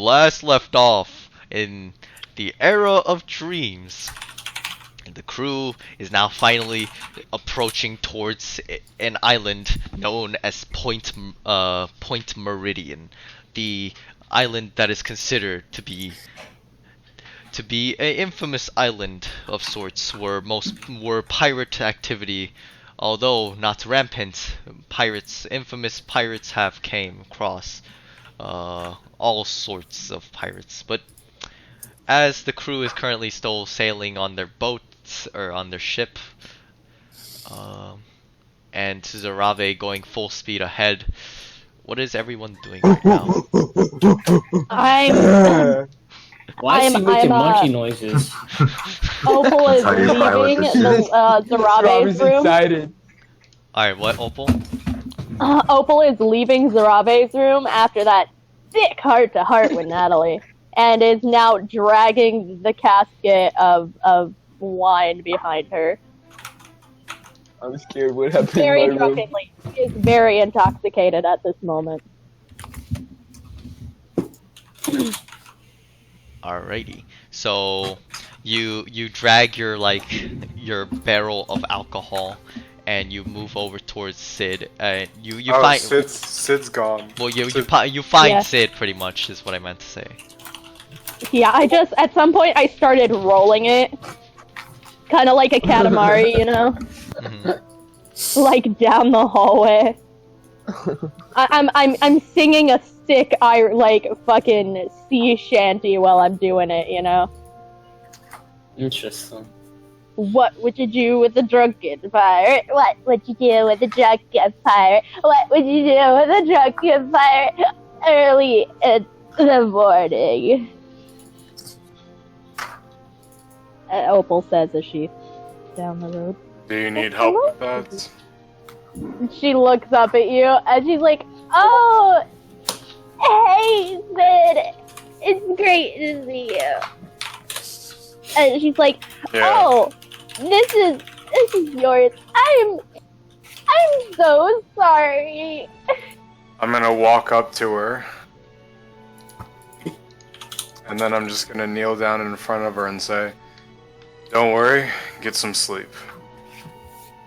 last left off in the era of dreams, the crew is now finally approaching towards an island known as Point Meridian, the island that is considered to be an infamous island of sorts, where pirate activity, although not rampant, infamous pirates have came across all sorts of pirates. But as the crew is currently still sailing on their boats or on their ship, and Zarave going full speed ahead, what is everyone doing right now? Why is he making monkey noises? Opal is leaving Zarave's room. Excited. Alright, what, Opal? Opal is leaving Zarave's room after that thick heart-to-heart with Natalie, and is now dragging the casket of wine behind her. I'm scared what happened Very in my room. drunkenly. She is very intoxicated at this moment. Alrighty, so you drag your barrel of alcohol, and you move over towards Sid, and you find Sid's gone. well you find Yeah. Sid, pretty much is what I meant to say. Yeah, at some point I started rolling it. Kind of like a Katamari, you know? Mm-hmm. Like down the hallway. I'm singing a sick fucking sea shanty while I'm doing it, you know? Interesting. What would you do with a drunken pirate? What would you do with a drunken pirate? What would you do with a drunken pirate early in the morning? Opal says as she down the road. Do you need help with that? She looks up at you and she's like, "Oh, hey, Sid, it's great to see you." And she's like, Yeah. "Oh, this is yours. I'm so sorry." I'm gonna walk up to her, and then I'm just gonna kneel down in front of her and say, "Don't worry, get some sleep."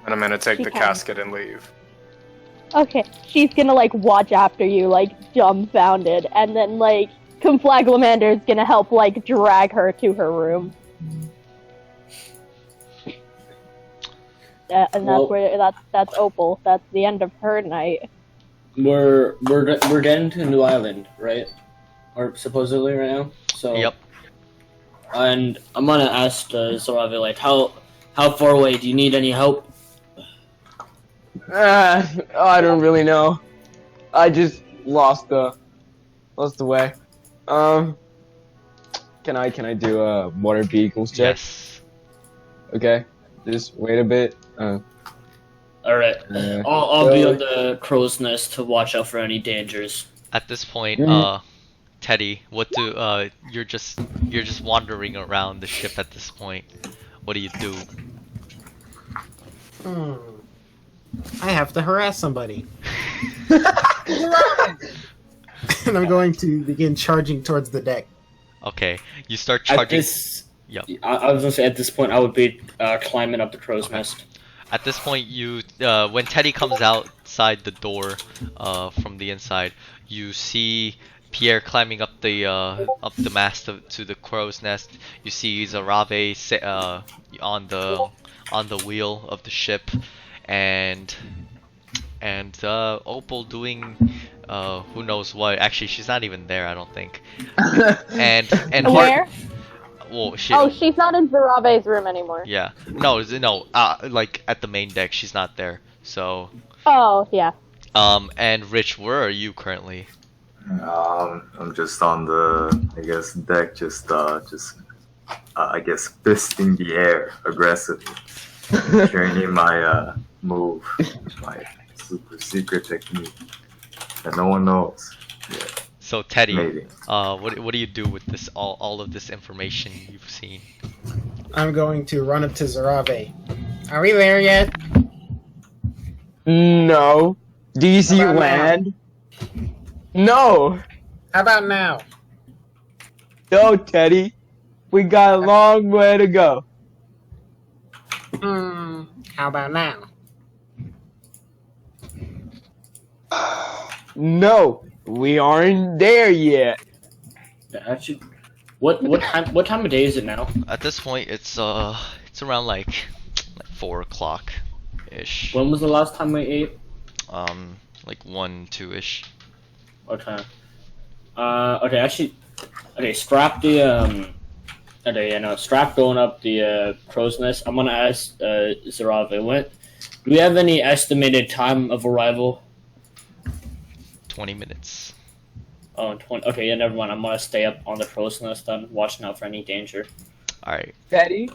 And I'm gonna take the casket and leave. Okay, she's gonna watch after you dumbfounded, and then Conflaglamander's gonna help drag her to her room. And that's Opal. That's the end of her night. We're getting to New Island, right? Or supposedly right now. So. Yep. And I'm gonna ask Zarave how far away? Do you need any help? I don't really know. I just lost the way. Can I do a water vehicles check? Yes. Okay. Just wait a bit. All right. I'll be on the crow's nest to watch out for any dangers. At this point, Teddy, you're just wandering around the ship at this point. What do you do? I have to harass somebody. And I'm going to begin charging towards the deck. Okay, you start charging. I was gonna say at this point I would be climbing up the crow's nest. At this point, when Teddy comes outside the door from the inside, you see Pierre climbing up the mast to the crow's nest. You see Zarave on the wheel of the ship, and Opal doing who knows what. Actually, she's not even there, I don't think. and Where? Well, she's not in Zarave's room anymore. Yeah. No, at the main deck, she's not there. So. Oh, yeah. And Rich, where are you currently? I'm just on the, deck, just fisting the air aggressively. Training my, move, my super secret technique that no one knows. Yeah. So Teddy, Maybe. what do you do with all of this information you've seen? I'm going to run up to Zarave. Are we there yet? No. Do you see How about land? No. How about now? No, Teddy. We got a long way to go. How about now? No, we aren't there yet. Actually, what time of day is it now? At this point, it's around like 4 o'clock ish. When was the last time we ate? Like 1, 2 ish. Okay. Okay. Actually, okay. Strap the Okay, yeah, no. Strap going up the crow's nest. I'm gonna ask Zarave. Do we have any estimated time of arrival? 20 minutes. Oh, 20. Okay, yeah, never mind. I'm gonna stay up on the crow's nest. I'm watching out for any danger. All right. Teddy,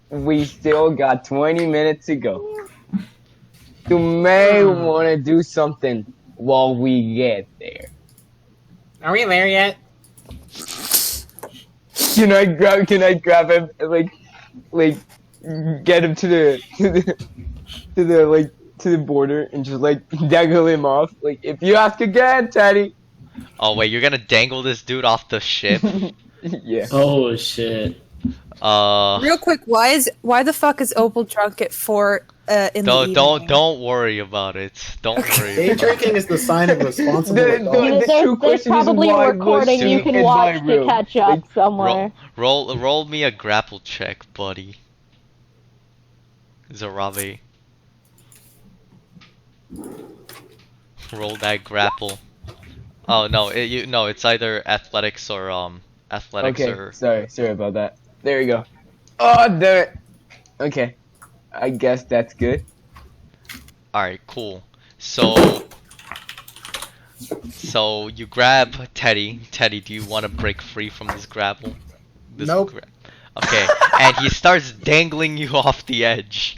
we still got 20 minutes to go. You may want to do something while we get there. Are we there yet? Can I grab him and like get him to the border and just like dangle him off? Like, if you ask again, Teddy. Oh wait, you're gonna dangle this dude off the ship? Yeah. Oh shit. Real quick, why the fuck is Opal drunk at 4 in the evening? Don't worry about it. Don't worry. Day drinking is the sign of responsible The- adult. the- There's, true there's question is probably why a was recording Sue you can in watch my to room? catch up somewhere. Roll me a grapple check, buddy. Zarave. Roll that grapple. Oh no, it's either athletics or athletics Okay. or Sorry about that. There you go. Oh, damn it. Okay. I guess that's good. Alright, cool. So you grab Teddy. Teddy, do you want to break free from this grapple? Nope. Okay, and he starts dangling you off the edge.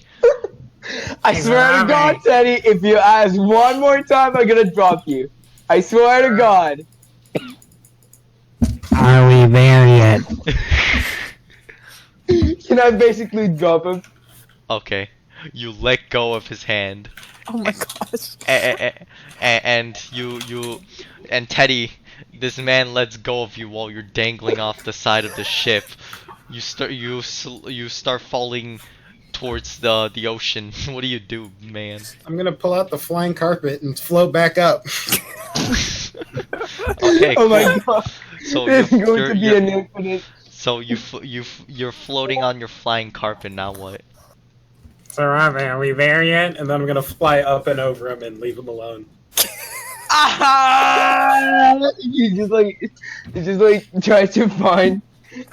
I swear to God, Teddy, if you ask one more time, I'm gonna drop you. I swear to God. Are we there yet? Can I basically drop him? Okay, you let go of his hand. Oh my gosh. And and Teddy, this man lets go of you while you're dangling off the side of the ship. You start falling towards the ocean. What do you do, man? I'm gonna pull out the flying carpet and float back up. Okay, Oh my cool. God. So There's you're, going you're, to be you're- an infinite. so you're floating on your flying carpet. Now what? Sarave, are we there yet? And then I'm gonna fly up and over him and leave him alone. You just like try to find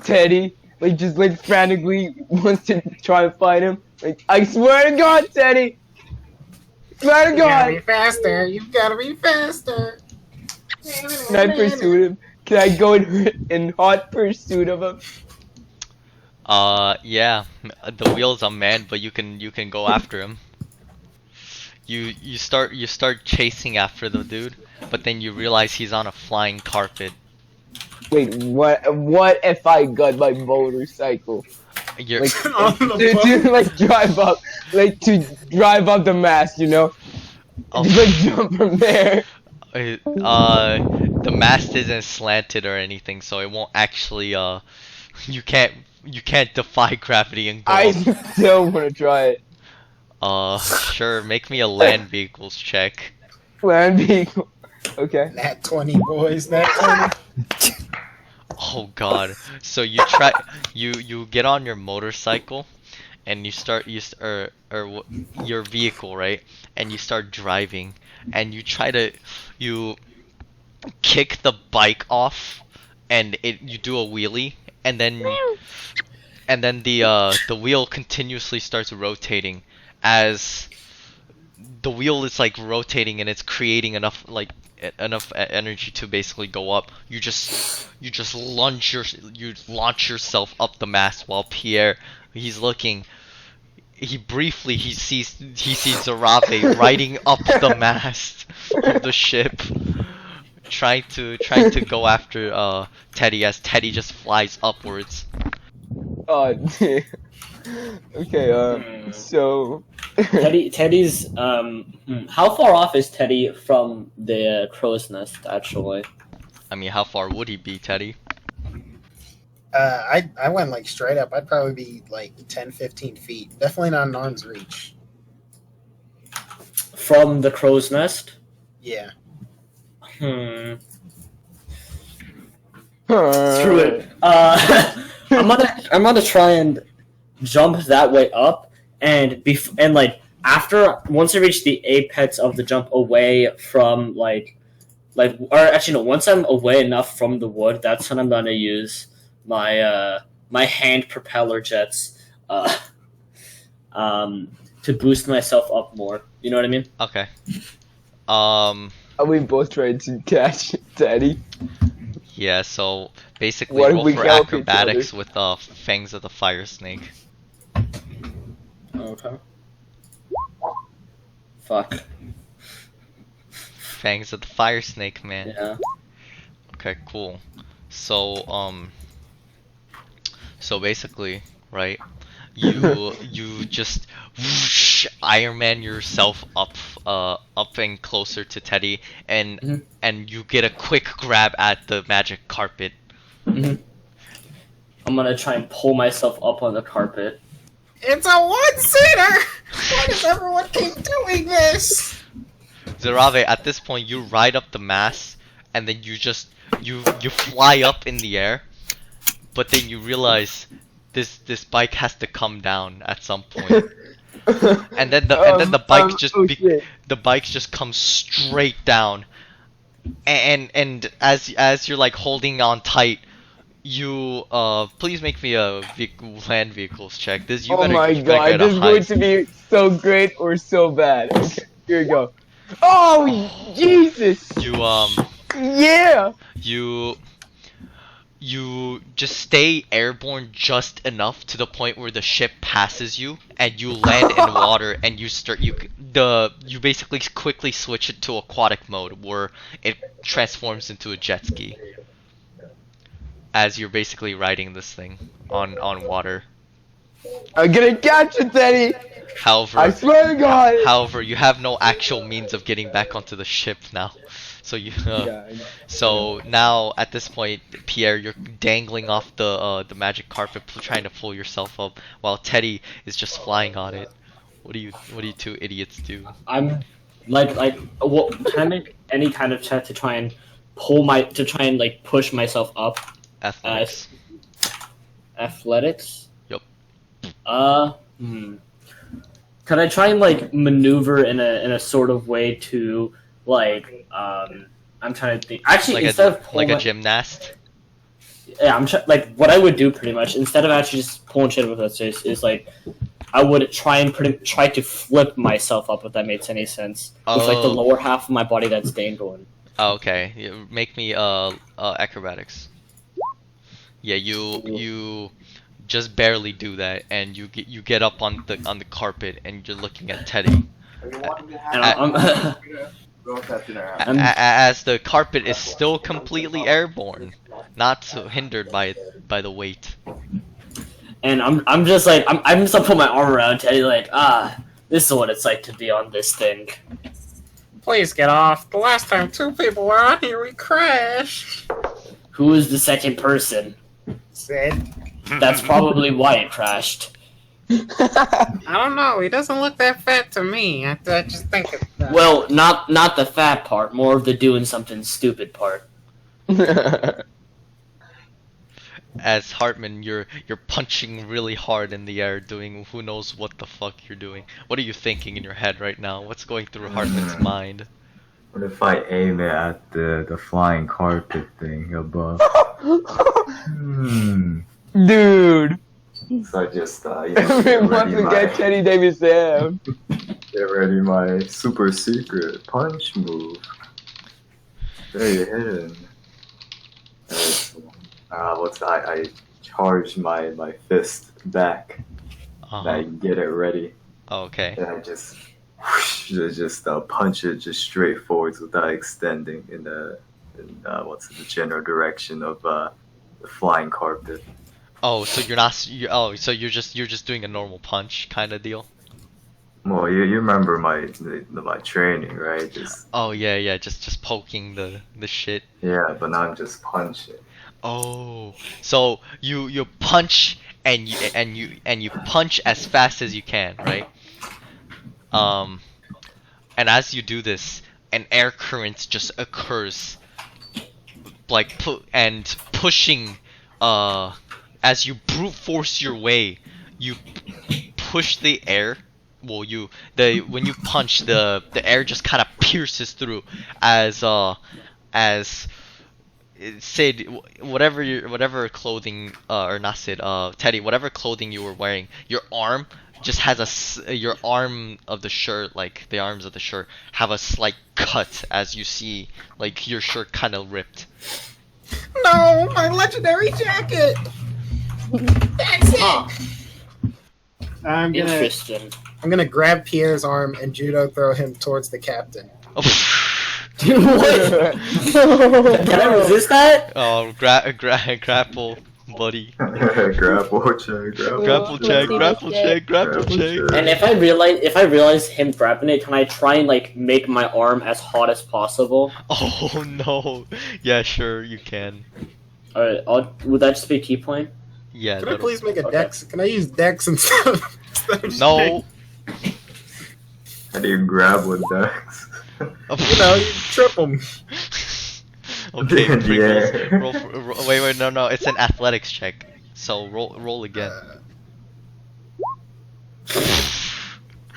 Teddy. Like just like frantically wants to try and find him. Like, I swear to God, Teddy. Swear to You gotta be God. faster. You've gotta be faster. Can I pursue him? Can I go in hot pursuit of him? Yeah, the wheel's unmanned, but you can go after him. You start chasing after the dude, but then you realize he's on a flying carpet. Wait, what if I got my motorcycle? You're Like On the boat. to like drive up the mast, you know? Oh. Just like jump from there. The mast isn't slanted or anything, so it won't actually you can't defy gravity and go. I still wanna try it. Sure, make me a land vehicles check. Land vehicle. Okay. That 20 boys, that 20. Oh god. So you try you get on your motorcycle and your vehicle, right? And you start driving and you kick the bike off and you do a wheelie and then the wheel continuously starts rotating as the wheel is like rotating and it's creating enough energy to basically go up. You just launch yourself up the mast while Pierre, he's looking. He sees Zarave riding up the mast of the ship, trying to go after Teddy as Teddy just flies upwards. Oh, dear. Okay, so... Teddy's how far off is Teddy from the crow's nest actually? I mean, how far would he be, Teddy? I went like straight up. I'd probably be like 10, 15 feet. Definitely not an arm's reach. From the crow's nest? Yeah. Screw it. I'm gonna try and jump that way up, and once I reach the apex of the jump away from once I'm away enough from the wood, that's when I'm gonna use my my hand propeller jets to boost myself up more. You know what I mean? Okay. Are we both trying to catch Teddy? Yeah, so basically What if roll we for help each acrobatics with Fangs of the Fire Snake. Okay. Fuck. Fangs of the Fire Snake, man. Yeah. Okay, cool. So, so basically, right, you just whoosh, Iron Man yourself up and closer to Teddy, and you get a quick grab at the magic carpet. I'm gonna try and pull myself up on the carpet. It's a one-seater! Why does everyone keep doing this? Zarave, at this point, you ride up the mast, and then you fly up in the air, but then you realize this bike has to come down at some point, and then the bike just comes straight down, and as you're like holding on tight, you please make me a land vehicles check. This you Oh better, my you better god, get a this is going heist. to be so great or so bad. Okay, here we go. Oh, Jesus! Yeah! You just stay airborne just enough to the point where the ship passes you, and you land in water, and you basically quickly switch it to aquatic mode, where it transforms into a jet ski, as you're basically riding this thing on water. I'm gonna catch it, Teddy! However, I swear to God! However, you have no actual means of getting back onto the ship now. So so now at this point, Pierre, you're dangling off the magic carpet, trying to pull yourself up, while Teddy is just flying on it. What do you two idiots do? I'm can I make any kind of check to try and push myself up? Athletics. Athletics? Yup. Could I try and maneuver in a sort of way to I'm trying to think. Actually, instead of a gymnast. Yeah, what I would do pretty much instead of actually just pulling shit with us is I would try to flip myself up, if that makes any sense. With the lower half of my body that's dangling. Oh, okay. Make me acrobatics. Yeah, you just barely do that, and you get up on the carpet, and you're looking at Teddy. As the carpet is still completely airborne, not so hindered by the weight. And I'm just gonna put my arm around Teddy, this is what it's like to be on this thing. Please get off. The last time 2 people were on here, we crashed. Who is the second person? Sid. That's probably why it crashed. I don't know. He doesn't look that fat to me. I just think it's... Well, not the fat part. More of the doing something stupid part. As Hartman, you're punching really hard in the air, doing who knows what the fuck you're doing. What are you thinking in your head right now? What's going through Hartman's mind? What if I aim it at the flying carpet thing above? Dude! So I just, Once we get Teddy Davis there. Get ready my super secret punch move. Very hidden. I charge my fist back. And I get it ready. Okay. And I just punch it just straight forwards without extending in the general direction of the flying carpet. Oh, so you're not. So you're just doing a normal punch kind of deal. Well, you remember my training, right? Oh yeah, just poking the shit. Yeah, but now I'm just punching. Oh, so you punch and you punch as fast as you can, right? And as you do this, an air current just occurs, like pushing. As you brute force your way, you push the air. Well, when you punch, the air just kind of pierces through as Sid, whatever clothing, or not Sid, Teddy, whatever clothing you were wearing, your arm just has your arm of the shirt, like the arms of the shirt, have a slight cut as you see, like your shirt kind of ripped. No, my legendary jacket. That's it. Interesting. I'm gonna grab Pierre's arm and judo throw him towards the captain. Dude, what? Can I resist that? Oh, grapple, buddy. Grapple check. And if I realize him grabbing it, can I try and like make my arm as hot as possible? Oh no. Yeah, sure, you can. Alright, would that just be a key point? Yeah. Can I please make a dex? Can I use dex instead of No. How do you grab with Dex? You know, you trip them. Okay, Yeah. roll, wait, no, it's an athletics check. So roll again.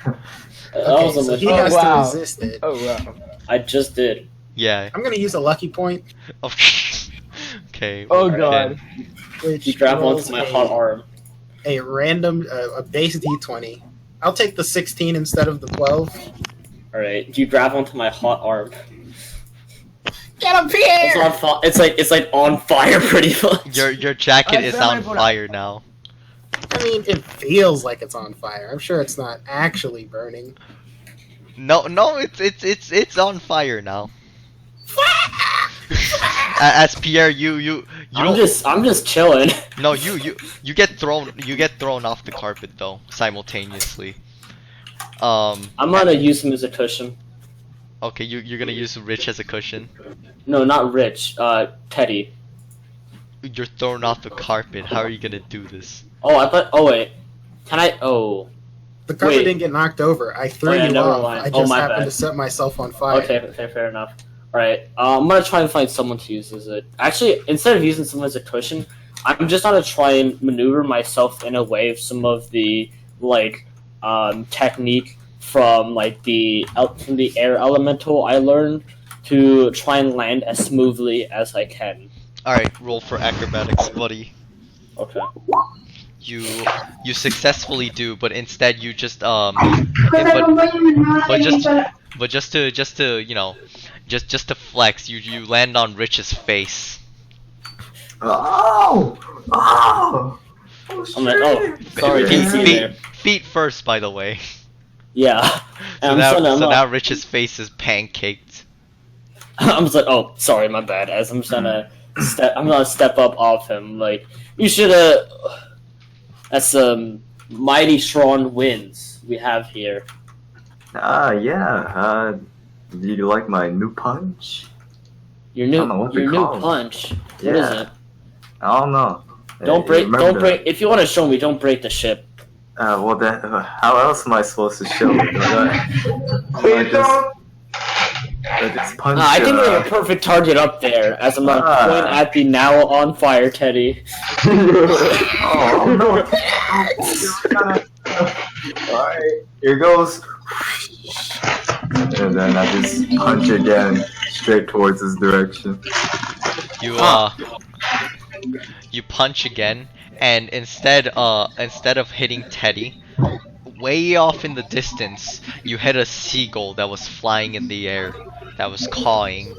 That was a So he legit- has wow. to resist it. Oh wow. I just did. Yeah. I'm gonna use a lucky point, Okay. Oh okay. god. which You grab rolls onto my hot arm. a random, a base D20. I'll take the 16 instead of the 12. Alright, you grab onto my hot arm. Get him, It's Pierre! on it's like on fire pretty much. Your jacket I is felt on like when fire now. I mean, it feels like it's on fire. I'm sure it's not actually burning. No, it's on fire now. As Pierre, you I'm don't. just chilling. No, you get thrown off the carpet though simultaneously. I'm gonna use him as a cushion. Okay, you're gonna use Rich as a cushion. No, not Rich. Teddy. You're thrown off the carpet. How are you gonna do this? Oh, I thought. Oh wait. Can I? Oh. The carpet Wait. didn't get knocked over. I threw Oh, yeah, you never off. mind. I Oh, just my happened bad. to set myself on fire. Okay, fair enough. Alright, I'm gonna try and find someone to use as a... Actually, instead of using someone as a cushion, I'm just gonna try and maneuver myself in a way of some of the, like, technique from, like, from the air elemental I learned to try and land as smoothly as I can. Alright, roll for acrobatics, buddy. Okay. You successfully do, but instead you just but just to you know, just to flex, you land on Rich's face. Oh! I'm like, oh, sorry, didn't see you there. Feet first, by the way. Yeah. So And now Rich's face is pancaked. I'm just like, oh, sorry, my bad. As I'm just gonna step up off him. Like, you should that's some mighty strong winds we have here. Yeah. Do you like my new punch? Your I don't know new what they your new call it. punch. What is Yeah. it? I don't know. Don't break. If you want to show me, don't break the ship. Well, then, how else am I supposed to show it? I just punch. I think we have a perfect target up there. As I'm gonna point at the now on fire Teddy. Oh no! Alright, here goes. And then I just punch again, straight towards his direction. You punch again, and instead of hitting Teddy, way off in the distance, you hit a seagull that was flying in the air, that was cawing,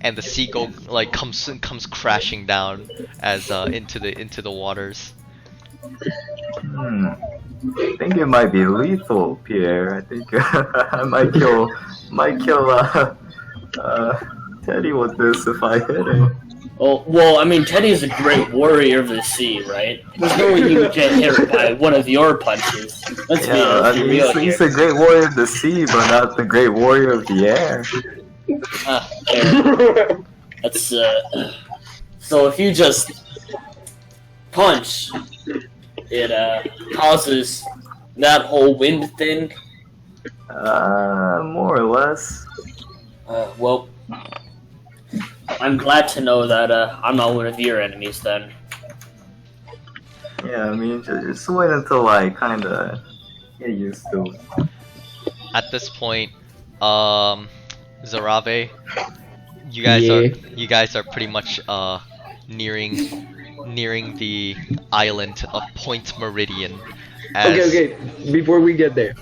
and the seagull like comes crashing down as into the waters. I think it might be lethal, Pierre. I think I might kill Teddy with this if I hit him. Oh, well, I mean, Teddy's a great warrior of the sea, right? There's no way you would get hit by one of your punches. Let's be real here. He's a great warrior of the sea, but not the great warrior of the air. Air. That's So if you just punch, it causes that whole wind thing. More or less. Well, I'm glad to know that I'm not one of your enemies then. Yeah, I mean, just wait until I kind of get used to it. At this point, Zarave, you guys are pretty much nearing the island of Point Meridian. Okay. Before we get there,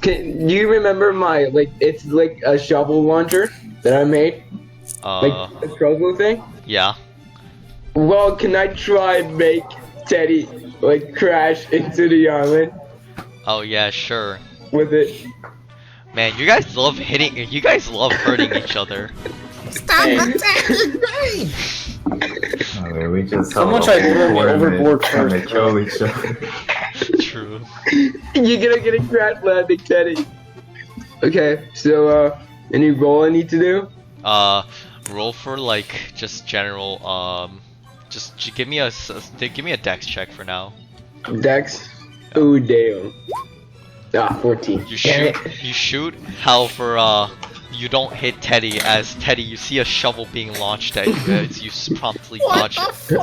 do you remember my It's like a shovel launcher that I made, like a crossbow thing. Yeah. Well, can I try and make Teddy crash into the island Oh yeah, sure. with it? Man, you guys love hitting. You guys love hurting each other. Stop Hey. attacking me! I mean, we just Someone have a tried throwing me tournament overboard and they first, kill each other. True. You're gonna get a crash landing, Teddy. Okay, so any roll I need to do? Roll for just general. Just give me a dex check for now. Dex. Oh damn. 14. You Damn shoot. it. You shoot. However, you don't hit Teddy. As Teddy, you see a shovel being launched at you. As you promptly What dodge the it.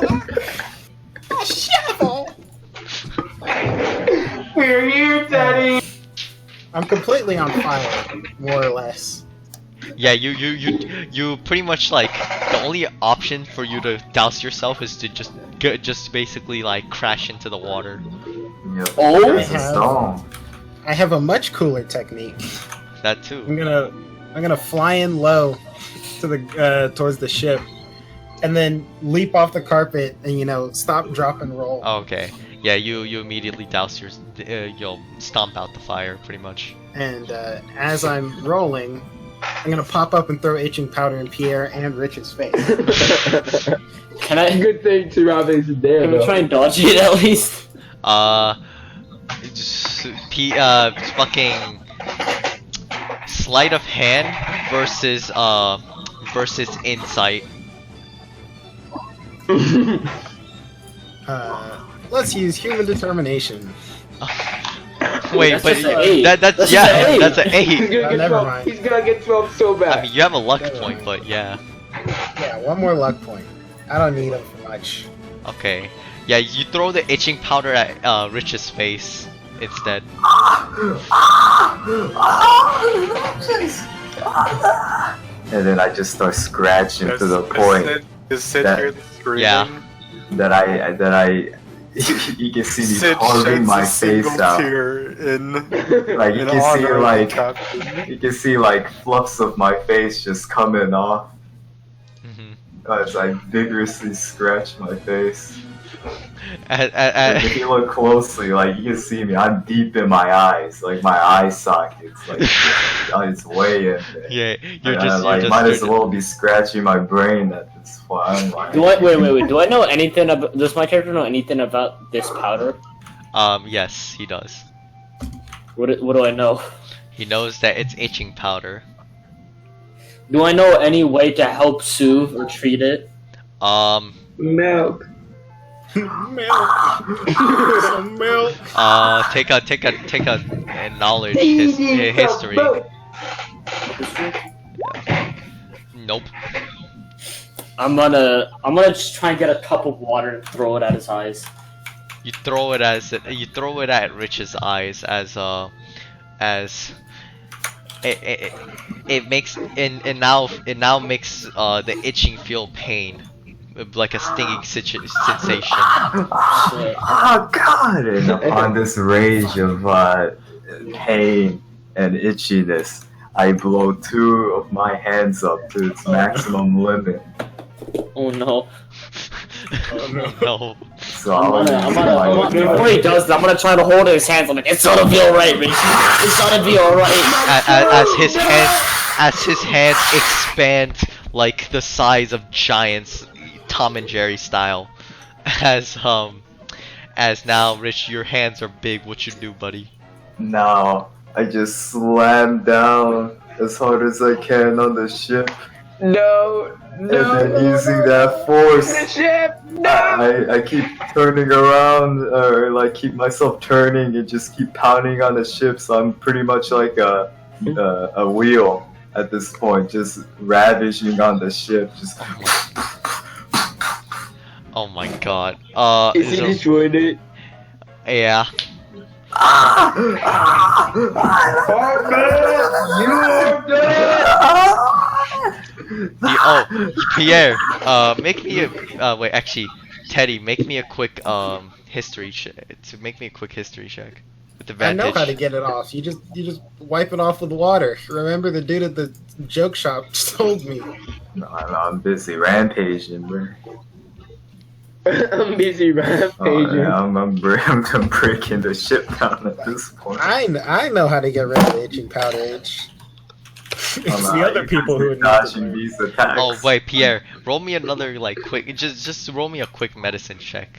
fuck? A shovel! We're here, Teddy. I'm completely on fire, more or less. Yeah, you pretty much the only option for you to douse yourself is to just basically crash into the water. Yep. Oh, There's a stone. I have a much cooler technique. That too. I'm gonna fly in low to the towards the ship, and then leap off the carpet and stop, drop, and roll. Okay. Yeah, you immediately douse your. You'll stomp out the fire, pretty much. And as I'm rolling, I'm gonna pop up and throw itching powder in Pierre and Rich's face. can I? Good thing Tirabe's there, Can we though. try and dodge it at least? Fucking sleight of hand versus insight. Let's use human determination. Wait, That's but just an eight. that's That's just yeah, an eight. that's an He's 8. gonna get never 12. mind. He's gonna get 12 so bad. I mean, you have a luck point, but yeah. Yeah, one more luck point. I don't need them for much. Okay. Yeah, you throw the itching powder at Rich's face instead. And then I just start scratching to the point Is Sid that- here screaming? Yeah. that I you can see me Sid carving sheds my a face single out. tear in Like you in can see honor of like the captain. you can see fluffs of my face just coming off Mhm. as I vigorously scratch my face. If you Uh, look closely, you can see me. I'm deep in my eyes, my eye sockets, it's way in there. yeah, you're And just might as well be scratching my brain at this point. Do I wait? Do I know anything about? Does my character know anything about this powder? Yes, he does. What do I know? He knows that it's itching powder. Do I know any way to help soothe or treat it? Milk. Milk. Some milk. Take a knowledge history. Nope. I'm gonna just try and get a cup of water and throw it at his eyes. You throw it at Rich's eyes as it makes it now makes the itching feel pain, like a stinging sensation. Oh God! And on this rage of pain and itchiness, I blow 2 of my hands up to its maximum limit. Oh no! No. So I'm Before he does that, I'm gonna try to hold his hands. I'm like, it's gonna be alright, Rich. It's gonna be alright. As his hands expand like the size of giants, Tom and Jerry style. As now, Rich, your hands are big. What you do, buddy? Now I just slam down as hard as I can on the ship. No. And then using that force, The ship. No. I keep turning around, or like keep myself turning and just keep pounding on the ship. So I'm pretty much like a wheel at this point, just ravaging on the ship. Just. Oh my god. Is he destroyed it? Yeah. Pierre, make me a wait, actually, Teddy, make me a quick history check. Make me a quick history check with I advantage. know how to get it off. You just wipe it off with water. Remember the dude at the joke shop told me. No, I'm busy rampaging, bro. I'm busy rampaging. Yeah, I'm breaking the ship down at this point. I know how to get rid of the itching powder itch. It's the other people who are dodging these attacks. Oh wait, Pierre, roll me another like quick. Just roll me a quick medicine check.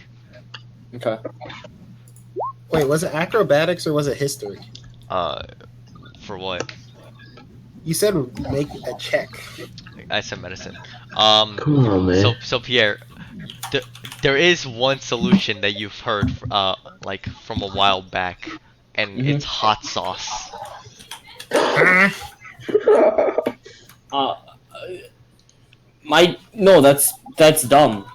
Okay. Wait, was it acrobatics or was it history? For what? You said make a check. I said medicine. Come on, man. So Pierre, there is one solution that you've heard, like from a while back, and it's hot sauce. No, that's dumb.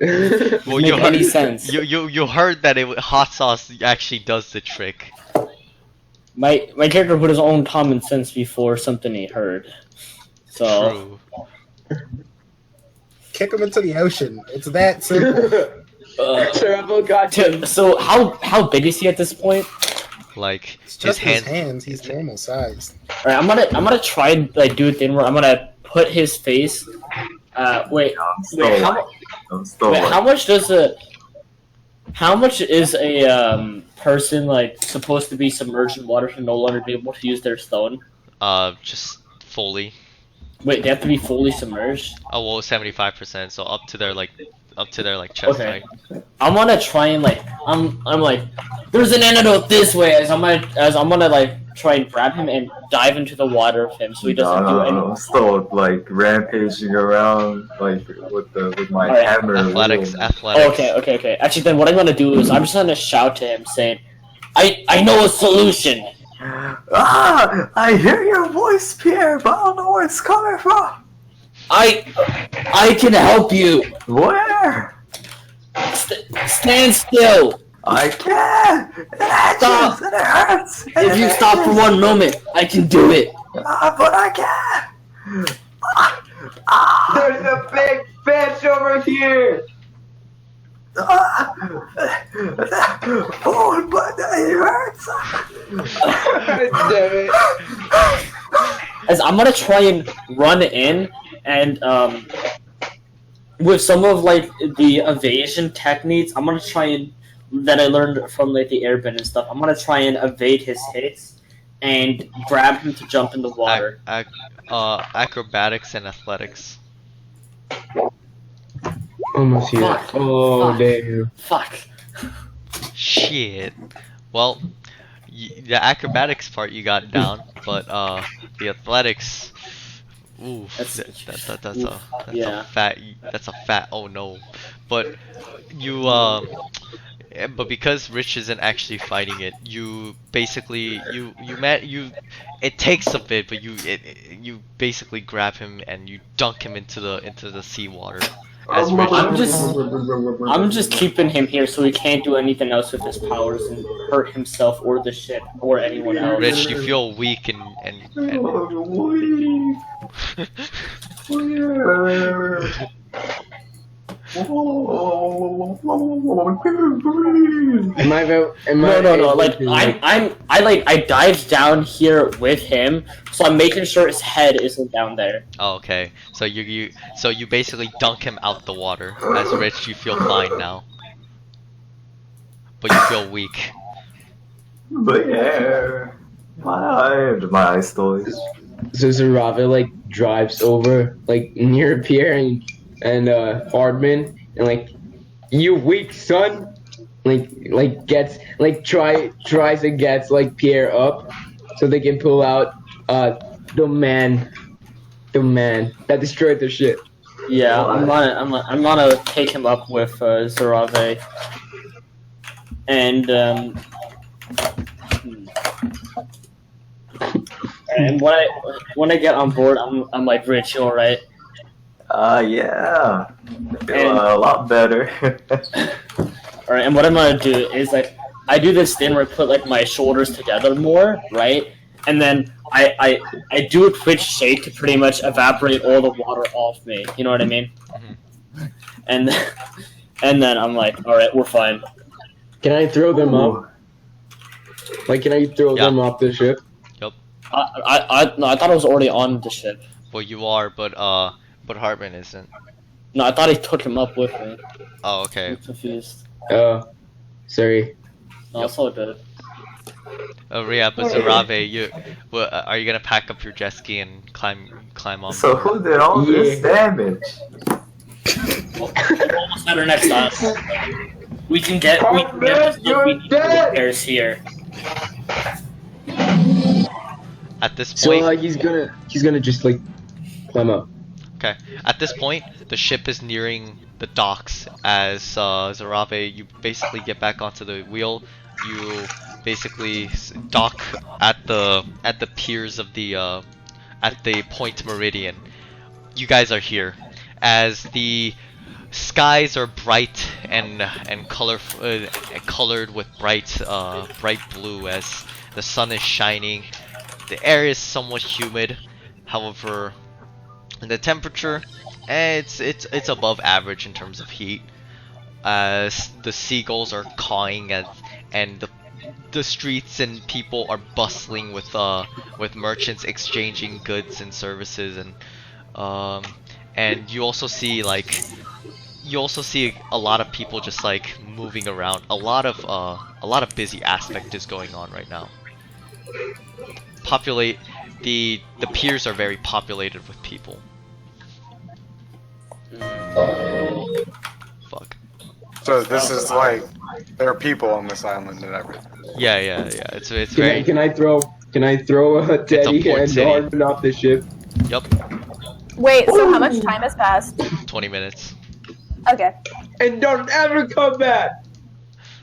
Well, Make any sense. You heard that hot sauce actually does the trick. My character put his own common sense before something he heard. So True. Kick him into the ocean. It's that simple. So how big is he at this point? Like It's just his his hands. He's normal sized. All right, I'm gonna try and like do a thing where I'm gonna put his face. Wait, how much is a person like supposed to be submerged in water to no longer be able to use their stone? Just fully. Wait, they have to be fully submerged? Oh well, 75%. So up to their chest height. I'm gonna try and like I'm like there's an antidote this way as I'm gonna like try and grab him and dive into the water with him so he doesn't do anything. I'm still like rampaging around like with my hammer. Athletics. Okay. Actually, then what I'm gonna do is I'm just gonna shout to him saying, I know a solution. I hear your voice, Pierre, but I don't know where it's coming from. I can help you. Where? Stand still. I can't. It Stop. and it hurts. If you stop for one moment, I can do it. But I can't. There's a big fish over here. Oh, but it hurts. Damn it. As I'm gonna try and run in and with some of like the evasion techniques, I'm gonna try and that I learned from like the airbend and stuff. I'm gonna try and evade his hits and grab him to jump in the water. Acrobatics and athletics. Almost here. Fuck. Oh, Fuck. damn. Fuck. Shit. Well, the acrobatics part you got down, but the athletics. Ooh, that's a fat. Oh no, but you but because Rich isn't actually fighting it, you basically it takes a bit, but you basically grab him and you dunk him into the seawater. As Rich, I'm just keeping him here so he can't do anything else with his powers and hurt himself or the ship or anyone else. Rich, you feel weak and No. Like I dived down here with him, so I'm making sure his head isn't down there. Oh, okay. So you basically dunk him out the water. As Rich, you feel fine now, but you feel weak. But yeah, my eyes still is. So Zarava like drives over like near Pierre and Hardman and like, you weak son, like gets like tries and gets like Pierre up so they can pull out the man The man that destroyed their ship. Yeah, I'm gonna take him up with Zarave. And and when I get on board, I'm like, Rich, you alright? Yeah. I feel a lot better. Alright, and what I'm gonna do is like I do this thing where I put like my shoulders together more, right? And then I do a quick shake to pretty much evaporate all the water off me. You know what I mean? Mm-hmm. And then I'm like, all right, we're fine. Can I throw them up? Like, can I throw them off the ship? Yep. No, I thought I was already on the ship. Well, you are, but Hartman isn't. No, I thought he took him up with me. Oh, okay. I'm confused. Oh, sorry. No, it's all good. Oh, yeah, but Zarave, are you gonna pack up your jet ski and climb on? So who did all this damage? We'll almost at our next time. We can get repairs here. At this So point, he's gonna just like climb up. okay. At this point, the ship is nearing the docks. As Zarave, you basically get back onto the wheel. You basically dock at the piers of the at the point meridian. You guys are here as the skies are bright and colored with bright blue as the sun is shining. The air is somewhat humid, however, the temperature it's above average in terms of heat. As the seagulls are cawing and the streets and people are bustling with merchants exchanging goods and services, and you also see a lot of people just like moving around. A lot of busy aspect is going on right now. The piers are very populated with people. Fuck. So this is like there are people on this island and everything. Yeah. It's very. Can I throw a Teddy and Hartman off the ship? Yup. Wait, so how much time has passed? 20 minutes. Okay. And don't ever come back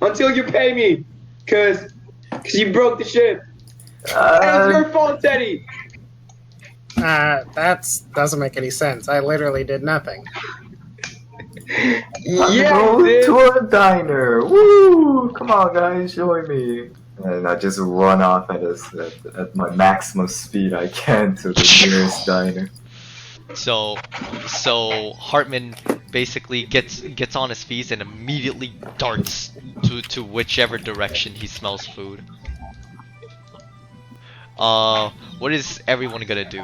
until you pay me, cause you broke the ship. And it's your fault, Teddy. That doesn't make any sense. I literally did nothing. Go to a diner. Woo! Come on, guys, join me. And I just run off at my maximum speed I can to the nearest diner. So Hartman basically gets on his feet and immediately darts to whichever direction he smells food. What is everyone gonna do?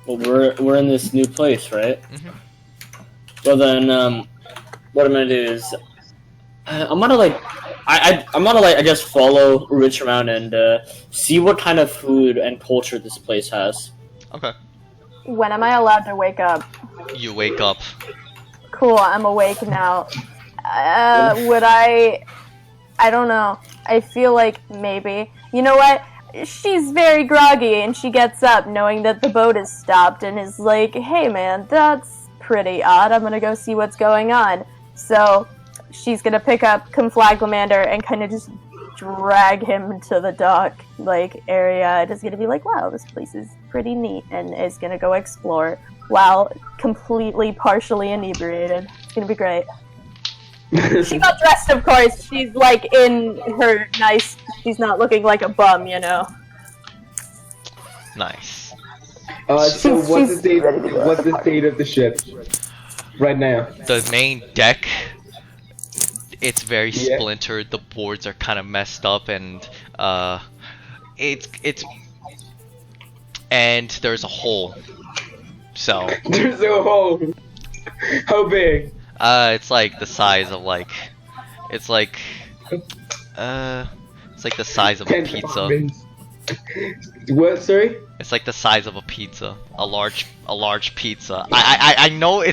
Well, we're in this new place, right? Mm-hmm. Well then, what I'm gonna do is I'm gonna I guess follow Rich around and see what kind of food and culture this place has. Okay. When am I allowed to wake up? You wake up. Cool, I'm awake now. Would I don't know. I feel like maybe. You know what? She's very groggy and she gets up knowing that the boat is stopped and is like, hey man, that's pretty odd. I'm gonna go see what's going on. So she's gonna pick up Conflaglamander and kind of just drag him to the dock area and is gonna be like, wow, this place is pretty neat, and is gonna go explore while completely partially inebriated. It's gonna be great. She got dressed, of course. She's in her nice. She's not looking like a bum, you know. Nice. So what's the state of the ship right now? The main deck, it's very splintered. The boards are kind of messed up, and and there's a hole. So there's a hole. How big? It's like the size of it's like the size of a pizza. What? Sorry? It's like the size of a pizza, a large pizza. I know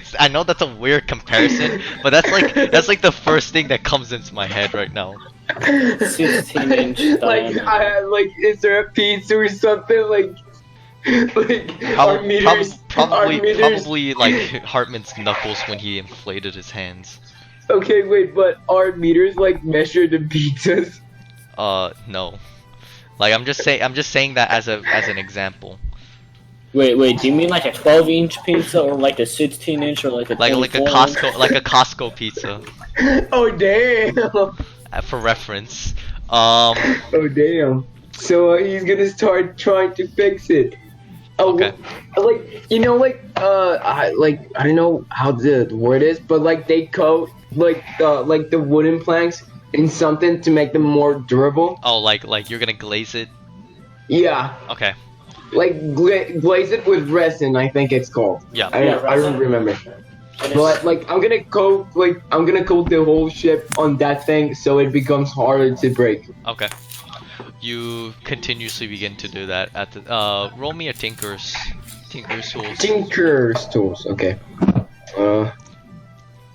that's a weird comparison, but that's like the first thing that comes into my head right now. 16-inch diameter. Is there a pizza or something Like our meters, our meters. Probably like Hartman's knuckles when he inflated his hands. Okay, wait, but our meters like measure the pizzas. No. Like I'm just saying that as an example. Wait, do you mean like a 12-inch pizza or like a 16-inch or like a like a 24-inch? Costco pizza. Oh damn! For reference. Oh damn! So he's gonna start trying to fix it. Oh, Okay. like I don't know how the word is, but like they coat like the wooden planks in something to make them more durable. Oh, like you're gonna glaze it? Yeah, Okay. like glaze it with resin, I think it's called. Yeah. I don't remember. But like I'm gonna coat the whole ship on that thing so it becomes harder to break. Okay. You continuously begin to do that at the roll me a tinker's tools. Tinker's tools. Okay.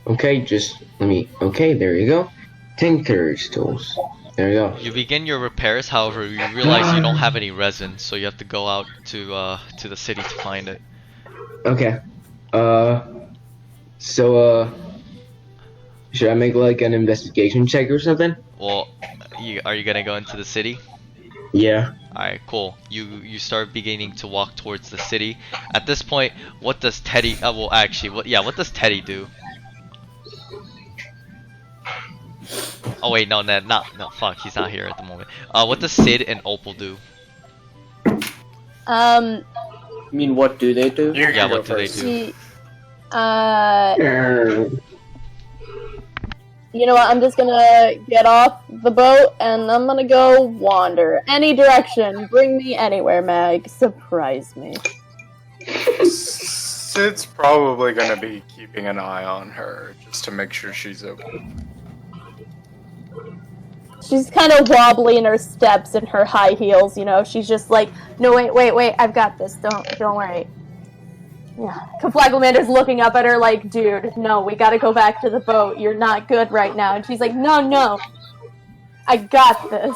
Okay, just let me. Okay, there you go. Tinker's tools. There you go. You begin your repairs, however, you realize you don't have any resin, so you have to go out to the city to find it. Okay. So should I make like an investigation check or something? Well, are you gonna go into the city? Yeah. Alright, cool. You start beginning to walk towards the city. At this point, what does Teddy? What does Teddy do? Oh wait, no, fuck, he's not here at the moment. What does Sid and Opal do? I mean, what do they do? Yeah, what do they do? She, you know what? I'm just gonna get off the boat and I'm gonna go wander any direction. Bring me anywhere, Mag. Surprise me. Sid's probably gonna be keeping an eye on her just to make sure she's okay. She's kind of wobbly in her steps and her high heels. You know, she's just like, no, wait, I've got this. Don't worry. Yeah. Kaflaglamander's looking up at her like, dude, no, we gotta go back to the boat. You're not good right now. And she's like, no. I got this.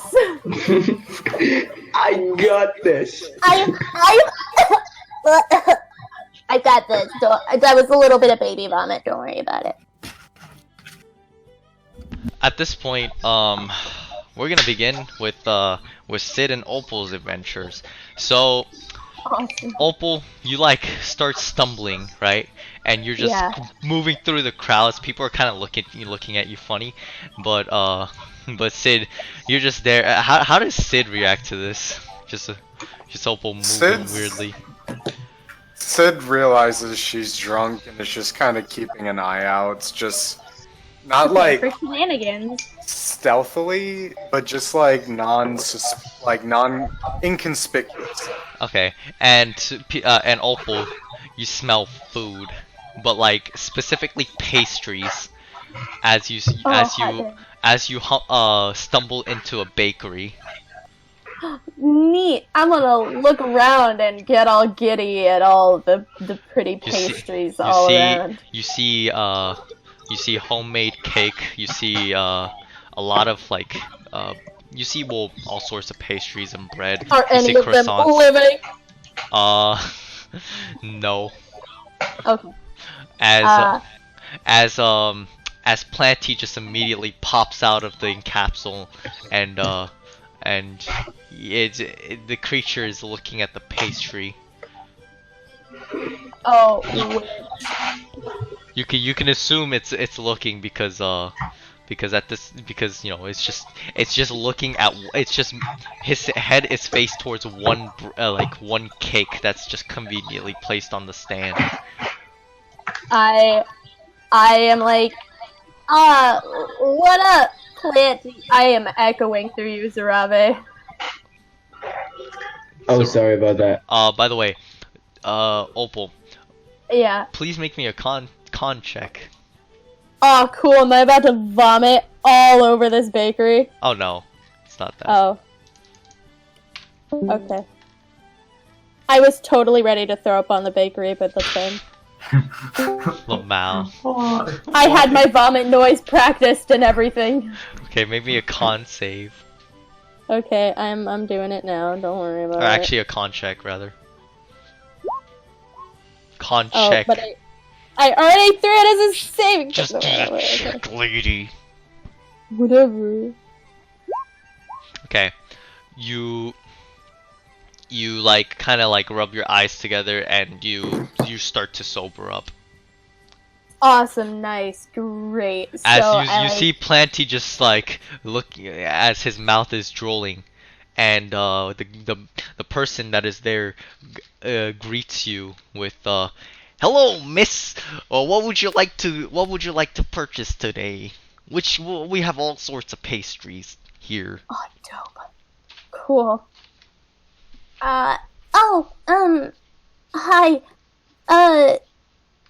I got this. I got this. That was a little bit of baby vomit. Don't worry about it. At this point, we're gonna begin with Sid and Opal's adventures. So, Awesome. Opal, you like start stumbling, right? And you're just moving through the crowds. People are kind of looking at you funny, but Sid, you're just there. How does Sid react to this? Just Opal moving weirdly. Sid realizes she's drunk and is just kind of keeping an eye out. It's just not like for shenanigans. Stealthily, but just like non-inconspicuous. Okay, and Opal, you smell food, but like specifically pastries, as you stumble into a bakery. Neat. I'm gonna look around and get all giddy at all the pretty pastries all around. You see homemade cake. You see a lot of like you see all sorts of pastries and bread. Are you any see of them croissants. living? No. Okay. As Planty just immediately pops out of the capsule and the creature is looking at the pastry. Oh. You can assume it's looking because you know it's just looking at his head is faced towards one cake that's just conveniently placed on the stand. I am like, what up, Planty? I am echoing through you, Zarabe. Oh, sorry about that. By the way, Opal. Yeah. Please make me a con check. Oh, cool. Am I about to vomit all over this bakery? Oh no, it's not that. Oh. Okay. I was totally ready to throw up on the bakery, but that's fine. Lamau. I had my vomit noise practiced and everything. Okay, make me a con save. Okay, I'm doing it now. Don't worry about Or it. actually a con check, rather. Con Oh, check. but I already threw it as a saving. Just do the check, lady. Whatever. Okay. You like kind of like rub your eyes together and you start to sober up. Awesome, nice, great. As So you see Planty just like looking as his mouth is drooling, and the person that is there greets you with "Hello, miss. What would you like to purchase today? We have all sorts of pastries here." Oh, dope. Cool. Hi.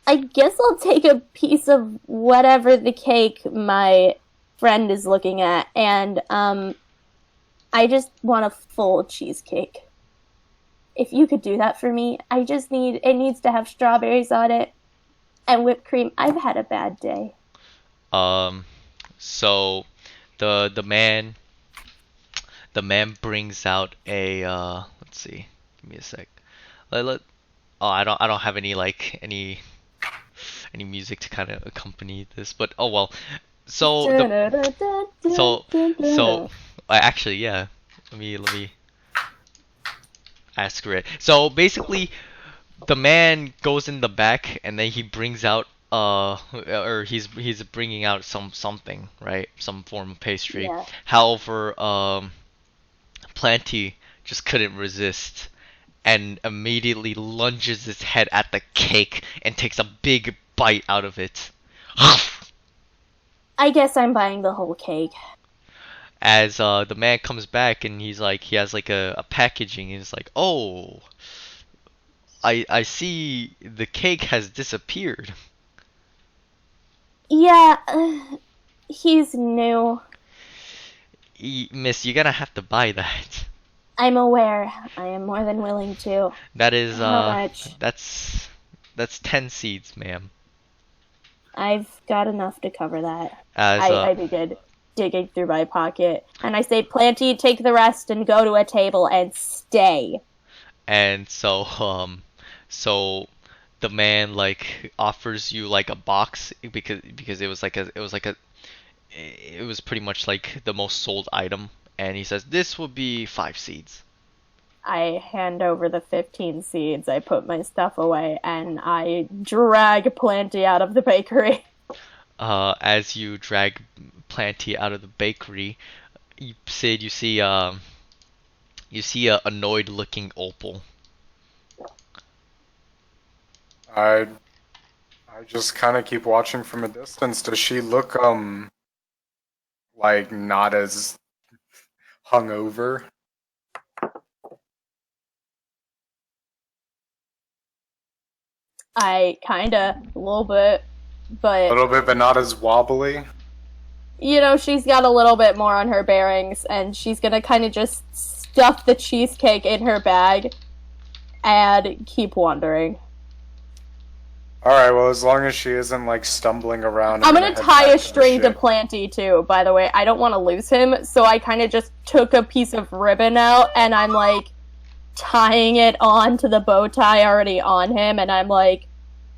I guess I'll take a piece of whatever the cake my friend is looking at, and, I just want a full cheesecake. If you could do that for me, it needs to have strawberries on it, and whipped cream. I've had a bad day. So the man brings out a let's see, give me a sec. Oh, I don't have any any music to kind of accompany this, but oh well. So actually, yeah. Let me ask her it. So basically, the man goes in the back and then he brings out or he's bringing out something, right? Some form of pastry. Yeah. However, Planty just couldn't resist and immediately lunges his head at the cake and takes a big bite out of it. I guess I'm buying the whole cake. As the man comes back and he has like a packaging and he's like, "Oh, I see the cake has disappeared." Yeah, he's new. Miss, you're gonna have to buy that. I'm aware. I am more than willing to. That is How much? that's 10 seeds, ma'am. I've got enough to cover that. As I begin digging through my pocket, and I say, Planty, take the rest and go to a table and stay. and so the man like offers you like a box because it was pretty much like the most sold item, and he says this will be 5 seeds. I hand over the 15 seeds, I put my stuff away, and I drag Planty out of the bakery. As you drag Planty out of the bakery, you see a annoyed looking Opal. I just kind of keep watching from a distance. Does she look like not as hungover? I kinda, a little bit, A little bit, but not as wobbly. you know, she's got a little bit more on her bearings, and she's gonna kind of just stuff the cheesecake in her bag and keep wandering. Alright, well, as long as she isn't, like, stumbling around. I'm gonna head tie back a to the string to ship. Planty, too, by the way. I don't want to lose him, so I kind of just took a piece of ribbon out, and I'm, like, tying it on to the bow tie already on him, and I'm like,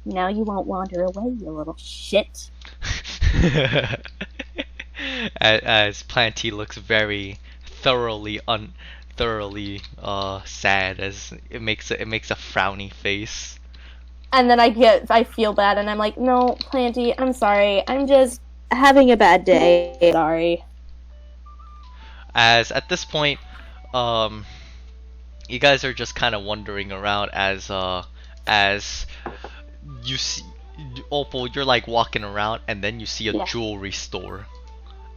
now you won't wander away, you little shit. As Planty looks very thoroughly sad, as it makes a frowny face. And then I feel bad, and I'm like, no, Planty, I'm sorry. I'm just having a bad day. Sorry. As at this point, you guys are just kind of wandering around as you see Opal. You're like walking around, and then you see a Yeah. jewelry store,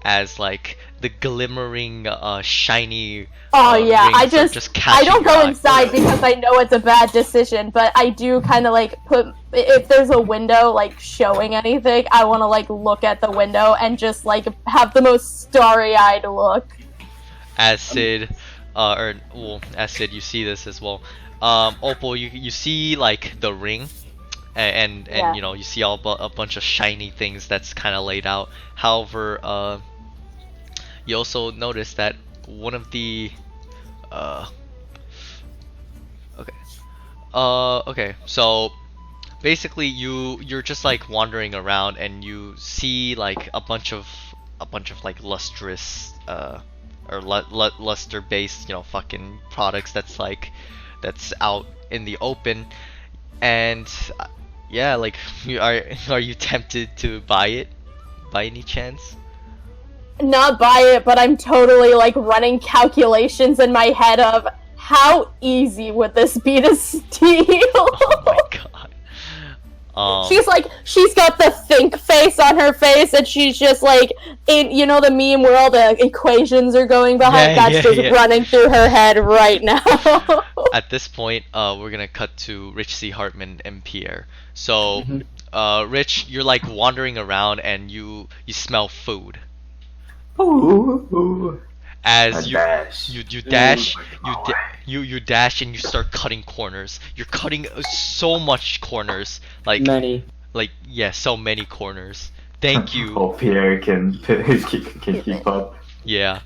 as like the glimmering, shiny. Oh yeah, rings I are just I catching don't your go eye. inside because I know it's a bad decision, but I do kind of like put, if there's a window like showing anything, I want to like look at the window and just like have the most starry-eyed look. As Sid, as Sid, you see this as well. Opal, you see like the ring, and Yeah. you know you see a bunch of shiny things that's kind of laid out. However, you also notice that one of the okay, so basically you're just like wandering around and you see like a bunch of like lustrous or luster based, you know, fucking products that's out in the open, and yeah, like are you tempted to buy it by any chance? Not buy it, but I'm totally like running calculations in my head of how easy would this be to steal. Oh my god. She's got the think face on her face, and she's just like, in, you know, the meme where all the equations are going behind. That's just running through her head right now. At this point, we're gonna cut to Rich C. Hartman and Pierre. So, Rich, you're like wandering around and you smell food. Ooh. As you dash. you dash, you dash and you start cutting corners. You're cutting so much corners, like Many. like yeah, so many corners. Thank you. Oh, Pierre can keep up. Yeah.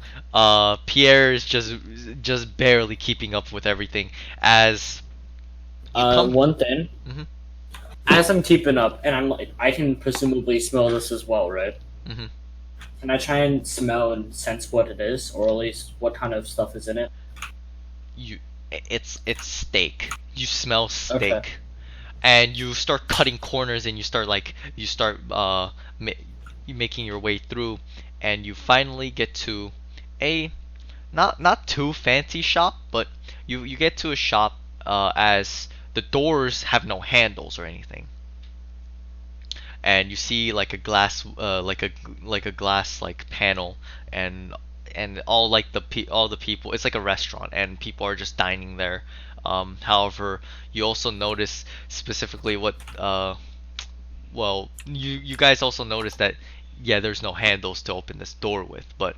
Pierre is just barely keeping up with everything as one thing. Mhm. As I'm keeping up, and I'm like, I can presumably smell this as well, right? Mhm. Can I try and smell and sense what it is, or at least what kind of stuff is in it? It's steak. You smell steak. Okay. And you start cutting corners and you start making your way through, and you finally get to a not too fancy shop, but you get to a shop as the doors have no handles or anything. And you see like a glass like a glass like panel, and all like all the people, it's like a restaurant and people are just dining there. However, you also notice specifically what well, you guys also notice that yeah, there's no handles to open this door with, but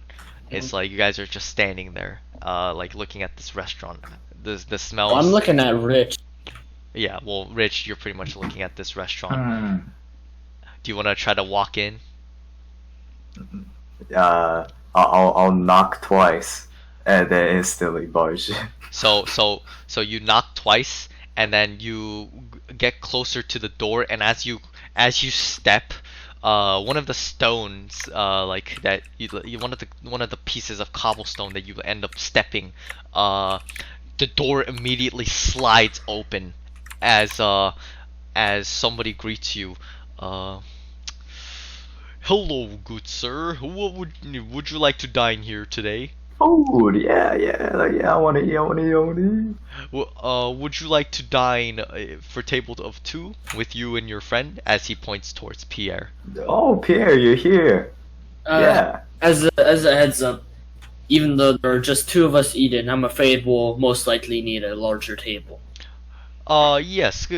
it's like you guys are just standing there like looking at this restaurant. The smells. I'm looking at Rich. Yeah, well, Rich, you're pretty much looking at this restaurant. Do you want to try to walk in? I'll knock twice, and then instantly barge. So you knock twice, and then you get closer to the door, and as you step, one of the stones, like that, one of the pieces of cobblestone that you end up stepping, the door immediately slides open, as somebody greets you. Hello, good sir. What would you like to dine here today? Oh yeah, I wanna eat. Well, would you like to dine for table of 2 with you and your friend? As he points towards Pierre. Oh, Pierre, you're here. Yeah. As a heads up, even though there are just 2 of us eating, I'm afraid we'll most likely need a larger table. Yes.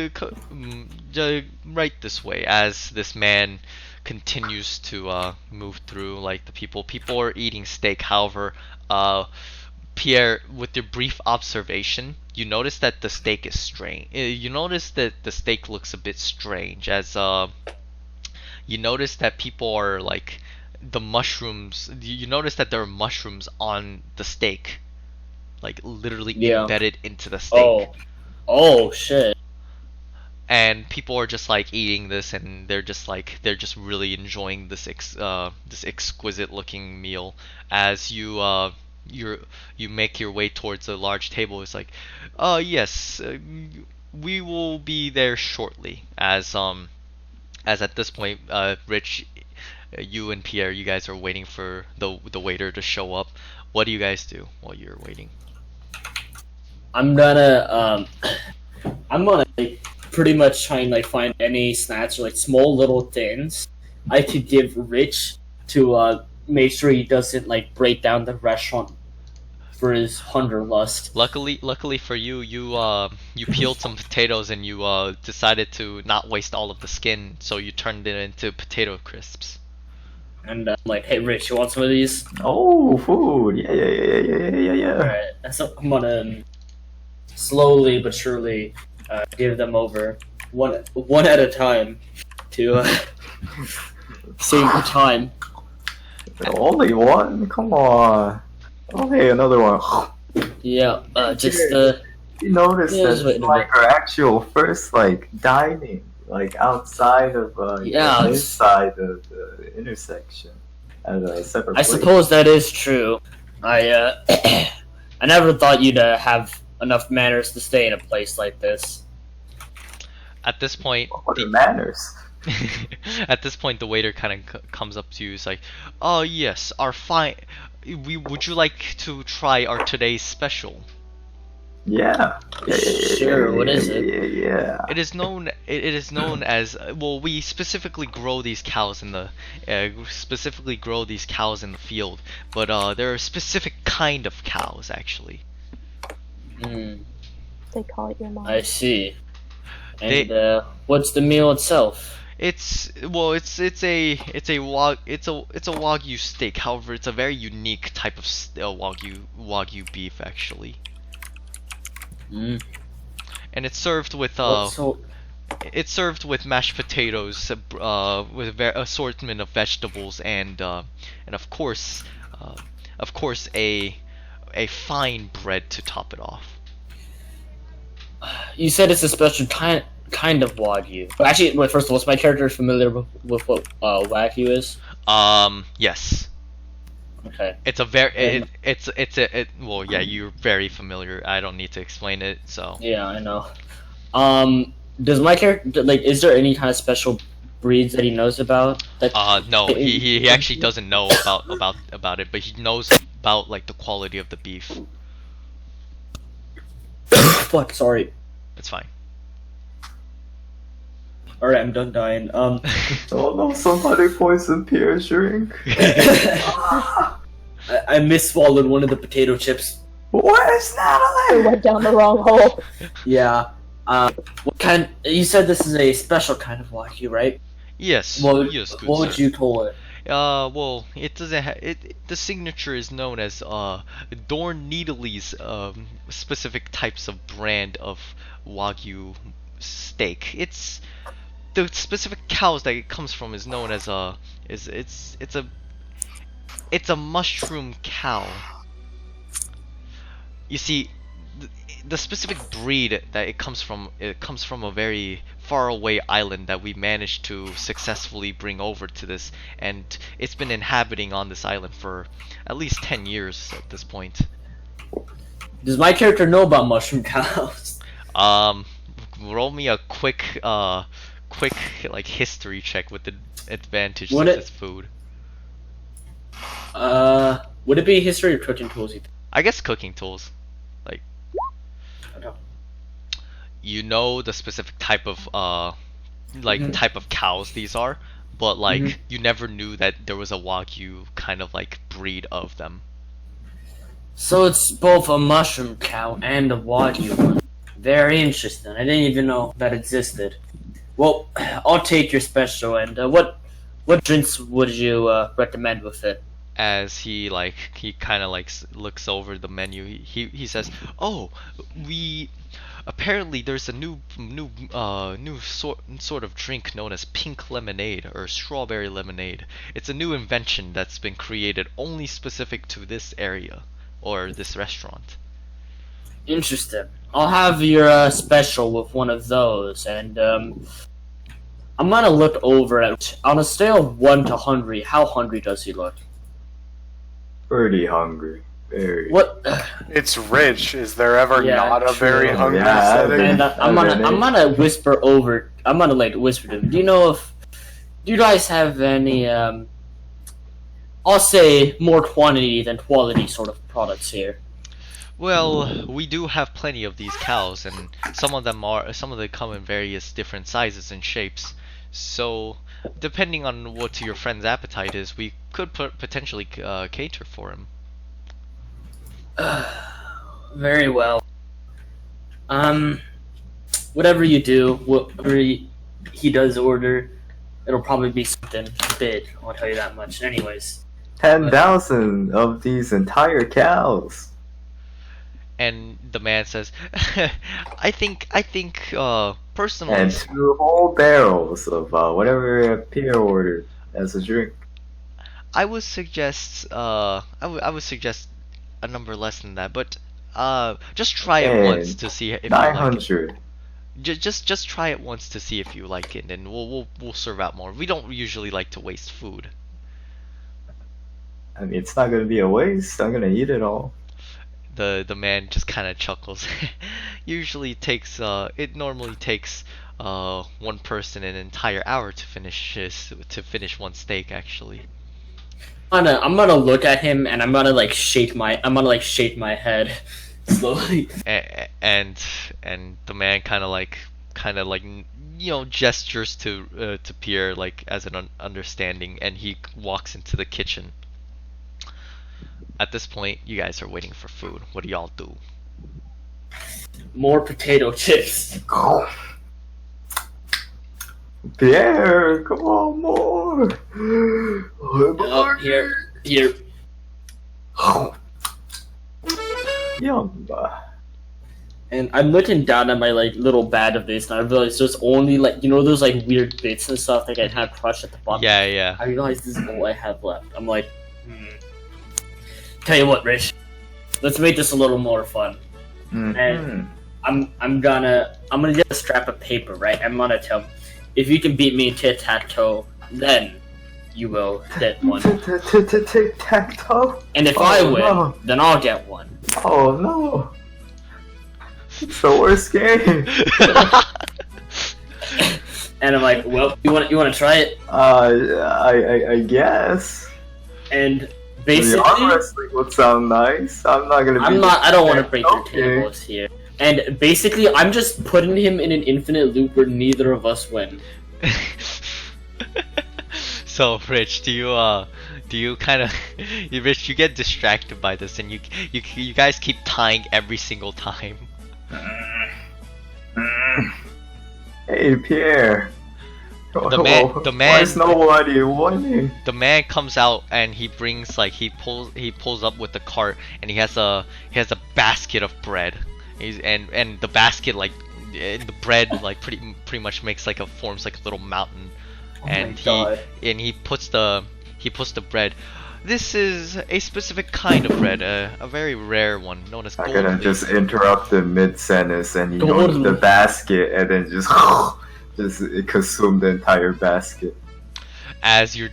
Right this way. As this man continues to move through like the people are eating steak. However, Pierre, with your brief observation, you notice that the steak is strange. You notice that the steak looks a bit strange, as you notice that people are like the mushrooms. You notice that there are mushrooms on the steak, like literally embedded into the steak. Oh shit. And people are just like eating this, and they're just really enjoying this this exquisite looking meal. As you make your way towards a large table, it's like, yes, we will be there shortly. As at this point, Rich, you and Pierre, you guys are waiting for the waiter to show up. What do you guys do while you're waiting? I'm gonna like, pretty much try and like find any snacks or like small little things I could give Rich to make sure he doesn't like break down the restaurant for his hunger lust. Luckily for you, you peeled some potatoes and you decided to not waste all of the skin, so you turned it into potato crisps. And I'm like, hey Rich, you want some of these? Oh, food! Yeah. Alright, so I'm gonna slowly but surely give them over one at a time to save the time. Only one? Come on. Okay, another one. Yeah, just You noticed just that wait it's a like bit. our actual first like dining. like outside of Yeah, it's- inside of the intersection at a separate I place. suppose that is true. I I never thought you'd have enough manners to stay in a place like this. At this point, What are manners? at this point, the waiter kind of comes up to you. It's like, "Oh yes, our fine. Would you like to try our today's special?" Yeah. Sure, what is it? Yeah. It is known. It is known as well. We specifically grow these cows in the field, but there are a specific kind of cows actually. Hmm, They call it your mom. I see. And what's the meal itself? It's a wagyu steak. However, it's a very unique type of wagyu beef actually, Mm. and it's served with It's served with mashed potatoes, with assortment of vegetables, and of course, a fine bread to top it off. You said it's a special kind of wagyu. But actually, wait, first of all, is my character familiar with what wagyu is? Yes. Okay. It's a very well, yeah, you're very familiar. I don't need to explain it. So Yeah, I know. Does my character is there any kind of special breeds that he knows about? That no, he actually doesn't know about it, but he knows about like the quality of the beef. Fuck, sorry. It's fine. Alright, I'm done dying. Oh no, somebody poisoned Pierre's drink. I misswallowed one of the potato chips. Where's It Natalie? went down the wrong hole. Yeah. What kind? You said this is a special kind of wagyu, right? Yes. What, Yes, good what would sir. you call it? Well, it doesn't. The signature is known as Dorn Needley's specific types of brand of wagyu steak. It's the specific cows that it comes from is known as it's a mushroom cow. You see, the specific breed that it comes from a very far away island that we managed to successfully bring over to this, and it's been inhabiting on this island for at least 10 years at this point. Does my character know about mushroom cows? Roll me a quick like history check with the advantage Would since it- it's food. Would it be history or cooking tools? You think? I guess cooking tools. Like, I don't. you know the specific type of Mhm. type of cows these are, but like Mhm. you never knew that there was a wagyu kind of like breed of them. So it's both a mushroom cow and a wagyu one. Very interesting. I didn't even know that existed. Well, I'll take your special. And what drinks would you recommend with it? As he kind of like looks over the menu, he says, "Oh, we apparently there's a new sort of drink known as pink lemonade or strawberry lemonade. It's a new invention that's been created only specific to this area or this restaurant." Interesting. I'll have your special with one of those, and I'm gonna look over it. On a scale of 1 to hungry, how hungry does he look? Pretty hungry. Very. What? It's rich. Is there ever Yeah, not a true. very hungry Yeah, setting? And I'm gonna whisper over. I'm gonna whisper to him. Do you guys have any I'll say more quantity than quality sort of products here? Well, we do have plenty of these cows, and some of them come in various different sizes and shapes. So, depending on what your friend's appetite is, we could potentially cater for him. Very well. Whatever you do, whatever he does order, it'll probably be something big. I'll tell you that much. Anyways, 10,000 of these entire cows. And the man says, I think, personally, And 2 whole barrels of whatever Pierre ordered as a drink. I would suggest, I would suggest a number less than that, but just try it And once to see if you like it. 900. Just try it once to see if you like it, and we'll serve out more. We don't usually like to waste food. I mean, it's not gonna be a waste. I'm gonna eat it all. The man just kind of chuckles. Usually it normally takes one person an entire hour to finish one steak actually. I'm gonna look at him and I'm gonna like shake my head slowly. And the man kind of like gestures to Pierre like as an understanding, and he walks into the kitchen. At this point, you guys are waiting for food. What do y'all do? More potato chips. Pierre, come on, more. Oh, here. Yum. And I'm looking down at my like little bag of this, and I realize there's only like those like weird bits and stuff that I had crushed at the bottom. Yeah. I realize this is all I have left. I'm like, Tell you what, Rich, let's make this a little more fun. And I'm gonna get a scrap of paper, right? I'm gonna tell him, if you can beat me tit-tat-toe, then you will get one. Tic-tac-toe? And if I win, then I'll get one. Oh no. It's the worst game. And I'm like, well, you want to try it? I guess. And basically, arm wrestling would sound nice. I'm not gonna. I don't want to break your tables here. And basically, I'm just putting him in an infinite loop where neither of us win. So, Rich, do you kind of, Rich, you get distracted by this, and you guys keep tying every single time. Hey, Pierre. The man. Why is nobody winning? The man comes out and he brings like he pulls up with the cart, and he has a basket of bread. And the basket, like the bread like pretty much makes like forms like a little mountain. And he puts the bread. This is a specific kind of bread, a very rare one, known as golden. I'm gonna just interrupt the mid-sentence, and you go to the basket, and then just consume the entire basket. As you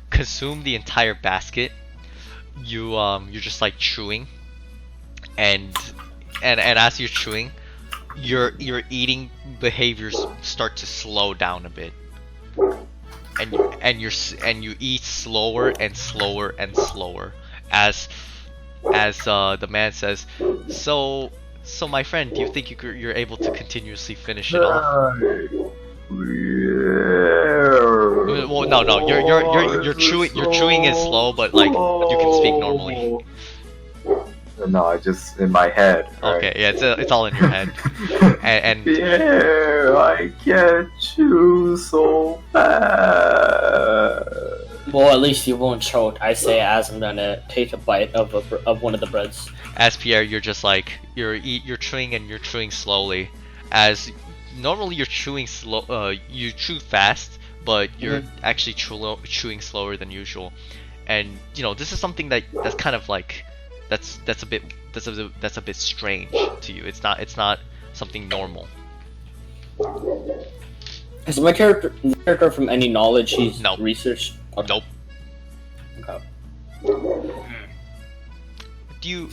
consume the entire basket, you're just like chewing, and as you're chewing, your eating behaviors start to slow down a bit. And you eat slower and slower and slower as the man says, so my friend, do you think you're able to continuously finish it off? Well, no, you're chewing is slow, but like you can speak normally. No, just in my head. Okay, yeah, it's all in your head. and yeah, I can't chew so fast. Well, at least you won't choke. I say, as I'm gonna take a bite of one of the breads. As Pierre, you're just like you're chewing, and you're chewing slowly. As normally you're chewing slow, you chew fast, but you're actually chewing slower than usual. And this is something that's kind of like that's a bit strange to you. It's not something normal. Is my character from any knowledge he's researched? Okay. Nope. Okay. Do you?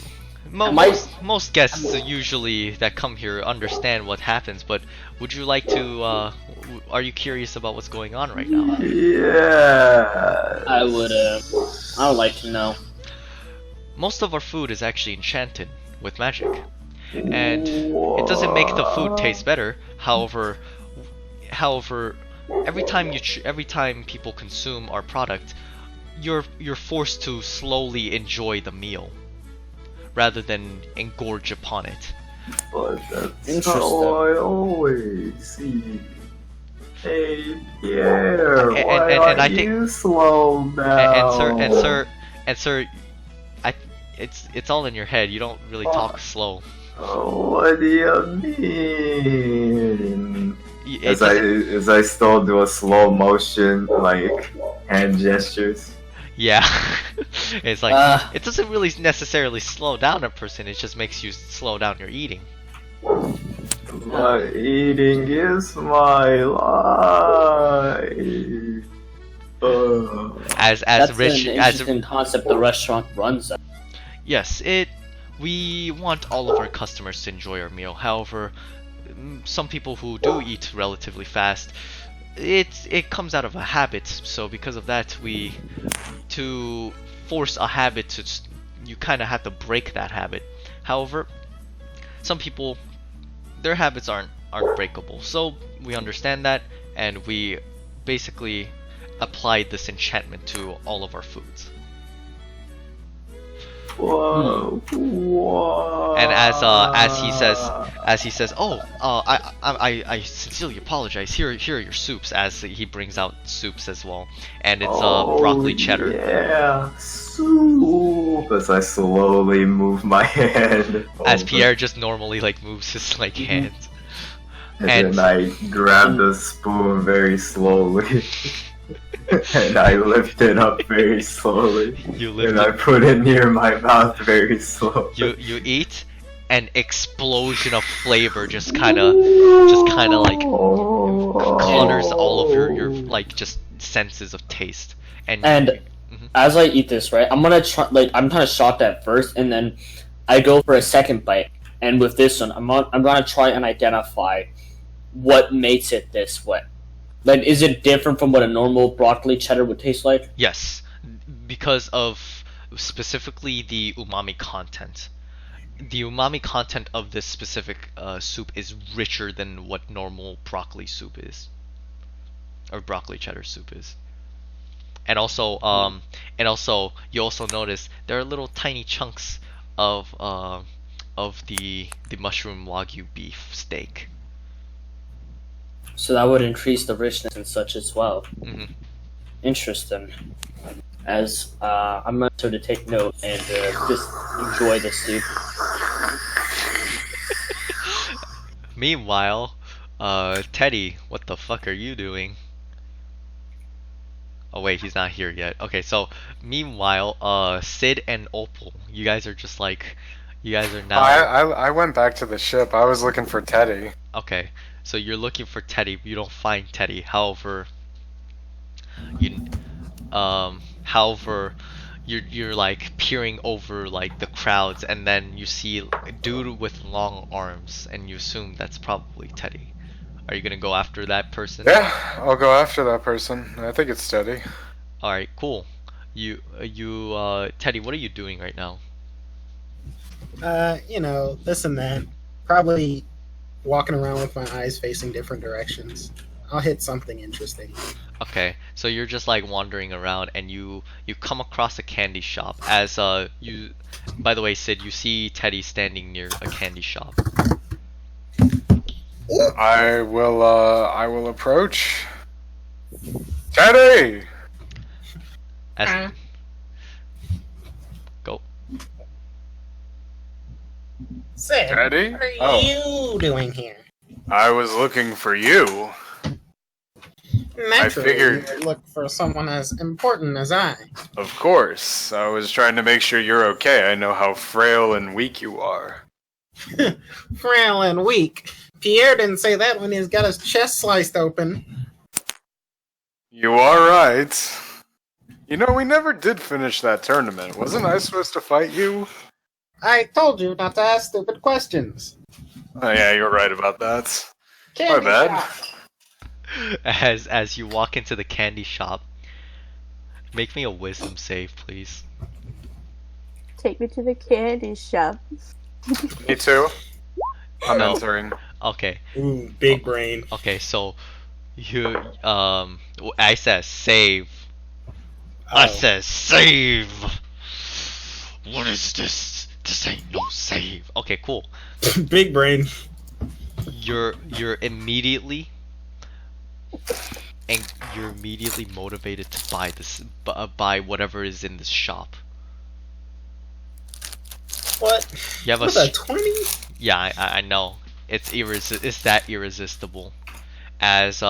Most guests usually that come here understand what happens, but would you like to? Are you curious about what's going on right now? Yeah. I would like to know. Most of our food is actually enchanted with magic, and it doesn't make the food taste better. However, every time people consume our product, you're forced to slowly enjoy the meal, rather than engorge upon it. But that's how I always see. Hey Pierre, why are you slow down? And sir, it's all in your head. You don't really talk slow. What do you mean? As I still do a slow motion, like hand gestures. Yeah, it's like it doesn't really necessarily slow down a person. It just makes you slow down your eating. But eating is my life. As That's rich an as interesting concept the restaurant runs. yes, we want all of our customers to enjoy our meal. However, some people who do eat relatively fast, it comes out of a habit. So because of that, to force a habit you kind of have to break that habit. However, some people, their habits aren't breakable. So we understand that, and we basically applied this enchantment to all of our foods. Whoa, whoa. And as he says, oh, I sincerely apologize. Here are your soups. As he brings out soups as well, and it's broccoli cheddar. Yeah, soup. As I slowly move my hand. As over. Pierre just normally like moves his like hands. And then I grab the spoon very slowly. And I lift it up very slowly. And I put it near my mouth very slowly. You eat, an explosion of flavor just kind of like clutters all of your like just senses of taste. And as I eat this, right, I'm gonna try. Like, I'm kind of shocked at first, and then I go for a second bite. And with this one, I'm gonna try and identify what makes it this way. Like, is it different from what a normal broccoli cheddar would taste like? Yes, because of specifically the umami content. The umami content of this specific soup is richer than what normal broccoli soup is, or broccoli cheddar soup is. And also, you also notice there are little tiny chunks of the mushroom wagyu beef steak. So that would increase the richness and such as well. Mm-hmm. Interesting. As I'm going to take note and just enjoy the soup. Meanwhile, Teddy, what the fuck are you doing? Oh wait, he's not here yet. Okay, so meanwhile, Sid and Opal, you guys are just like, you guys are now. I went back to the ship. I was looking for Teddy. Okay, so you're looking for Teddy, but you don't find Teddy. However, you're like peering over like the crowds, and then you see a dude with long arms, and you assume that's probably Teddy. Are you gonna go after that person? Yeah, I'll go after that person. I think it's Teddy. All right, cool. You Teddy, what are you doing right now? This and that. Probably walking around with my eyes facing different directions. I'll hit something interesting. Okay, so you're just like wandering around, and you come across a candy shop. As you, by the way, Sid, you see Teddy standing near a candy shop. I will approach. Teddy! Go. Sid, Teddy? what are you doing here? I was looking for you. Naturally, figured- you look for someone as important as I. Of course. I was trying to make sure you're okay. I know how frail and weak you are. Frail and weak. Pierre didn't say that when he's got his chest sliced open. You are right. You know, we never did finish that tournament. Wasn't I supposed to fight you? I told you not to ask stupid questions. Oh yeah, you're right about that. Candy My bad. shop. As you walk into the candy shop, make me a wisdom save, please. Take me to the candy shop. Me too. I'm No. entering. Okay. Ooh, big brain. Okay, so you I said save. I Oh. said save. What is this? This ain't no save. Okay, cool. Big brain. You're immediately motivated to buy this, buy whatever is in this shop. What? You have With a 20? Yeah, I know. It's that irresistible. As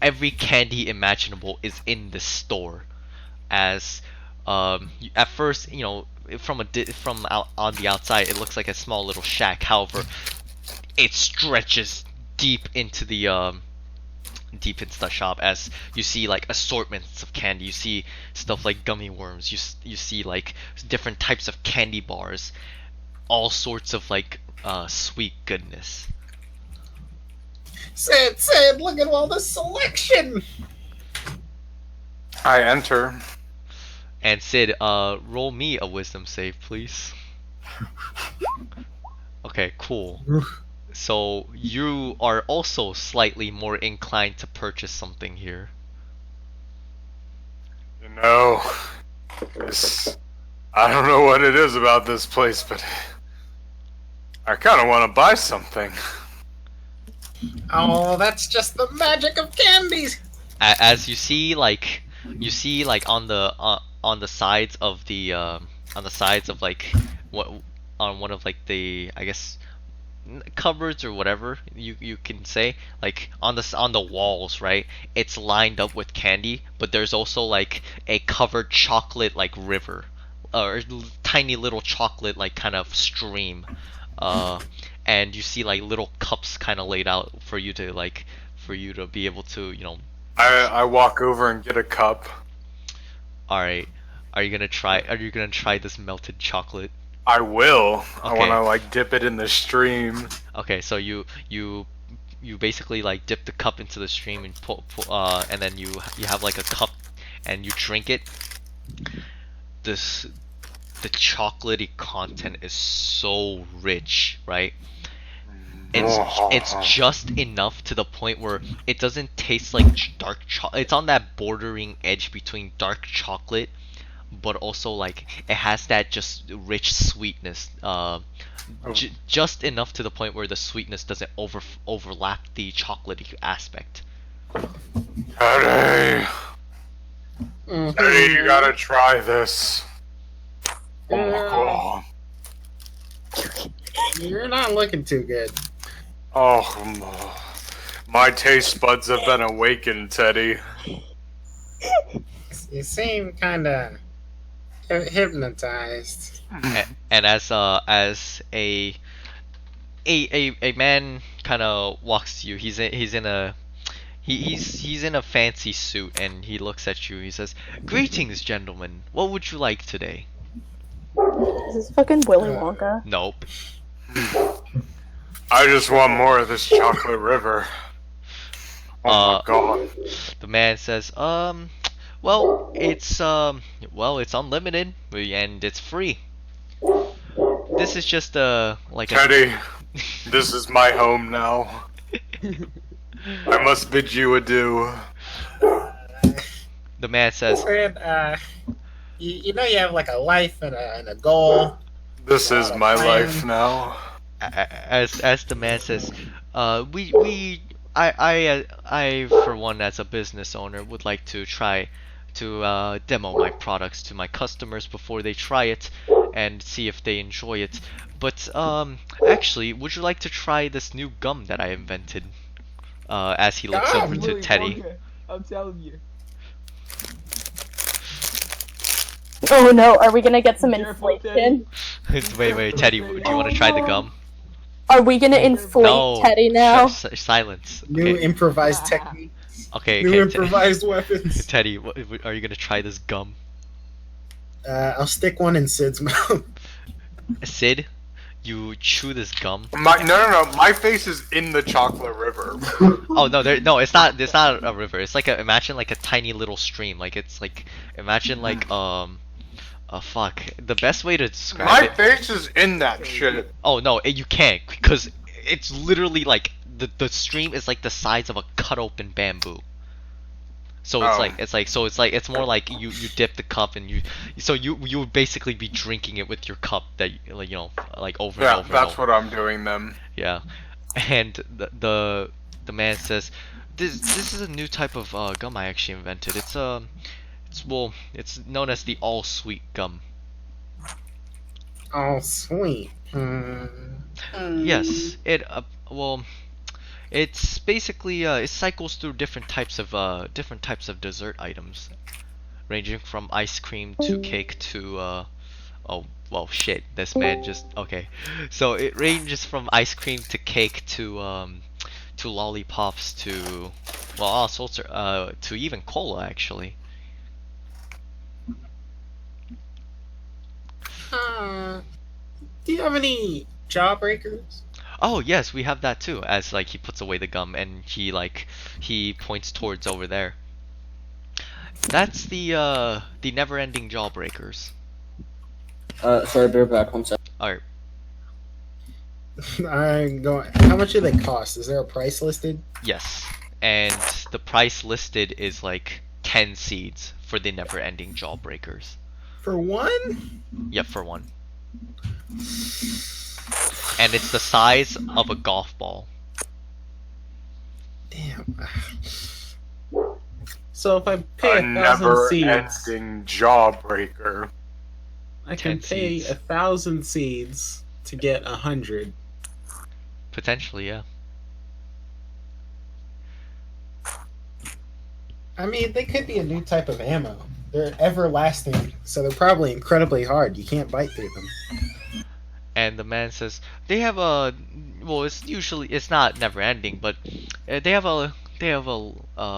every candy imaginable is in this store. As at first, from out on the outside, it looks like a small little shack. However, it stretches deep into the shop as you see like assortments of candy. You see stuff like gummy worms. You see like different types of candy bars, all sorts of like sweet goodness. Sid, look at all this selection. I enter. And Sid, roll me a wisdom save, please. Okay, cool. So you are also slightly more inclined to purchase something here. You know, I don't know what it is about this place, but I kind of want to buy something. Oh, that's just the magic of candies. As you see like on the sides of like what on one of like the, I guess, cupboards or whatever you can say, like on the walls, right? It's lined up with candy, but there's also like a covered chocolate like river, or tiny little chocolate like kind of stream, and you see like little cups kind of laid out for you to be able to, you know. I walk over and get a cup. All right, are you gonna try this melted chocolate? I will. Okay. I want to like dip it in the stream. Okay, so you basically like dip the cup into the stream and pull and then you have like a cup and you drink it. The chocolatey content is so rich, right? It's just enough to the point where it doesn't taste like dark chocolate. It's on that bordering edge between dark chocolate, but also like it has that just rich sweetness, just enough to the point where the sweetness doesn't overlap the chocolatey aspect. Teddy, you gotta try this. Oh my god. You're not looking too good. Oh, my taste buds have been awakened, Teddy. You seem kind of hypnotized. And as a man kind of walks to you, he's in a fancy suit, and he looks at you. He says, "Greetings, gentlemen. What would you like today?" Is this fucking Willy Wonka? Nope. I just want more of this chocolate river. Oh my god. The man says, well, it's unlimited and it's free. This is just like Teddy, this is my home now. I must bid you adieu. The man says, you know you have like a life and a goal. This is my life now. As the man says, I for one, as a business owner, would like to try to demo my products to my customers before they try it and see if they enjoy it. But actually, would you like to try this new gum that I invented? As he looks over to Willy Teddy. Wonka, I'm telling you. Oh no, are we gonna get some Careful, inflation? Wait, Teddy, do you want to try the gum? Are we gonna inflate No. Teddy now? Silence. New Okay. improvised technique. Okay. New improvised weapons. Teddy, are you gonna try this gum? I'll stick one in Sid's mouth. Sid, you chew this gum. No. My face is in the chocolate river. Oh no, it's not. It's not a river. It's like imagine like a tiny little stream. Like it's like imagine like fuck. The best way to describe My it. face is in that shit. Oh no, you can't because it's literally like the stream is like the size of a cut open bamboo. So it's more like you dip the cup and you would basically be drinking it with your cup that like, you know, like over and over. Yeah, that's what I'm doing then. Yeah, and the man says, this is a new type of gum I actually invented. It's known as the all sweet gum. Oh, sweet. Yes, it's basically it cycles through different types of dessert items, ranging from ice cream to cake to well, shit, this man just, okay. So it ranges from ice cream to cake to lollipops to, well, all sorts of, to even cola, actually. Do you have any jawbreakers? Oh, yes, we have that too, as, like, he puts away the gum and he points towards over there. That's the never-ending jawbreakers. Sorry, bear back 1 second. Alright. I'm going. How much do they cost? Is there a price listed? Yes, and the price listed is like 10 seeds for the never-ending jawbreakers. For one? Yep, for one. And it's the size of a golf ball. Damn. So if I A pay 1,000 seeds, never-ending jawbreaker. I can 10 pay seeds. 1,000 seeds to get 100. Potentially, yeah. I mean, they could be a new type of ammo. They're everlasting, so they're probably incredibly hard. You can't bite through them. And the man says they have a, well, it's not never ending, but they have a lifespan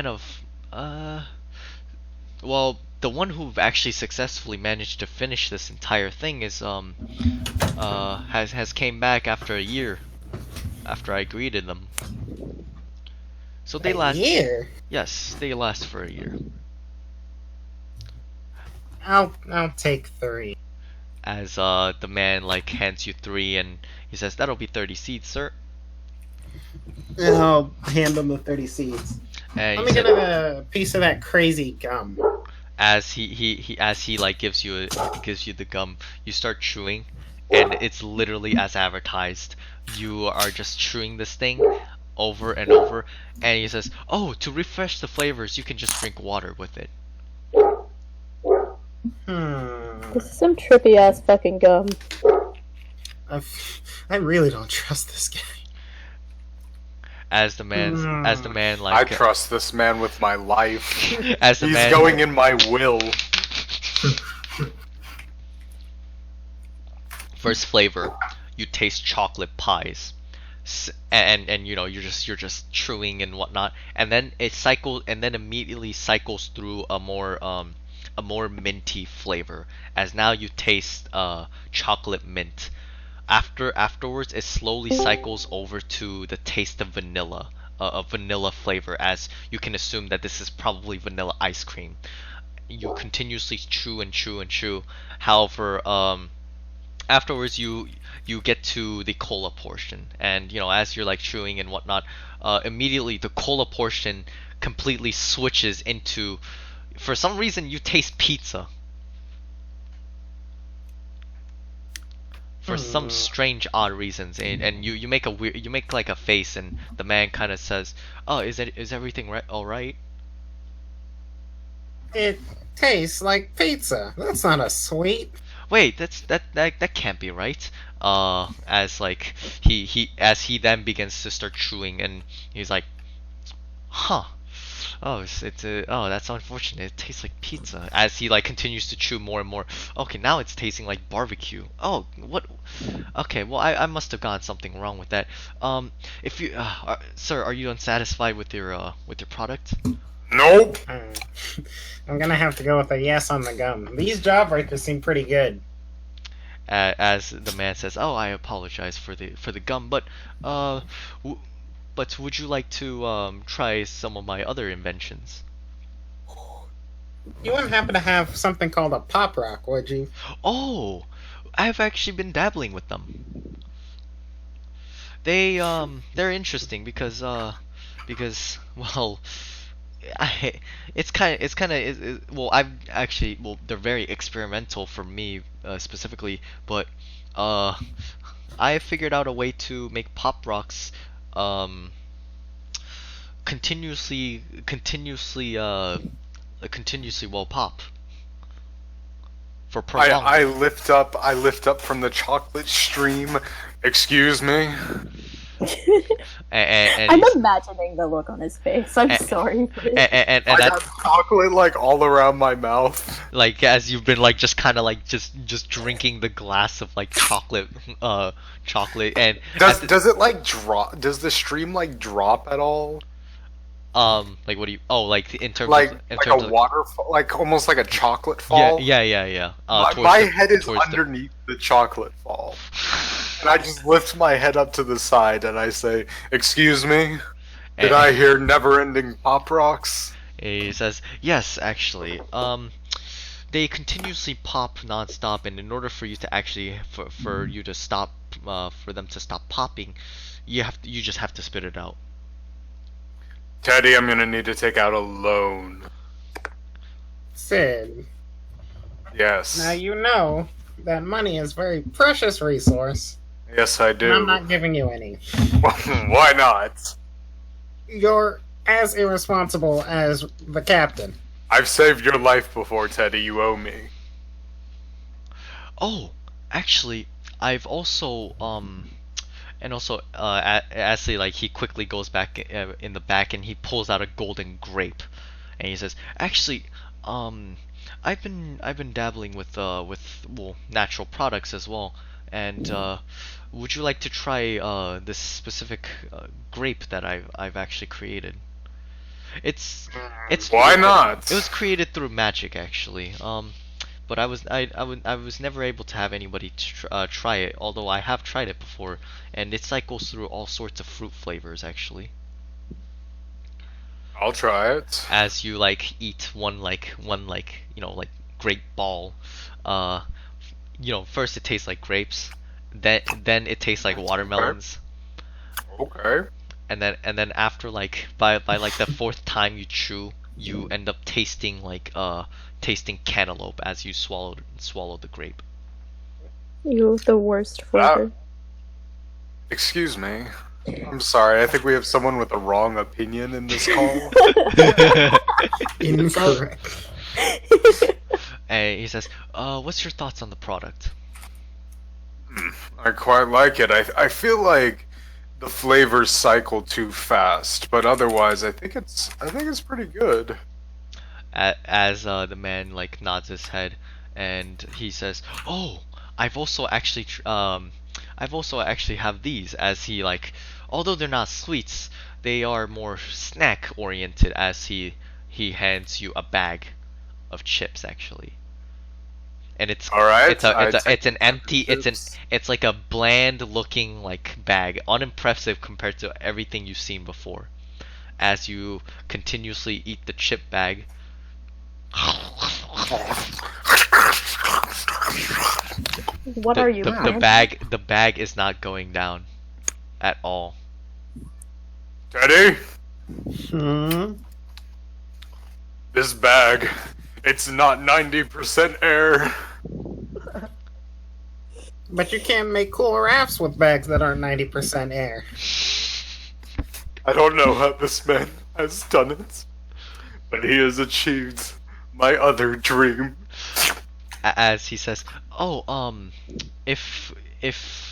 of well, the one who actually successfully managed to finish this entire thing is has came back after a year after I greeted them. So they last. A year? Yes, they last for a year. I'll take 3. As the man like hands you 3 and he says that'll be 30 seeds, sir. And I'll hand them the 30 seeds. And Let me get a piece of that crazy gum. as he like gives you the gum, you start chewing, and it's literally as advertised. You are just chewing this thing over and over, and he says, "Oh, to refresh the flavors, you can just drink water with it." This is some trippy ass fucking gum. I really don't trust this guy. As the man I like trust this man with my life. as the He's man going in my will. first flavor, you taste chocolate pies. And you know you're just chewing and whatnot, and then it cycles, and then immediately cycles through a more minty flavor, as now you taste chocolate mint. Afterwards it slowly cycles over to the taste of vanilla, a vanilla flavor, as you can assume that this is probably vanilla ice cream. You continuously chew and chew and chew. However, afterwards you get to the cola portion, and you know, as you're like chewing and whatnot, immediately the cola portion completely switches into, for some reason you taste pizza. For some strange odd reasons, and you make like a face, and the man kind of says, "Oh, is everything all right?" It tastes like pizza. That's not a sweet. Wait, that can't be right. As like he then begins to start chewing, and he's like, "Huh. Oh, oh, that's unfortunate. It tastes like pizza." As he like continues to chew more and more. Okay, now it's tasting like barbecue. Oh, what? Okay, well I must have gotten something wrong with that. If you, sir, are you unsatisfied with your product? Nope. I'm gonna have to go with a yes on the gum. These jawbreakers seem pretty good. As the man says, "Oh, I apologize for the gum, but but would you like to try some of my other inventions?" You wouldn't happen to have something called a pop rock, would you? Oh, I've actually been dabbling with them. They're interesting because well, well, I've actually, well, they're very experimental for me specifically, but I figured out a way to make pop rocks continuously well pop for prolonged. I lift up from the chocolate stream. Excuse me. and I'm he's- imagining the look on his face. I'm sorry. and I that's got chocolate like all around my mouth. like as you've been like just kind of like just drinking the glass of like chocolate and Does it like drop? Does the stream like drop at all? like what do you like in terms Like of in like terms a of waterfall, like almost like a chocolate fall. yeah My, towards my the- head is towards the- underneath the chocolate fall, and I just lift my head up to the side and I say, "Excuse me, did and- I hear never-ending pop rocks?" He says, yes, actually. They continuously pop nonstop, and in order for you to actually, for you to stop, for them to stop popping, you just have to spit it out. Teddy, I'm gonna need to take out a loan. Sid, Yes. now you know that money is a very precious resource, Yes, I and do. I'm not giving you any. Why not? You're as irresponsible as the captain. I've saved your life before, Teddy. You owe me. Oh, actually, I've also, and also, Ashley, like, he quickly goes back in the back and he pulls out a golden grape, and he says, actually, I've been dabbling with natural products as well, and would you like to try this specific grape that I've actually created? It's Why not? It was created through magic, actually. But I was never able to have anybody try it. Although I have tried it before, and it cycles through all sorts of fruit flavors, actually. I'll try it. As you like eat one grape ball, first it tastes like grapes, then it tastes like watermelons. Okay. And then after by the fourth time you chew, you end up tasting tasting cantaloupe as you swallow the grape. You the worst flavor. Excuse me. I'm sorry. I think we have someone with the wrong opinion in this call. Incorrect. And he says, what's your thoughts on the product? I quite like it. I feel like the flavors cycle too fast, but otherwise, I think it's pretty good. As the man nods his head, and he says, "Oh, I've also actually have these." As he although they're not sweets, they are more snack oriented. As he hands you a bag of chips, actually. And it's All right. it's like a bland looking bag, unimpressive compared to everything you've seen before. As you continuously eat the chip bag, What are you? the bag is not going down at all. Teddy, Hmm? this bag, it's not 90% air. But you can't make cool rafts with bags that aren't 90% air. I don't know how this man has done it, but he has achieved my other dream. As he says, "Oh, if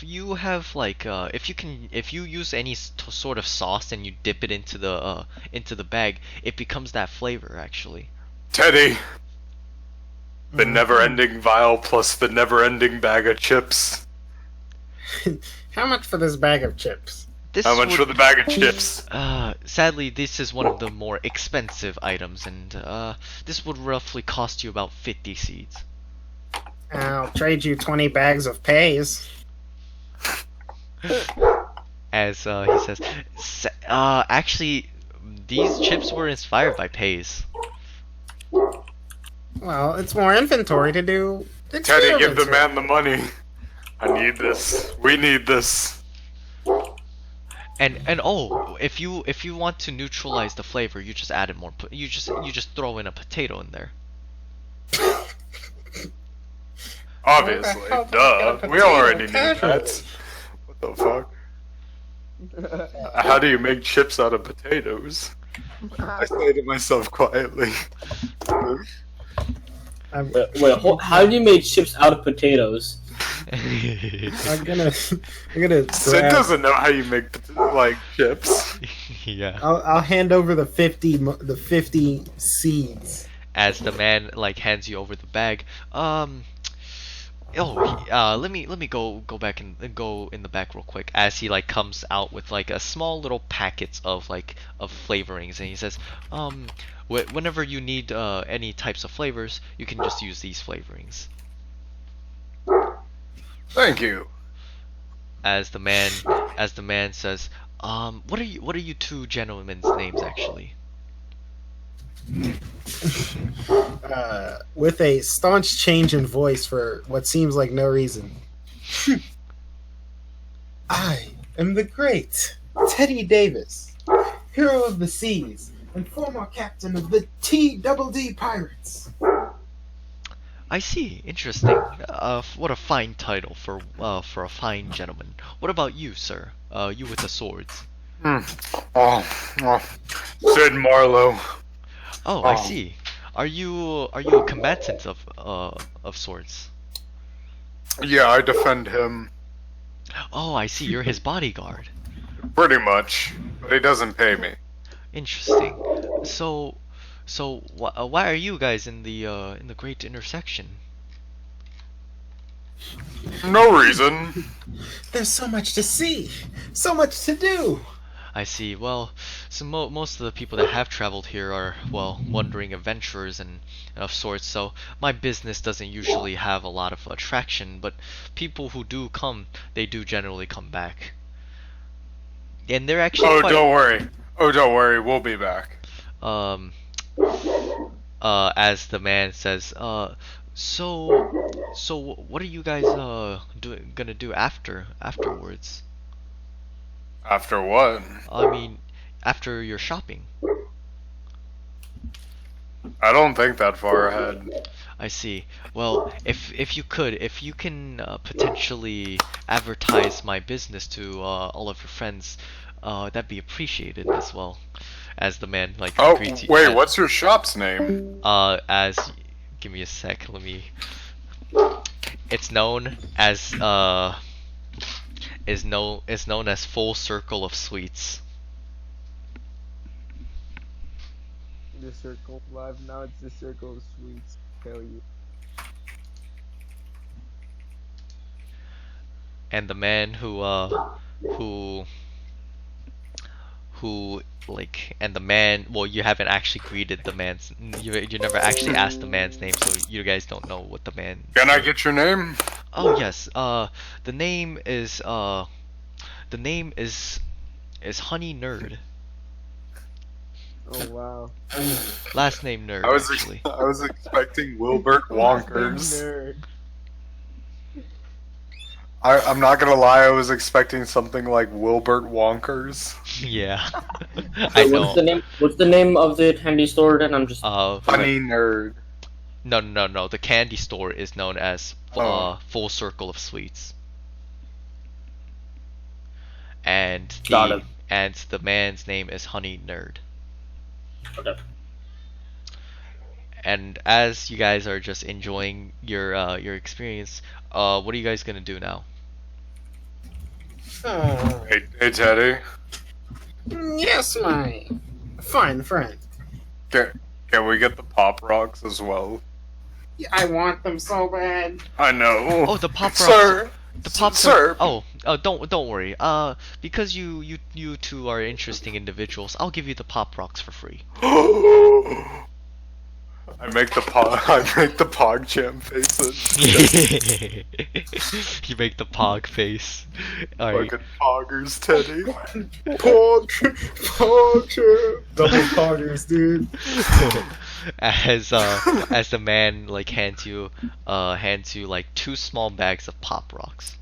you have if you use any sort of sauce and you dip it into the bag, it becomes that flavor, actually." Teddy, the never-ending vial plus the never-ending bag of chips. How much for this bag of chips? How much for the bag of chips? Sadly, this is one of the more expensive items, and this would roughly cost you about 50 seeds. I'll trade you 20 bags of pays. As he says, actually, these chips were inspired by Pays. Well, it's more inventory to do. Teddy, give the experiments man the money. I need this. We need this. And if you want to neutralize the flavor, you just add it more. You just throw in a potato in there. Obviously, How about duh. a We already knew potato that. What the fuck? How do you make chips out of potatoes? I say to myself quietly. I'm- Wait, how do you make chips out of potatoes? I'm gonna Sid grab, doesn't know how you make like chips. Yeah. I'll hand over the 50 seeds. As the man like hands you over the bag. Let me go back and go in the back real quick. As he like comes out with like a small little packets of of flavorings, and he says, whenever you need any types of flavors, you can just use these flavorings. Thank you. As the man says, what are you two gentlemen's names actually? With a staunch change in voice for what seems like no reason. I am the great Teddy Davis, hero of the seas and former captain of the TDD Pirates. I see. Interesting. What a fine title for a fine gentleman. What about you, sir? You with the swords. Sid Marlowe. Oh, I see. Are you a combatant of sorts? Yeah, I defend him. Oh, I see. You're his bodyguard. Pretty much, but he doesn't pay me. Interesting. So why are you guys in the great intersection? No reason. There's so much to see, so much to do. I see. Well, so most of the people that have traveled here are, well, wandering adventurers and of sorts, so my business doesn't usually have a lot of attraction, but people who do come, they do generally come back. And they're actually Don't worry. Oh, don't worry. We'll be back. As the man says, so what are you guys gonna do afterwards? After what? I mean, after your shopping. I don't think that far ahead. I see. Well, if you can potentially advertise my business to all of your friends, that'd be appreciated as well. As the man like Oh, greets you. wait, what's your shop's name? Give me a sec. It's known as is known as Full Circle of Sweets. The circle of life, now it's the circle of sweets. Hell yeah. And the man who and the man, well, you haven't actually greeted the man's, you never actually asked the man's name, so you guys don't know what the man. Can I get your name? Oh yes, the name is Honey Nerd. Oh wow. Last name Nerd, actually. I was expecting Wilbert Wonkers. Nerd. I'm not gonna lie, I was expecting something like Wilbert Wonkers. Yeah. I know. What's the name of the candy store? Then I'm just. Honey Nerd. No. The candy store is known as Full Circle of Sweets. And the man's name is Honey Nerd. Okay. And as you guys are just enjoying your experience, what are you guys gonna do now? Hey Teddy. Yes, my fine friend. Can we get the Pop Rocks as well? Yeah, I want them so bad. I know. Oh, the Pop Rocks. Sir. The Pop Sir. Don't worry. Because you two are interesting individuals, I'll give you the Pop Rocks for free. I make the PogChamp faces. You make the Pog face. Alright. Fucking poggers, Teddy. Pogger, double poggers, dude. As the man like hands you like 2 small bags of Pop Rocks.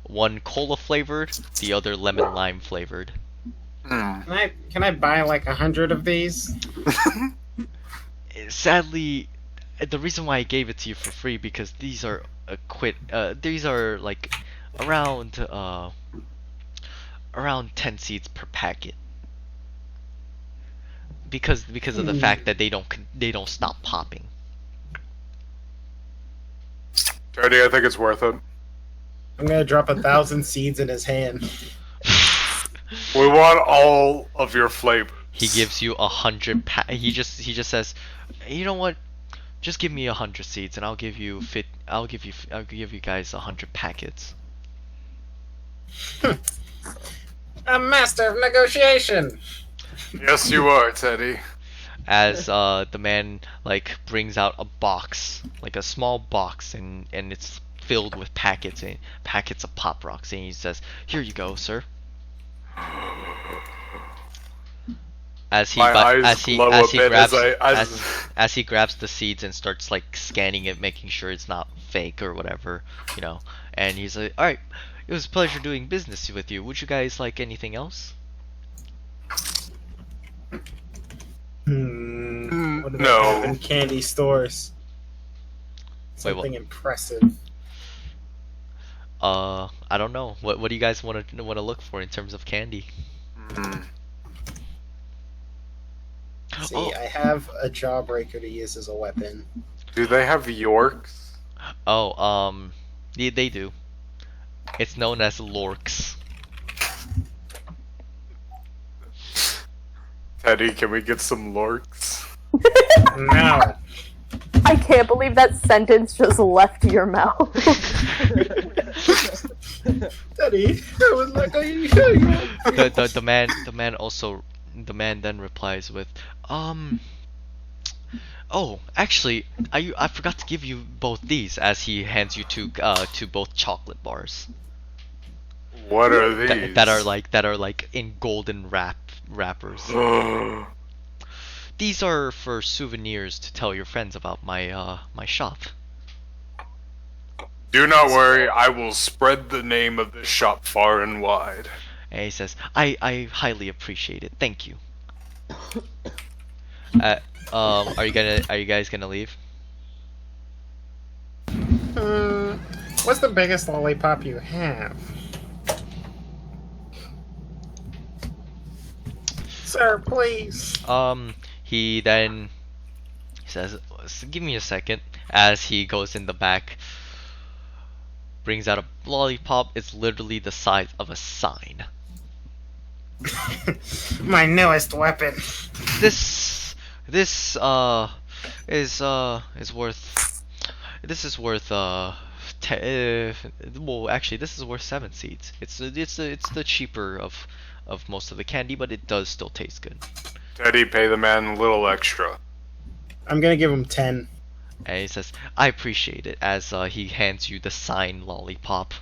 One cola flavored, the other lemon lime flavored. Can I buy like 100 of these? Sadly, the reason why I gave it to you for free because these are these are like around 10 seeds per packet. Because of the fact that they don't stop popping. Teddy, I think it's worth it. I'm gonna drop 1,000 seeds in his hand. We want all of your flavors. He gives you 100 he just says, you know what? Just give me 100 seeds and I'll give you guys 100 packets. I'm master of negotiation. Yes, you are, Teddy. As the man like brings out a box, like a small box, and it's filled with packets of Pop Rocks, and he says, "Here you go, sir." As he grabs the seeds and starts like scanning it, making sure it's not fake or whatever, you know. And he's like, "All right, it was a pleasure doing business with you. Would you guys like anything else?" What do they No. have in candy stores? Wait, what? Something impressive. I don't know. What do you guys want to look for in terms of candy? See, Oh. I have a jawbreaker to use as a weapon. Do they have Yorks? Oh, they do. It's known as Lorks. Teddy, can we get some Lorks? No. I can't believe that sentence just left your mouth. Daddy, I was like, The man then replies with, oh, actually, I forgot to give you both these, as he hands you to both chocolate bars What are these? that are like in golden wrappers. These are for souvenirs to tell your friends about my shop. Do not worry, I will spread the name of this shop far and wide. And he says, I highly appreciate it. Thank you. Are you guys gonna leave? What's the biggest lollipop you have? Sir, please. He then says, give me a second, as he goes in the back, brings out a lollipop. It's literally the size of a sign. My newest weapon. This is worth well, actually, this is worth 7 seeds. It's the cheaper of most of the candy, but it does still taste good. Teddy, pay the man a little extra. I'm gonna give him 10. And he says, I appreciate it, as he hands you the sign lollipop.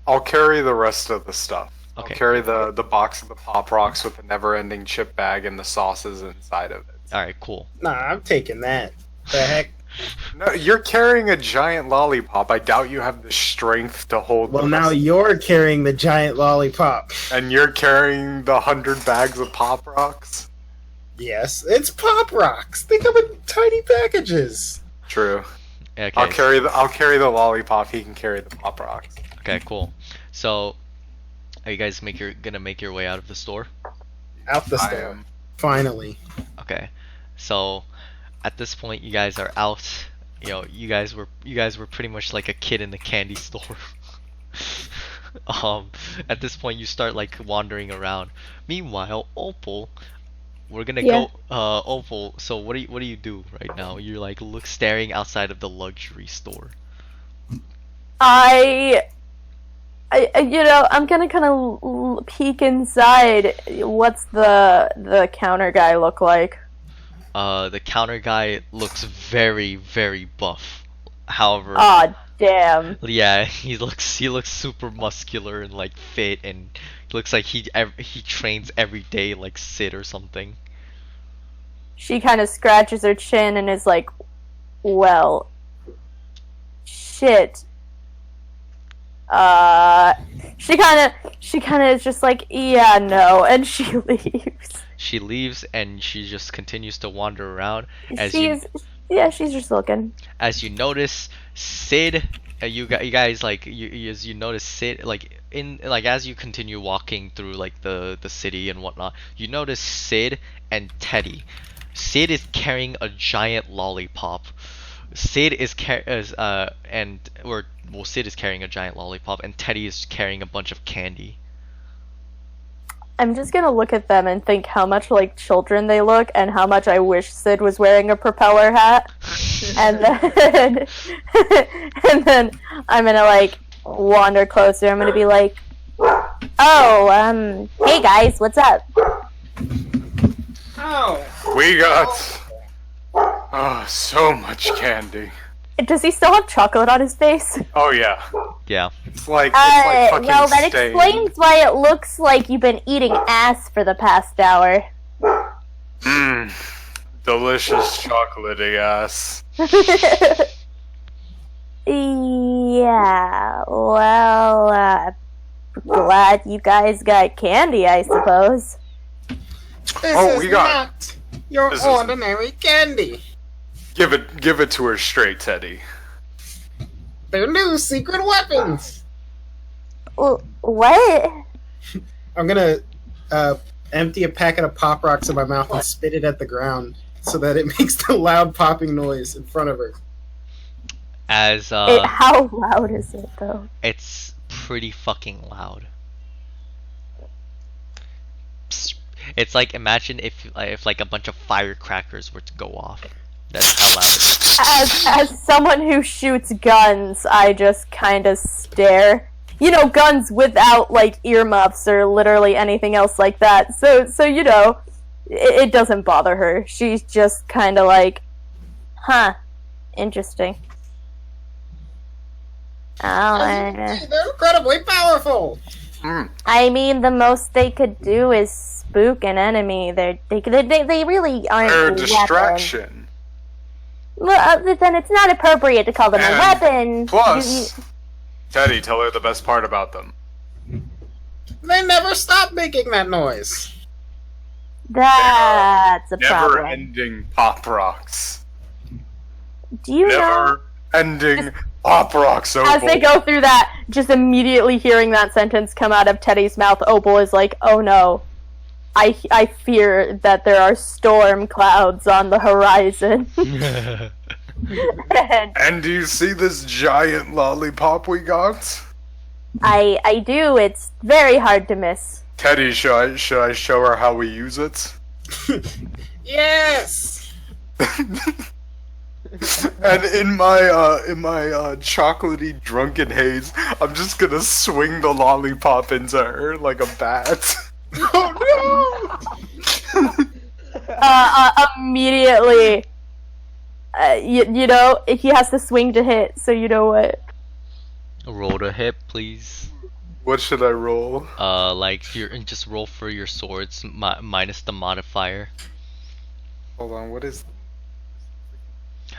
I'll carry the rest of the stuff. Okay. I'll carry the box of the Pop Rocks with the never-ending chip bag and the sauces inside of it. Alright, cool. Nah, I'm taking that. The heck? No, you're carrying a giant lollipop. I doubt you have the strength to hold. Well, the now rest. you're carrying the giant lollipop. And you're carrying the 100 bags of Pop Rocks. Yes, it's Pop Rocks. They come in tiny packages. True. Okay. I'll carry the lollipop. He can carry the Pop Rocks. Okay, cool. So, are you guys gonna make your way out of the store? Out the I store. am. Finally. Okay. So, at this point, you guys are out. You know, you guys were pretty much like a kid in the candy store. At this point, you start like wandering around. Meanwhile, Opal, we're gonna go. Opal. So what do you do right now? You're like staring outside of the luxury store. I I'm gonna kind of peek inside. What's the counter guy look like? The counter guy looks very, very buff. However, Aw, damn. yeah, he looks super muscular and like fit, and looks like he trains every day like Sid or something. She kind of scratches her chin and is like, well, shit. She kind of is just like, yeah, no, and she leaves. She leaves and she just continues to wander around. She's just looking. As you notice, Sid, you guys like as you notice Sid as you continue walking through like the city and whatnot, you notice Sid and Teddy. Sid is carrying a giant lollipop. Sid is Sid is carrying a giant lollipop, and Teddy is carrying a bunch of candy. I'm just gonna look at them and think how much like children they look, and how much I wish Sid was wearing a propeller hat. And then, and then I'm gonna like wander closer. I'm gonna be like, "Oh, hey guys, what's up?" Oh. We got so much candy. Does he still have chocolate on his face? Oh yeah, Yeah. it's like fucking Well, that stained. explains why it looks like you've been eating ass for the past hour. Mmm, delicious chocolatey ass. Yeah, well, glad you guys got candy, I suppose. This we is got- not your this is- ordinary candy. Give it to her straight, Teddy. They're new secret weapons. What? I'm gonna empty a packet of Pop Rocks in my mouth and spit it at the ground so that it makes the loud popping noise in front of her. As How loud is it, though? it's pretty fucking loud. Psst. It's like, imagine if like a bunch of firecrackers were to go off. That's how loud it is. As someone who shoots guns, I just kind of stare. You know, guns without like earmuffs or literally anything else like that. So you know, it doesn't bother her. She's just kind of like, huh, interesting. They're incredibly powerful. I mean, the most they could do is spook an enemy. They really aren't They're a weapons. distraction. Well, then it's not appropriate to call them a And weapon. Plus, Teddy, tell her the best part about them. They never stop making that noise. That's a problem. Never-ending pop rocks. Do you know? Never-ending pop rocks. As they go through that, just immediately hearing that sentence come out of Teddy's mouth, Opal is like, "Oh no, I fear that there are storm clouds on the horizon." And do you see this giant lollipop we got? I do. It's very hard to miss. Teddy, should I show her how we use it? Yes. And in my chocolatey drunken haze, I'm just gonna swing the lollipop into her like a bat. Oh Immediately, you know, he has to swing to hit, so you know what? Roll to hit, please. What should I roll? Like just roll for your swords minus the modifier. Hold on, what is?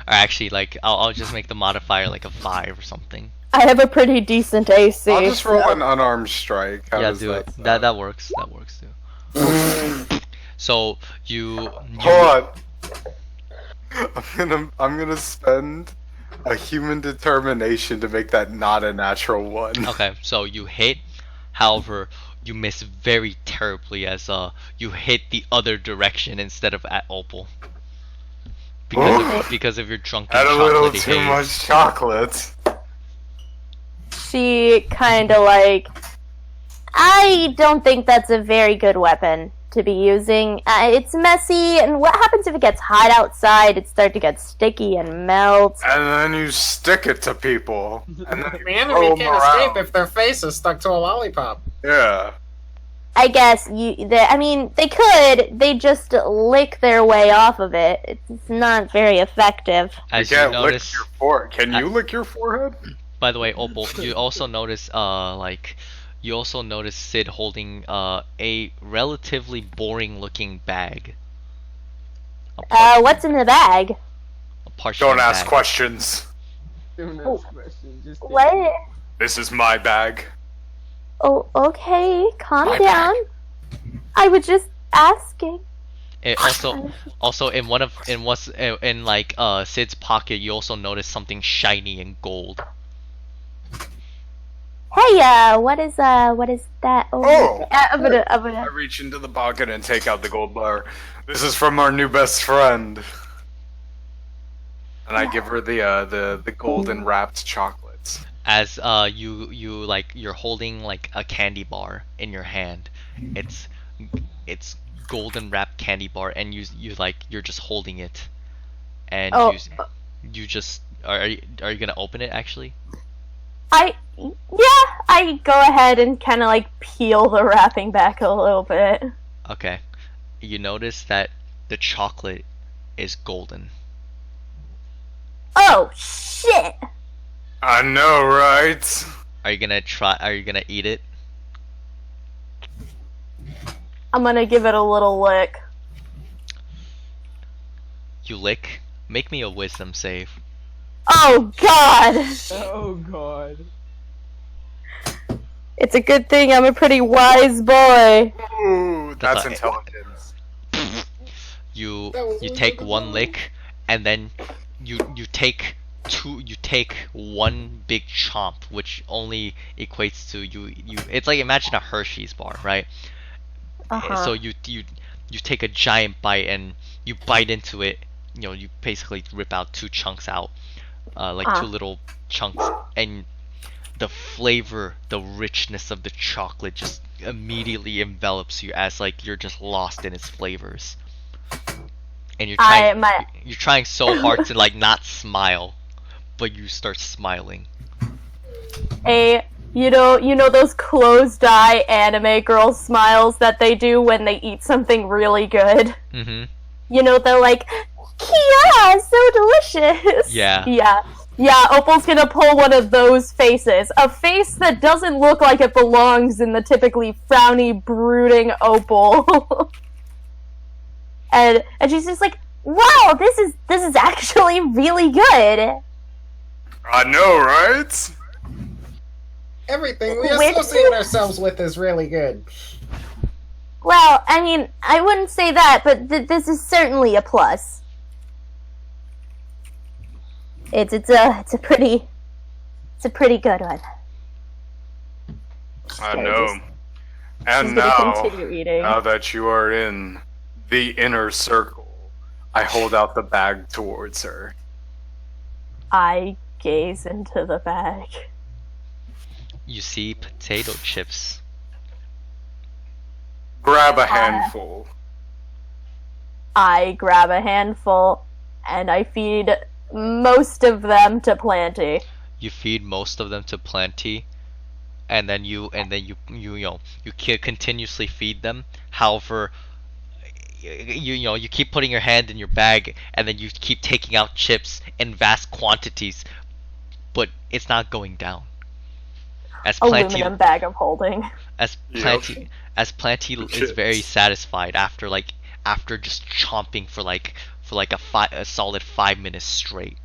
Or actually, like I'll just make the modifier like a 5 or something. I have a pretty decent AC. I'll just roll an unarmed strike. How Yeah, does do that it. sound? That works. That works too. So you Hold on. I'm gonna spend a human determination to make that not a natural one. Okay, so you hit, however, you miss very terribly as you hit the other direction instead of at Opal. Because of your drunken Had a little chocolatey too haze. much chocolate. She kind of like, I don't think that's a very good weapon to be using. It's messy, and what happens if it gets hot outside? It starts to get sticky and melt. And then you stick it to people. And then you The throw enemy 'em can't around. escape if their face is stuck to a lollipop. Yeah. I guess they could. They just lick their way off of it. It's not very effective. As you you can't notice, lick your forehead. Can you lick your forehead? by the way, Opal, you also notice you also notice Sid holding a relatively boring looking bag. What's in the bag? A parchment Don't ask bag. questions. Don't ask questions. Just What? This is my bag. Oh, okay. Calm My down. I was just asking. It also in Sid's pocket, you also notice something shiny and gold. Hey, what is that? Oh. I'm gonna. I reach into the pocket and take out the gold bar. This is from our new best friend. And I give her the golden wrapped chocolates. As you're holding like a candy bar in your hand. It's golden wrapped candy bar, and you're just holding it, and Oh. you just are you gonna open it actually? I go ahead and kind of like peel the wrapping back a little bit. Okay. You notice that the chocolate is golden. Oh shit! I know, right? Are you gonna eat it? I'm gonna give it a little lick. You lick. Make me a wisdom save. Oh god! Oh god. It's a good thing I'm a pretty wise boy. Ooh, that's That's intelligence. You take one lick, and then you take one big chomp, which only equates to you. It's like, imagine a Hershey's bar, right? Uh-huh. So you take a giant bite, and you bite into it. You basically rip out two chunks out, like two little chunks, and the flavor, the richness of the chocolate just immediately envelops you, as like you're just lost in its flavors. And you're trying so hard to like not smile, but you start smiling. You know those closed eye anime girl smiles that they do when they eat something really good? Mm-hmm. They're like, Kia, so delicious! Yeah. Yeah, Opal's gonna pull one of those faces. A face that doesn't look like it belongs in the typically frowny, brooding Opal. and she's just like, wow, this is actually really good. I know, right? Everything we Where associate did- ourselves with is really good. Well, I mean, I wouldn't say that, but this is certainly a plus. It's a pretty good one. I Okay, know. She's And gonna continue eating. now that you are in the inner circle, I hold out the bag towards her. I gaze into the bag. You see potato chips. Grab a handful. I grab a handful and I feed most of them to Planty. You feed most of them to Plenty, and then you continuously feed them. However, you keep putting your hand in your bag, and then you keep taking out chips in vast quantities, but it's not going down. As Plenty Aluminum bag of holding. as Planty is Chips. very satisfied after just chomping for a solid 5 minutes straight.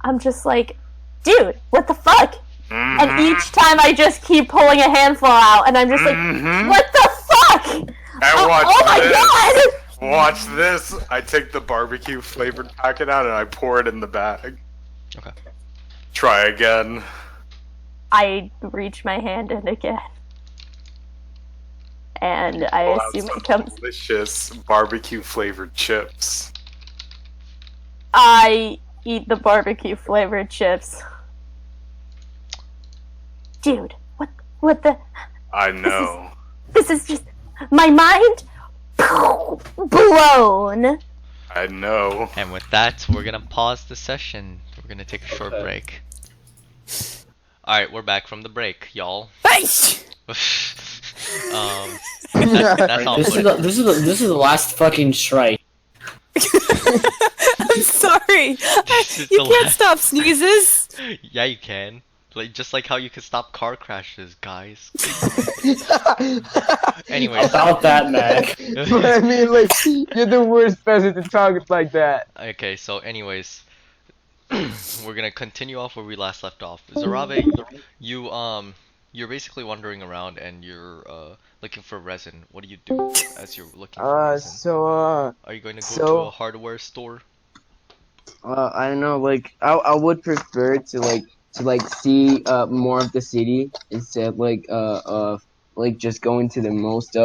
I'm just like, dude, what the fuck? Mhm. And each time I just keep pulling a handful out, and I'm just like, Mhm. what the fuck? And watch Oh my this. god! Watch this. I take the barbecue flavored packet out and I pour it in the bag. Okay. Try again. I reach my hand in again. And I Pull out assume some it comes. delicious barbecue flavored chips. I eat the barbecue flavored chips. Dude, what the? I know. This is just my mind blown. I know. And with that, we're gonna pause the session. We're gonna take a short break. Alright, we're back from the break, y'all. Thanks. That's all. This is the last fucking strike. I'm sorry. is You the can't last- stop sneezes. Yeah, you can. Just like how you can stop car crashes, guys. Anyways, About that, Mac. I mean, like, you're the worst person to talk like that. okay, so anyways, we're gonna continue off where we last left off. Zarabe, you're basically wandering around and you're looking for resin. What do you do as you're looking for resin? Are you going to go to a hardware store? I don't know, like, I would prefer to see more of the city instead of like just going to the most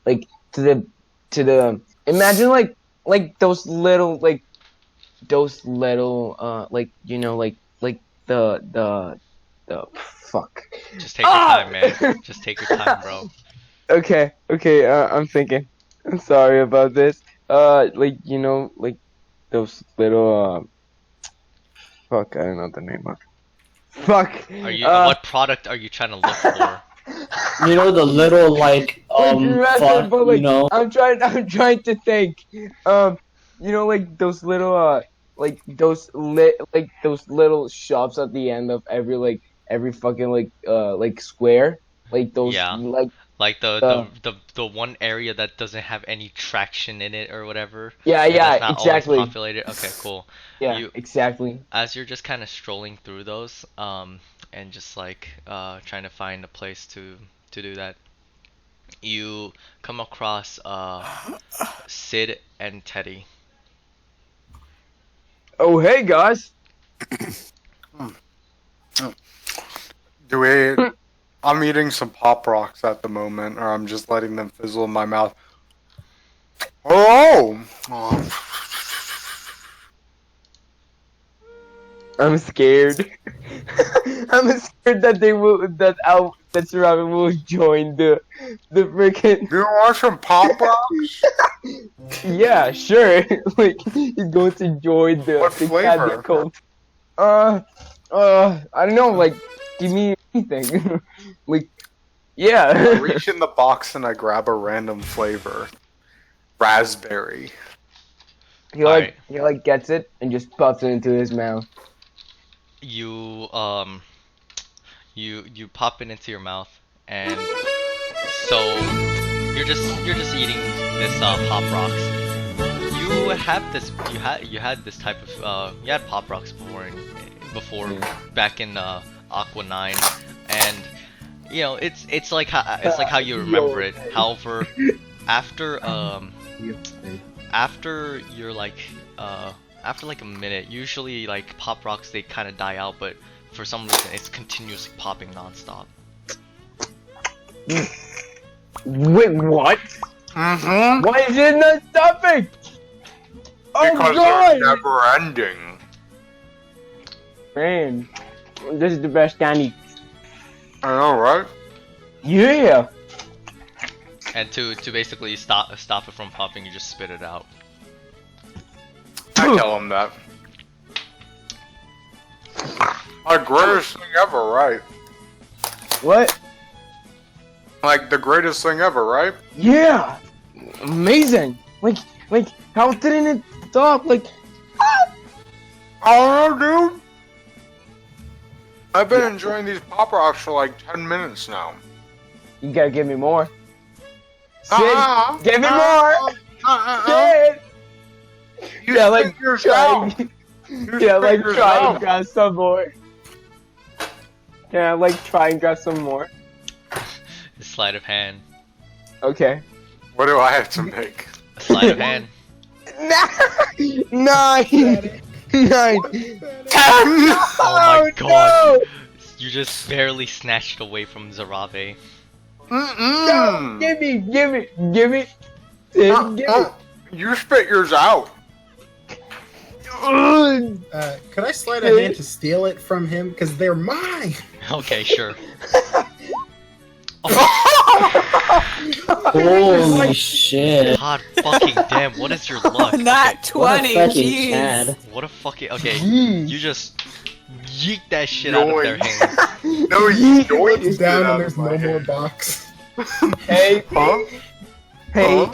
like to the imagine like those little like those little like the fuck. Just take your time, man. Just take your time, bro. Okay, I'm thinking. I'm sorry about this. Like those little fuck, I don't know the name of. Fuck. Are you? What product are you trying to look for? You know the little like but, like, you know. I'm trying to think. Like those little like those little shops at the end of every fucking like square. Like those Yeah. Like the one area that doesn't have any traction in it or whatever. Yeah, and yeah, that's not exactly. Always populated. Okay, cool. Yeah, You, exactly. as you're just kind of strolling through those, and just like trying to find a place to do that, you come across Sid and Teddy. Oh, hey guys. Do we? I'm eating some Pop Rocks at the moment, or I'm just letting them fizzle in my mouth. Oh! I'm scared. I'm scared that that Sarabi will join the freaking. Do you want some Pop Rocks? Yeah, sure. Like he's going to join the What the flavor? Caddy cult. I don't know. Like, give me anything. Like, yeah. I reach in the box and I grab a random flavor. Raspberry. He like gets it and just puffs it into his mouth. You you pop it into your mouth, and so you're just eating this Pop Rocks. You have this you had this type of you had Pop Rocks before back in Aqua 9, and you know it's like how you remember it. However, after after you're like after like a minute, usually like Pop Rocks they kind of die out, but for some reason it's continuously popping nonstop. Wait, what? Mm-hmm. Why is it not stopping? Oh Because god! they're never ending. Man, this is the best candy. I know, right? Yeah. And to basically stop it from popping, you just spit it out. I tell him that. The greatest thing ever, right? What? Like the greatest thing ever, right? Yeah. Amazing. Like, how didn't it stop? Like, I don't know, dude. I've been enjoying these Pop Rocks for like 10 minutes now. you gotta give me more. Sid, Uh-uh. give me more. Sid. You Yeah, like spit yours out. try. You Yeah, spit like yours try and out. grab some more. Yeah, like try and grab some more. A sleight of hand. Okay. What do I have to make? A sleight of hand. 9! 9! 10! Oh my god. No! You just barely snatched away from Zarave. Mm-mm. Give me! Sid, give me! You spit yours out. Ugh. Could I slide a hand to steal it from him? Because they're mine! Okay, sure. Holy shit! God fucking damn, what is your luck? Not Okay, What a 20, fucking jeez. Chad. what a fucking okay. Jeez. You just yeet that shit out of their Yoink. hands. No, you It's yoinked down it out and there's of my no more hand. box. Hey, Huh? hey.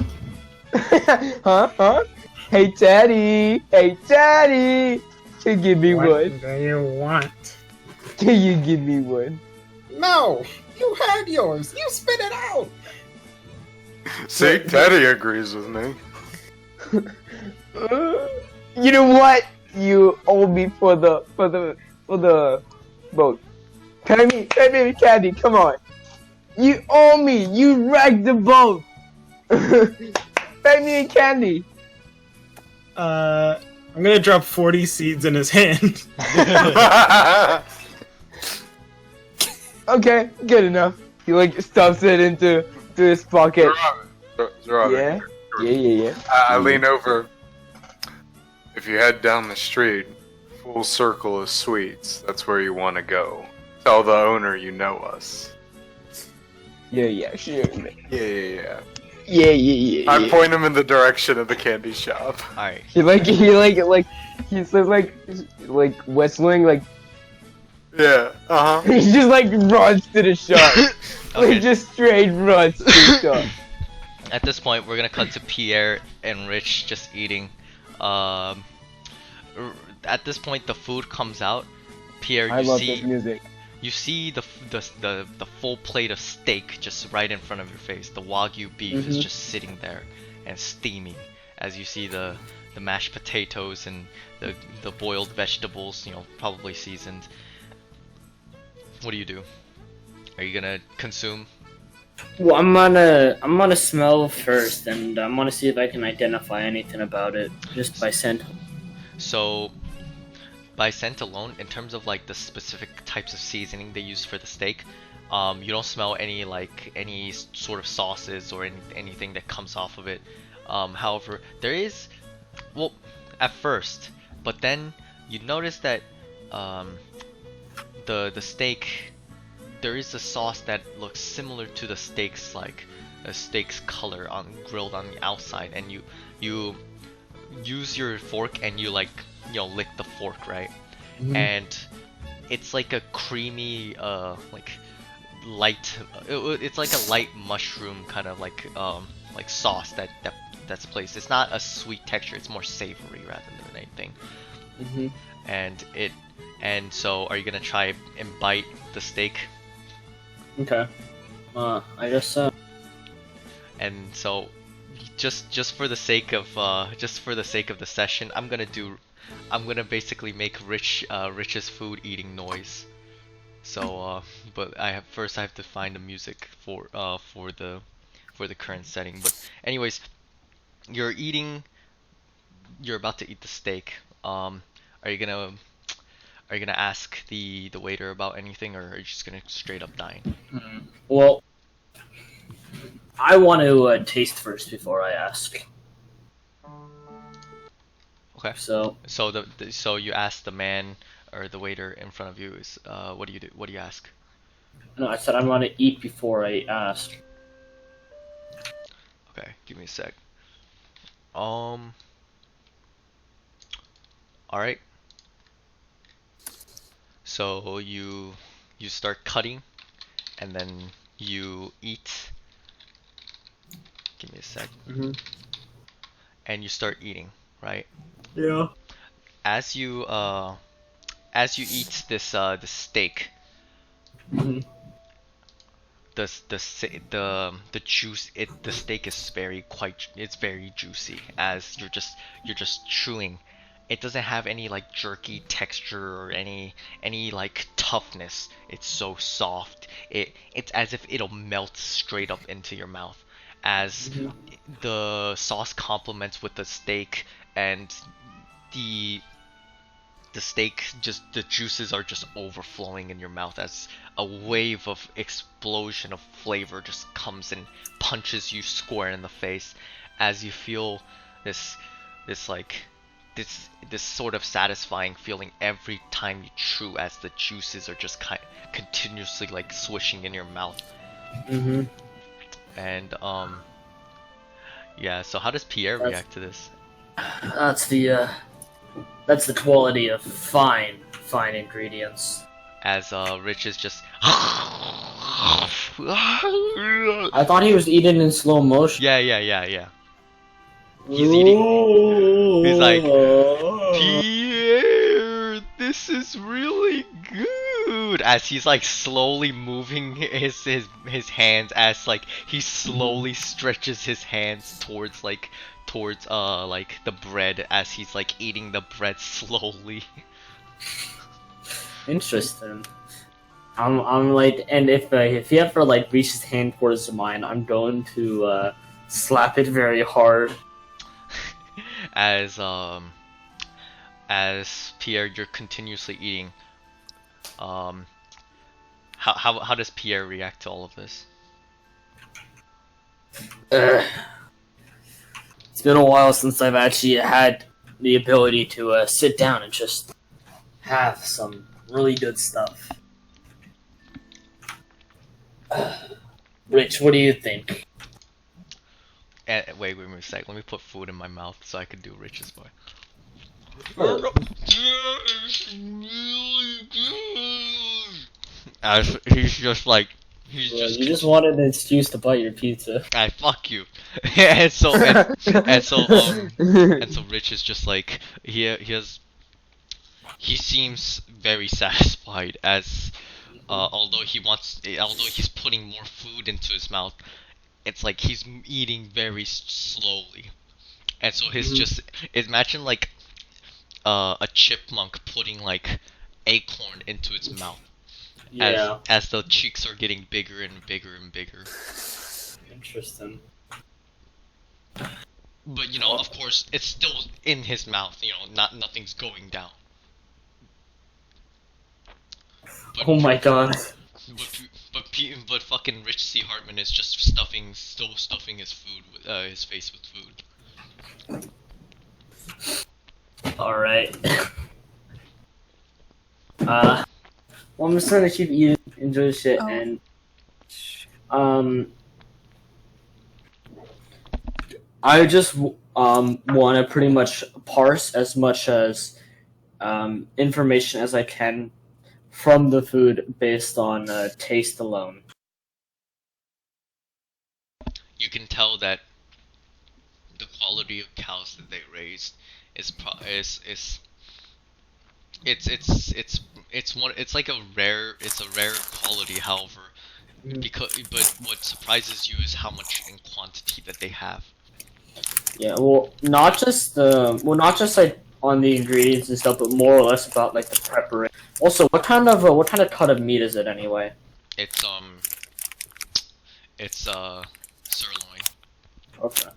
Huh? Hey, Teddy! Can you give me What one? do you want? Can you give me one? No! You had yours! You spit it out! See, Teddy agrees with me. You know what? You owe me for the boat. Pay me candy, come on. You owe me, you wrecked the boat. Pay me candy. I'm gonna drop 40 seeds in his hand. Okay, good enough. He like stuffs it into his pocket. Yeah. Yeah. I lean over. if you head down the street, full circle of sweets, that's where you want to go. Tell the owner you know us. Yeah, sure. Yeah. Yeah. I point him in the direction of the candy shop. Alright. He says like whistling like Yeah, he just like runs to the shop. Okay. Like just straight runs to the shop. At this point, we're gonna cut to Pierre and Rich just eating. At this point, the food comes out. Pierre, I you love see this music. you see the full plate of steak just right in front of your face. The Wagyu beef is just sitting there and steaming as you see the mashed potatoes and the boiled vegetables, probably seasoned. What do you do? Are you gonna consume? Well, I'm gonna smell first, and I'm gonna see if I can identify anything about it just by scent. So, by scent alone, in terms of like the specific types of seasoning they use for the steak, you don't smell any sort of sauces or anything that comes off of it. However, there is, well, at first, but then you notice that the steak, there is a sauce that looks similar to the steak's color grilled on the outside, and you use your fork and you lick the fork, right? And it's like a creamy light, it's like a light mushroom kind of like sauce that's placed. It's not a sweet texture, it's more savory rather than anything. And so are you gonna try and bite the steak? Okay. I guess so. And so just for the sake of the session, I'm gonna basically make Rich's food eating noise. So but first I have to find the music for the current setting. But anyways, you're about to eat the steak. Are you gonna ask the waiter about anything, or are you just gonna straight up dine? Well, I want to taste first before I ask. Okay. So So you ask the man or the waiter in front of you is what do you do? What do you ask? no, I said I want to eat before I ask. Okay, give me a sec. All right. So you start cutting, and then you eat. Give me a sec. And you start eating, right? Yeah. As you eat this steak, the juice the steak is very juicy as you're just chewing. It doesn't have any like jerky texture or any like toughness. It's so soft. It's as if it'll melt straight up into your mouth as the sauce complements with the steak, and the steak, just the juices are just overflowing in your mouth as a wave of explosion of flavor just comes and punches you square in the face as you feel this sort of satisfying feeling every time you chew, as the juices are just continuously like swishing in your mouth. And yeah, so how does Pierre react to this? That's the quality of fine ingredients. As Rich is just I thought he was eating in slow motion. yeah. He's eating. He's like, Pierre, this is really good. As he's like slowly moving his hands, as like he slowly stretches his hands towards the bread, as he's like eating the bread slowly. Interesting. I'm like, and if he ever like reaches his hand towards mine, I'm going to slap it very hard. As Pierre, you're continuously eating. How does Pierre react to all of this? It's been a while since I've actually had the ability to sit down and just have some really good stuff. Rich, what do you think? Wait a sec. Let me put food in my mouth so I can do Rich's voice. As he's just like, You just wanted an excuse to bite your pizza. I fuck you. and so Rich is just like he seems very satisfied as although he's putting more food into his mouth, it's like he's eating very slowly. And so his just imagine like a chipmunk putting like acorn into its mouth. Yeah. As the cheeks are getting bigger and bigger and bigger. Interesting. But you know, of course, it's still in his mouth. You know, nothing's going down. But, Oh my god. But fucking Rich C. Hartman is just stuffing his food with his face with food. All right. Well, I'm just trying to keep eating, enjoy the shit, and I just want to pretty much parse as much as information as I can from the food based on taste alone. You can tell that the quality of cows that they raised is it's like a rare quality. However, but what surprises you is how much in quantity that they have. Yeah, well, not just like on the ingredients and stuff, but more or less about like the preparation. Also, what kind of cut of meat is it anyway? It's sirloin. Okay.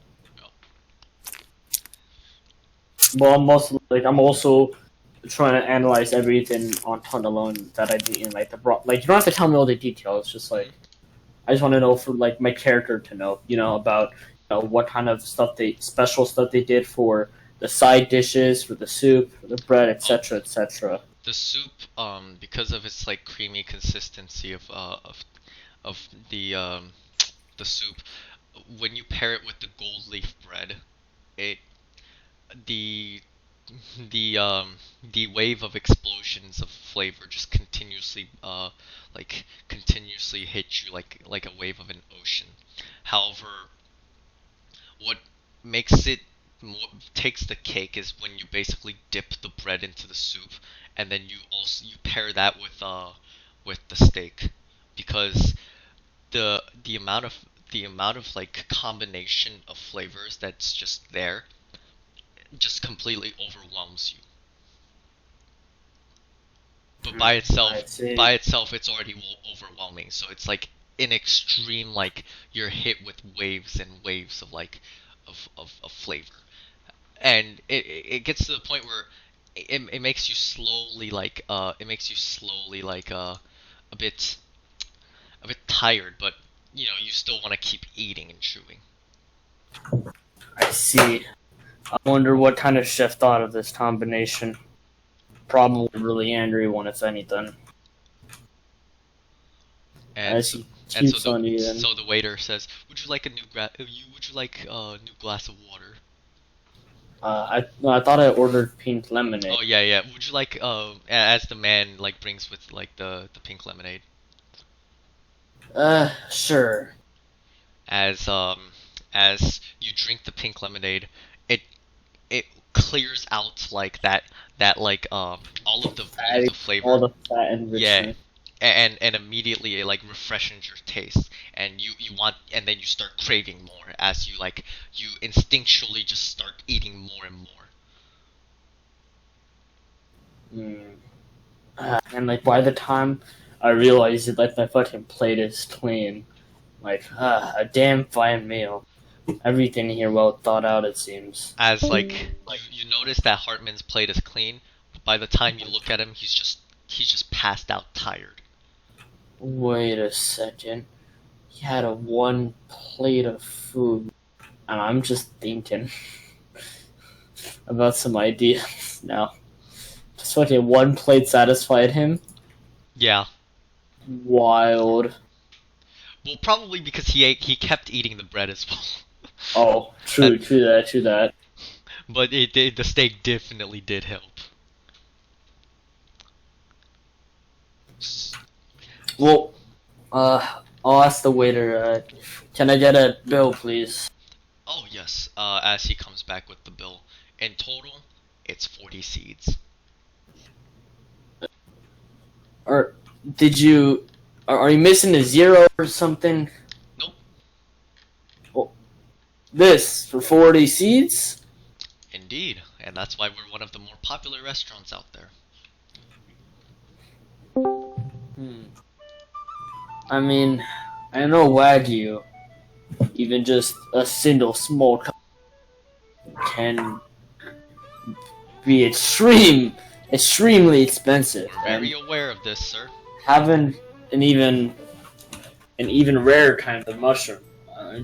Well, I'm also trying to analyze everything on ton alone that I do in like the like you don't have to tell me all the details. Just like I just want to know for like my character to know, about what kind of special stuff they did for the side dishes, for the soup, for the bread, etc., etc. The soup, because of its like creamy consistency of the soup, when you pair it with the gold leaf bread, the wave of explosions of flavor just continuously hit you like a wave of an ocean. However, what makes it takes the cake is when you basically dip the bread into the soup, and then you pair that with the steak, because the amount of like combination of flavors that's just there just completely overwhelms you. But by itself it's already overwhelming, so it's like in extreme, like you're hit with waves and waves of like of flavor, and it gets to the point where it makes you slowly like a bit tired, but you still want to keep eating and chewing. I see. I wonder what kind of chef thought of this combination. Probably really angry one, if anything. And so the waiter says, "Would you like a new glass of water?" I thought I ordered pink lemonade. Oh yeah. Would you like as the man like brings with like the pink lemonade? Sure. As you drink the pink lemonade, it clears out like that all of the flavor, all the fat and richness. Yeah, and immediately it like refreshes your taste, and and then you start craving more as you instinctually just start eating more and more. And like by the time I realize that like my fucking plate is clean, like a damn fine meal. Everything here well thought out, it seems. As like you notice that Hartman's plate is clean, but by the time you look at him, he's just passed out tired. Wait a second. He had one plate of food, and I'm just thinking. about some ideas now. Just fucking one plate satisfied him. Yeah. Wild. Well, probably because he kept eating the bread as well. Oh, true that. But the steak definitely did help. Well, I'll ask the waiter, can I get a bill, please? Oh yes, as he comes back with the bill. In total, it's 40 seeds. Or did you... Are you missing a zero or something? Nope. Well, this for 40 seeds? Indeed, and that's why we're one of the more popular restaurants out there. I mean, I know Wagyu, even just a single small cup can be extremely expensive. We're very aware of this, sir. Having an even rarer kind of mushroom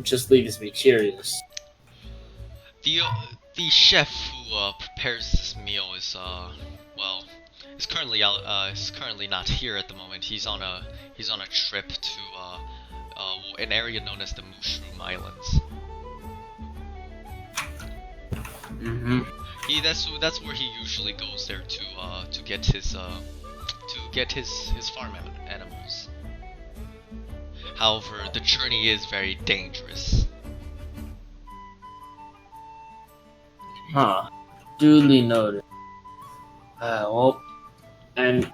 just leaves me curious. The chef who prepares this meal is well, is currently not here at the moment. He's on a trip to an area known as the Mushroom Islands. That's where he usually goes there to get his farm animals. However, the journey is very dangerous. Huh. Duly noted. Well, and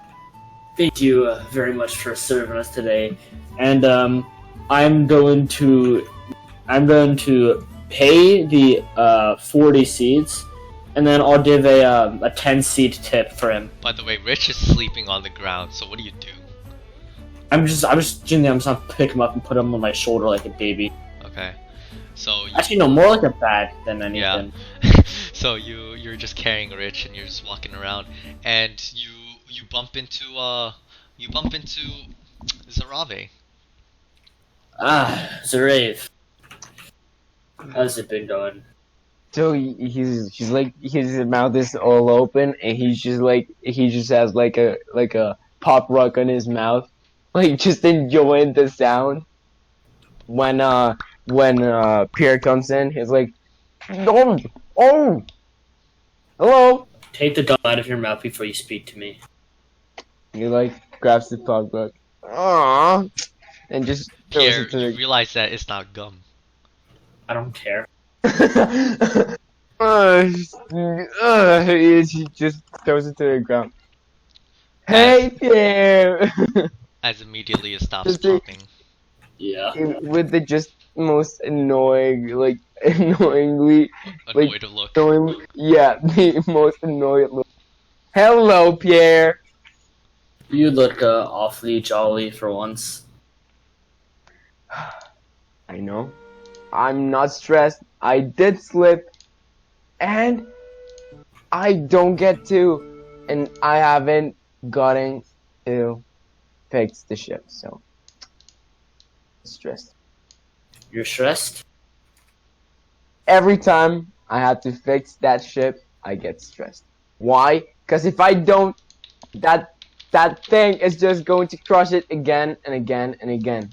thank you very much for serving us today. And I'm going to pay the 40 seeds, and then I'll give a 10 seed tip for him. By the way, Rich is sleeping on the ground. So what do you do? I'm just gonna pick him up and put him on my shoulder like a baby. Okay. So actually, no, more like a bag than anything. Yeah. So you're just carrying Rich and you're just walking around, and you bump into Zarave. Ah, Zarave. How's it been going? So he's like his mouth is all open and he just has like a pop rock on his mouth, like just enjoying the sound. When Pierre comes in, he's like, oh, hello. Take the gum out of your mouth before you speak to me. He like grabs the pop rock, and just throws Pierre, it to you the. realize that it's not gum. I don't care. He just throws it to the ground. Hey, Pierre! As immediately it stops Just a- popping. Yeah. With the just most annoying, like, annoyingly, Annoyed look. yeah, the most annoyed look. Hello, Pierre! You look awfully jolly for once. I know. I'm not stressed. I did slip. And I don't get to. And I haven't gotten to fix the ship, so. Stressed. You're stressed? Every time I have to fix that ship, I get stressed. Why? Because if I don't, that thing is just going to crush it again and again and again.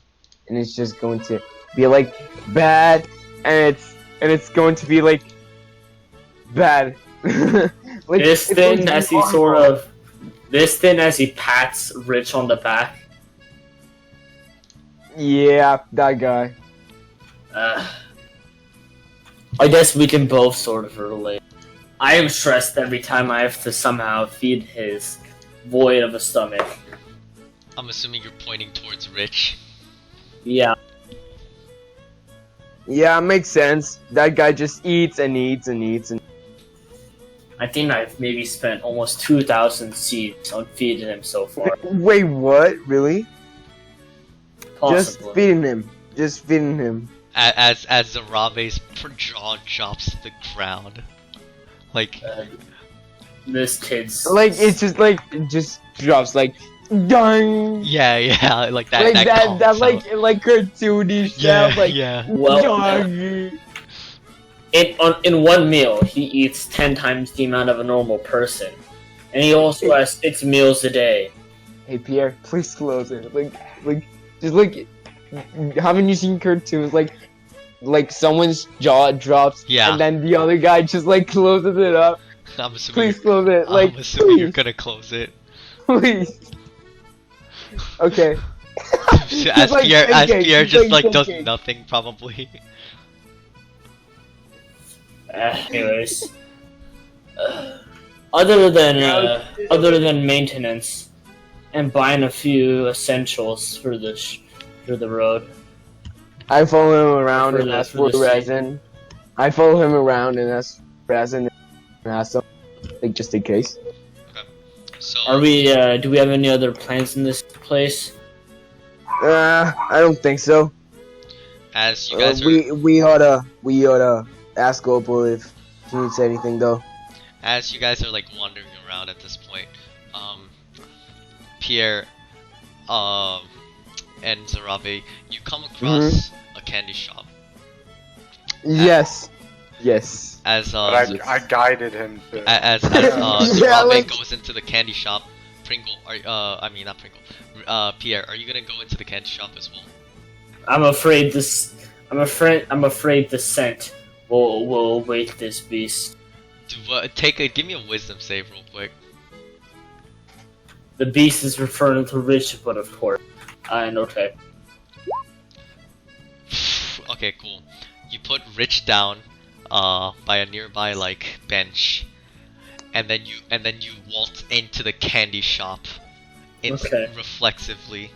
And it's just going to be like bad, and it's going to be like bad. Like, This thin as he pats Rich on the back. Yeah, that guy. I guess we can both sort of relate. I am stressed every time I have to somehow feed his void of a stomach. I'm assuming you're pointing towards Rich. Yeah. Yeah, makes sense. That guy just eats and eats and eats and. I think I've maybe spent almost 2,000 seeds on feeding him so far. Wait, what? Really? Just Possibly. feeding him. Just feeding him. As Zarave's jaw drops to the ground. Like, This kid's... Like, it's just like, it just drops like, dang! yeah, like that. Like that calm sound. like cartoony Yeah, stuff, like, yeah. Well, dang! in one meal, he eats 10 times the amount of a normal person, and he also has 6 meals a day. Hey Pierre, please close it. Just like, haven't you seen cartoons like someone's jaw drops, Yeah. and then the other guy just like closes it up. I'm assuming. Please close it. Like, I'm assuming you're please, gonna close it. please. Okay. As like Pierre pancakes, just like does pancakes. nothing probably. Anyways, other than maintenance and buying a few essentials for the road. I follow him around For and the- ask for for the resin. I follow him around and ask for resin and ask him, like, just in case. So Are we? Do we have any other plans in this place? I don't think so. as you guys are We oughta ask Opal if he needs anything though. as you guys are like wandering around at this point, Pierre, and Zarabe, you come across a candy shop. Yes. Yes. As But I guided him to. as Yeah, Zarabe like- goes into the candy shop, Pringle, I mean not Pringle, Pierre, are you gonna go into the candy shop as well? I'm afraid the scent will wake this beast. Give me a wisdom save real quick. The beast is referring to Rich, but of course, and okay. Okay, cool. You put Rich down, by a nearby like bench, and then you waltz into the candy shop, Okay. reflexively,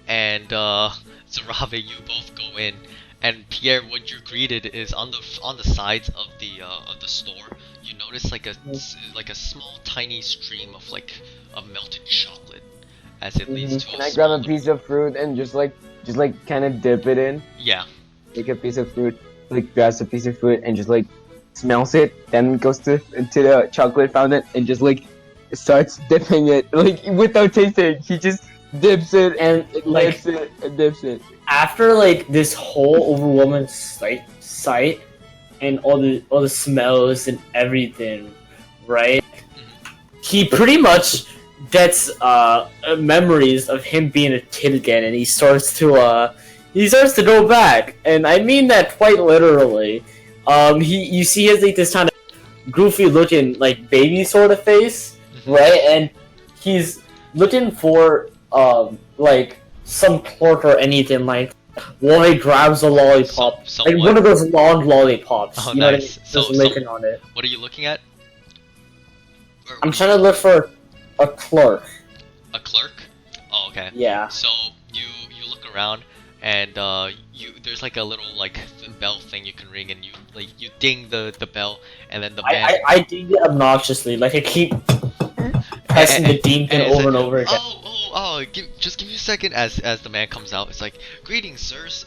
and Zarabe, you both go in, and Pierre, what you're greeted is on the sides of the store. You notice like a small tiny stream of melted chocolate as it leads to Can a I grab a small piece of fruit and just kind of dip it in? yeah. Take a piece of fruit, like grabs a piece of fruit and just like smells it, then goes into the chocolate fountain and just like starts dipping it like without tasting. He just dips it And like dips it and dips it. after like this whole overwhelming sight and all the smells and everything, right? He pretty much gets memories of him being a kid again, and he starts to go back, and I mean that quite literally. You see he has like this kind of goofy looking like baby sort of face, right? And he's looking for like some clerk or anything like. While he grabs a lollipop, like what? one of those long lollipops. Oh, You know nice. what I mean? Just licking on it. What are you looking at? I'm trying to look for a clerk. A clerk? Oh, okay. Yeah. So you look around and there's like a little like bell thing you can ring, and you ding the bell, and then the man I ding it obnoxiously. Like I keep pressing the ding thing it's over like, and over again. just give me a second. As the man comes out, it's like, greetings, sirs.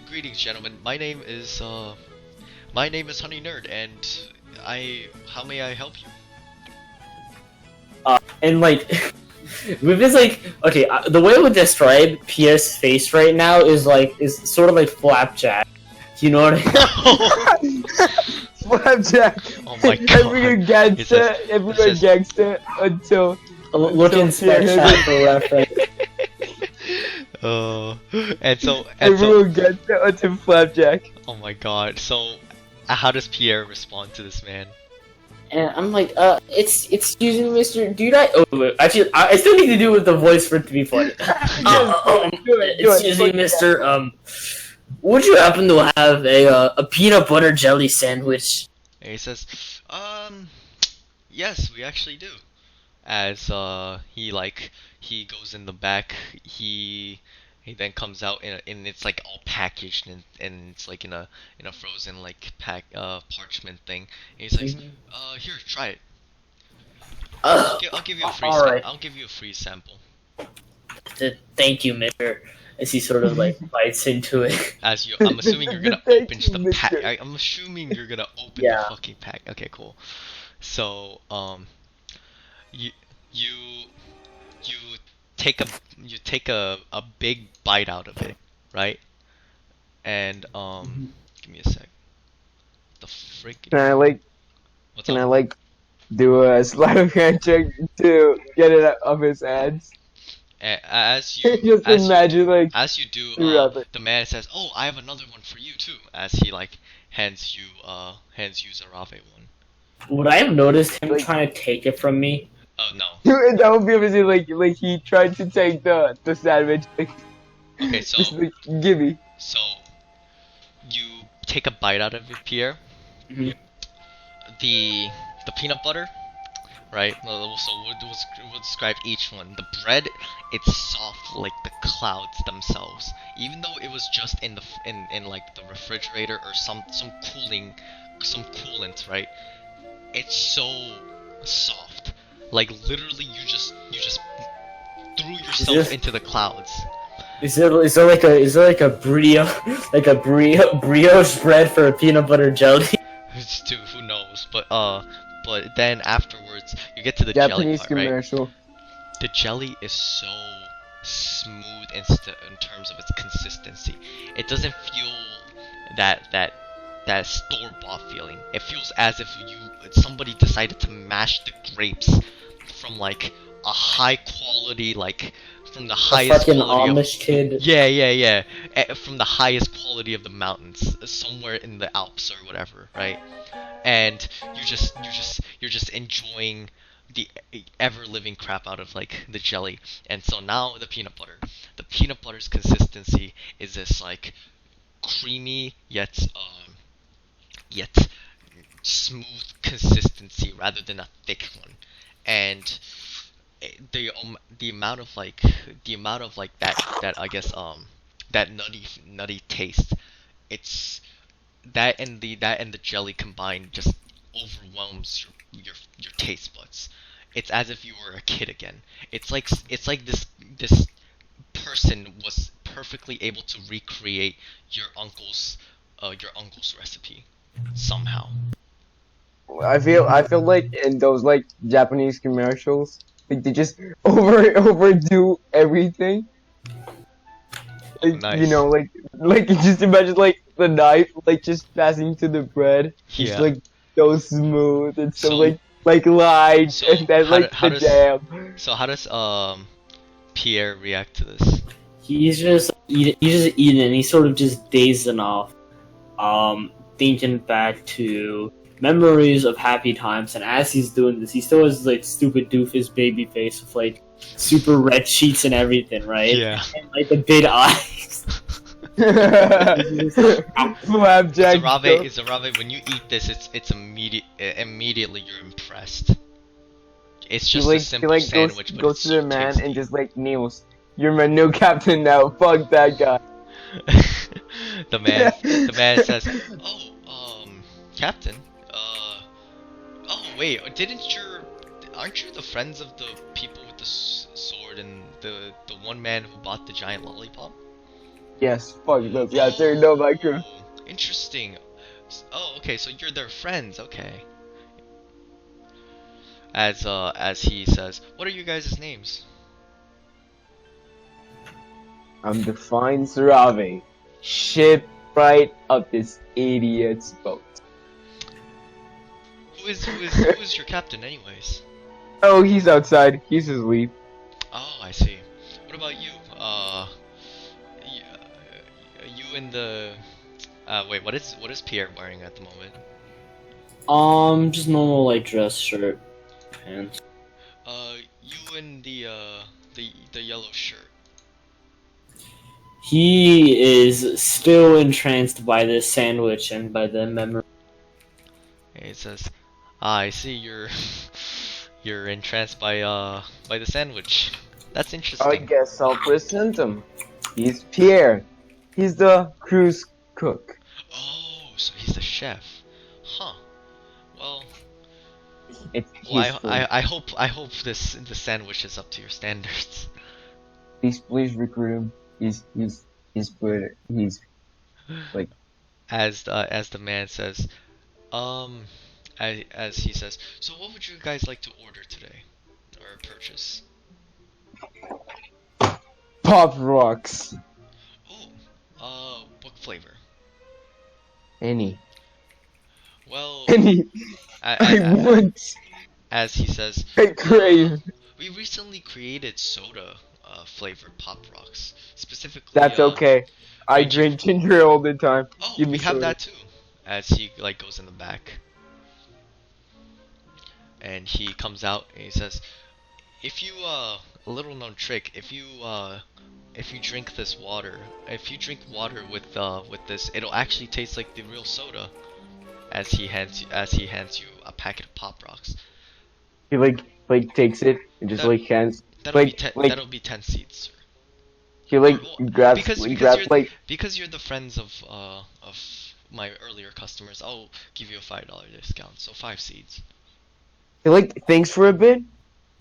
Greetings, gentlemen. My name is Honey Nerd, and how may I help you? And like, with this like, okay, the way I would describe Pierre's face right now is sort of like flapjack. You know what I mean? Flapjack. Oh my god. Everyone gets It's a- it. Everyone gets it until. Looking spectacular left, right. And so Everyone gets it until Flapjack. oh my god. So how does Pierre respond to this man? And I'm like, excuse me, Mr. Dude, actually, I still need to do with the voice for it to be funny. Excuse me, Mr. Would you happen to have a peanut butter jelly sandwich? And he says, yes, we actually do. As he goes in the back, he then comes out and it's like all packaged and it's like in a frozen like parchment thing. And he's like, here, try it. I'll give you a free alright. I'll give you a free sample. Thank you, Mister. As he sort of like bites into it. As I'm assuming you're gonna Thank open you, the pack. mister. I'm assuming you're gonna open Yeah. the fucking pack. Okay, cool. So you take a big bite out of it, right? And give me a sec. the frick? Can I like What's can up? I like do a sleight of hand check to get it off his hands? As you Just as you imagine like as you do, Zarabe. the man says, "Oh, I have another one for you too." As he like hands you Zarave one. Would I have noticed him Like- trying to take it from me? Oh no. That would be amazing. Like he tried to take the sandwich. Like, Okay, so just like gimme. so you take a bite out of it, Pierre. Mhm. The peanut butter, right? So we'll describe each one. The bread, it's soft like the clouds themselves. Even though it was just in the in like the refrigerator or some coolant, right? It's so soft. Like literally, you just threw yourself this- into the clouds. Is there like a brioche bread for a peanut butter jelly? Dude, who knows? But then afterwards, you get to the jelly Japanese part, right? commercial. The jelly is so smooth in terms of its consistency. It doesn't feel that store-bought feeling. It feels as if somebody decided to mash the grapes from like a high quality, like from the A highest fucking quality Amish kid. yeah. From the highest quality of the mountains, somewhere in the Alps or whatever, right? And you're just enjoying the ever-living crap out of like the jelly. And so now the peanut butter. The peanut butter's consistency is this like creamy yet smooth consistency rather than a thick one. And the amount of like that I guess that nutty taste, it's that and the jelly combined just overwhelms your taste buds. It's as if you were a kid again. It's like this person was perfectly able to recreate your uncle's recipe somehow. I feel like in those like Japanese commercials, like they just overdo everything. Like, Nice. you know, like you just imagine like the knife like just passing to the bread. It's Yeah. like so smooth and so, So- like light, so and then how like do- how the does- jam. So how does Pierre react to this? He's just eating, and he's sort of just dazing off, thinking back to memories of happy times. And as he's doing this, he still has like stupid doofus baby face with like super red cheeks and everything, right? Yeah. And like the big eyes. Flapjack. Zarave, when you eat this, it's immediately you're impressed. It's just a simple sandwich, but goes it's to so the man tasty. and just like kneels. You're my new captain now. Fuck that guy. the man says, "Oh, Captain. Oh wait, aren't you the friends of the people with the sword and the one man who bought the giant lollipop?" Yes. Fuck those guys. They're no my crew. Oh, interesting. Oh, okay, so you're their friends. Okay. As he says, "What are you guys' names?" I'm the fine Sarave. Ship right up this idiot's boat. Who is your captain, anyways? Oh, he's outside. He's asleep. Oh, I see. What about you? You and the. Wait, what is Pierre wearing at the moment? Just normal like dress shirt, pants. You and the yellow shirt. He is still entranced by this sandwich and by the memory. And it says, I see you're entranced by the sandwich. That's I interesting. guess I'll present him. He's Pierre. He's the crew's cook. Oh, so he's the chef. Huh. Well, It's his food. I hope the sandwich is up to your standards. Please recruit him. He's good. He's like As the man says, as he says, so what would you guys like to order today, or purchase? Pop Rocks. Oh, what flavor? Any. Well, And I want, as he says, I crave. we recently created soda flavored Pop Rocks. Specifically, That's okay. I range- drink ginger ale all the time. Oh, Give me we have soda. that too. As he like goes in the back, and he comes out and he says, "If you a little known trick, if you drink this water, if you drink water with this, it'll actually taste like the real soda." As he hands you a packet of Pop Rocks. He like takes it and just That- like hands. That'll Like- be ten. like- That'll be 10 seeds, sir. He like Well, grabs because he because grabs you're like because you're the friends of my earlier customers. I'll give you a $5 discount. So 5 seeds. he like thinks for a bit.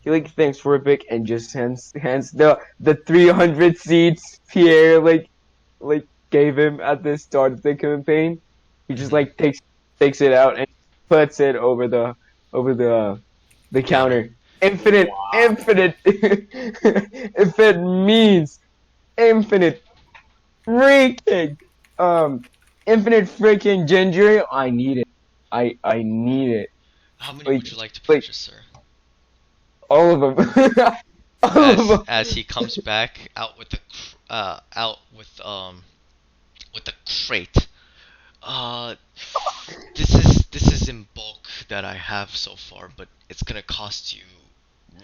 He like thinks for a bit and just hands the 300 seeds Pierre like gave him at the start of the campaign. He just like takes it out and puts it over the counter. Infinite. If it means infinite freaking infinite freaking ginger ale, I need it. I need it. How many Like- would you like to like- purchase, sir? All of them. All of them. As he comes back out with the crate. This is in bulk that I have so far, but it's gonna cost you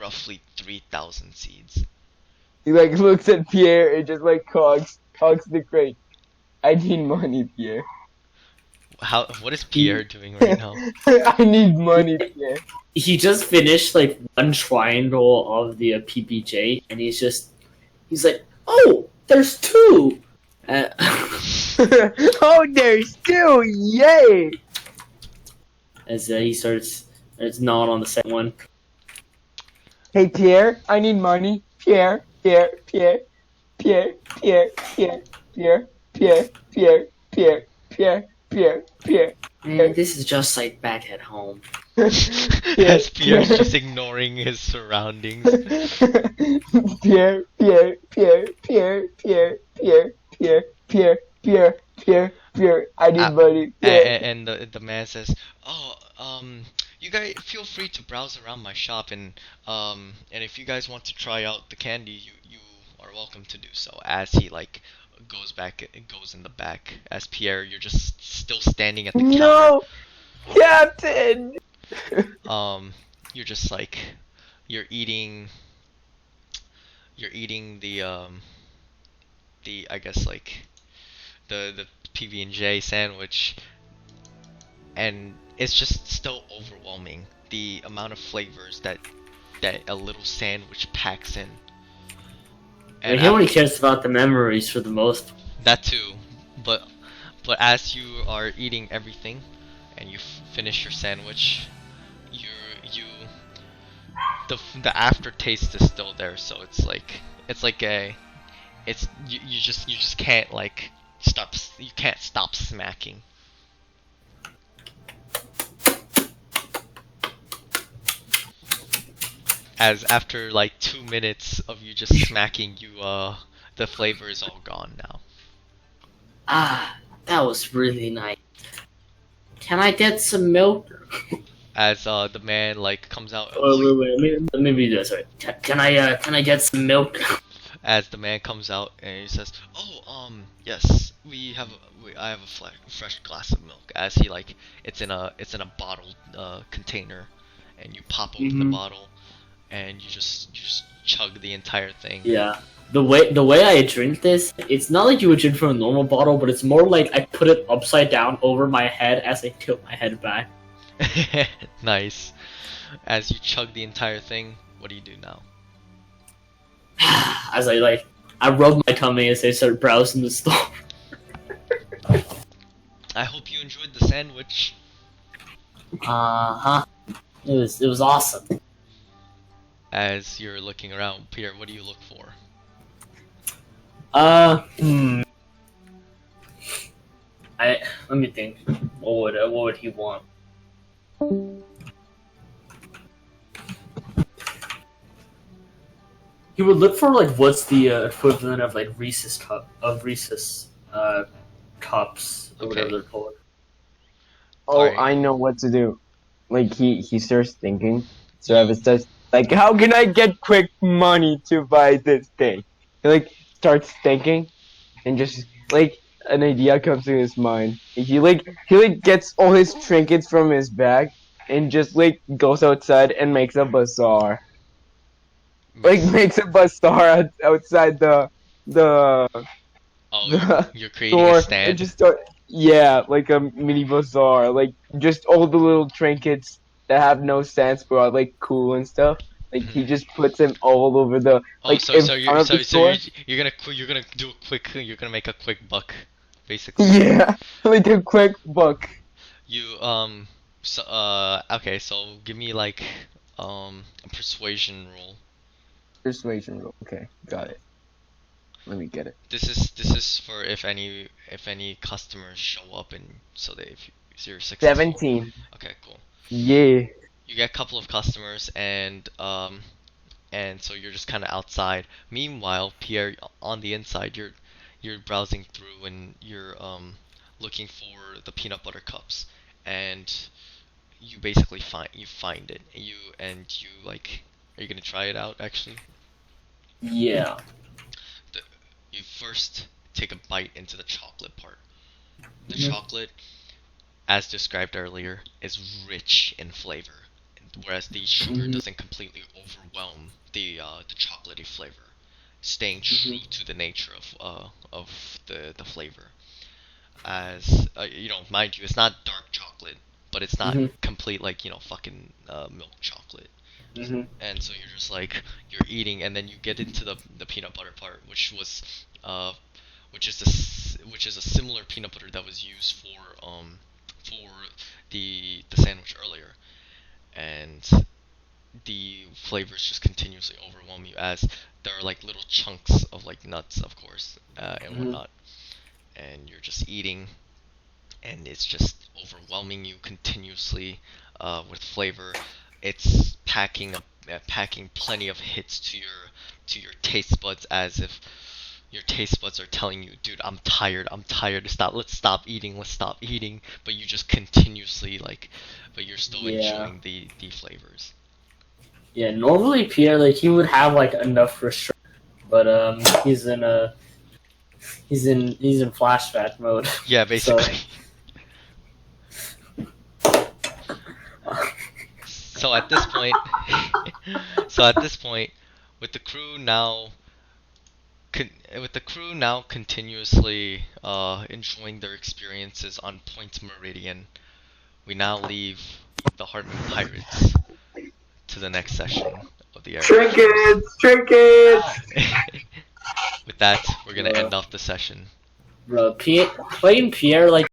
roughly 3,000 seeds. He like looks at Pierre and just like cogs the crate. I need money, Pierre. What is Pierre doing right now? I need money, Pierre. He just finished like one triangle of the PBJ, and he's like, "Oh, there's 2." Oh, there's 2! Yay! As he starts gnawing on the second one. Hey, Pierre, I need money. Pierre. Man, this is just like back at home. As Pierre's just ignoring his surroundings. Pierre. I need money. Pierre. And the man says, "Oh, you guys feel free to browse around my shop, and if you guys want to try out the candy, you are welcome to do so." As he like goes in the back. As Pierre, you're just still standing at the counter. No, Captain. You're just like you're eating the I guess like the PB&J sandwich, and it's just still overwhelming the amount of flavors that a little sandwich packs in. And he only cares about the memories for the most. That too, but as you are eating everything and you finish your sandwich, the aftertaste is still there. So you just can't like stop. You can't stop smacking. As after like 2 minutes of you just smacking, the flavor is all gone now. Ah, that was really nice. Can I get some milk? As the man like comes out. Wait, let me read this. Sorry. Can I get some milk? As the man comes out and he says, "Oh, yes, I have a fresh glass of milk." As he like, it's in a bottled container, and you pop open the bottle, and you just chug the entire thing. Yeah. The way I drink this, it's not like you would drink from a normal bottle, but it's more like I put it upside down over my head as I tilt my head back. Nice. As you chug the entire thing, what do you do now? As I rub my tummy as I start browsing the store. I hope you enjoyed the sandwich. It was awesome. As you're looking around, Pierre, what do you look for? Let me think. What would he want? He would look for like what's the equivalent of like Reese's cups or Okay. whatever they're called. Oh, Alright. I know what to do. Like he starts thinking. So Evan says, like, how can I get quick money to buy this thing? He like starts thinking, and just like an idea comes to his mind. He gets all his trinkets from his bag, and just like goes outside and makes a bazaar. Like makes a bazaar outside the Oh, the you're creating store a and stand. just start, yeah, like a mini bazaar, like just all the little trinkets that have no sense but are like cool and stuff. Like he just puts them all over the Oh, like so in so you're front of so the so store. you're gonna do a quick you're gonna make a quick buck, basically. Yeah, like a quick buck. You so okay, so give me like a persuasion roll. Persuasion roll. Okay, got it. Let me get it. This is for if any customers show up and so they if you're successful. 17. Okay, cool. Yeah. You get a couple of customers and so you're just kind of outside. Meanwhile, Pierre, on the inside, you're browsing through and you're looking for the peanut butter cups, and you basically find it. You like, are you gonna try it out actually? Yeah. The, you first take a bite into the chocolate part. The Mhm. chocolate, as described earlier, is rich in flavor, whereas the sugar Mhm. doesn't completely overwhelm the chocolatey flavor, staying true to the nature of the flavor. As mind you, it's not dark chocolate, but it's not Mhm. complete like fucking milk chocolate. Mhm. And so you're just like you're eating, and then you get into the peanut butter part, uh which is a similar peanut butter that was used for the sandwich earlier, and the flavors just continuously overwhelm you as there are like little chunks of like nuts, of course, and Mhm. whatnot, and you're just eating, and it's just overwhelming you continuously with flavor. It's packing plenty of hits to your taste buds, as if your taste buds are telling you, dude, I'm tired, let's stop eating, but you just continuously but you're still Yeah. enjoying the flavors. Yeah. Normally, Pierre, like he would have like enough restraint, but he's in flashback mode. Yeah, So, basically. So at this point, with the crew now, continuously enjoying their experiences on Point Meridian, we now leave the Hartman Pirates to the next session of the Era of Dreams. Trinkets! With that, we're gonna bro, end off the session. bro, playing Pierre like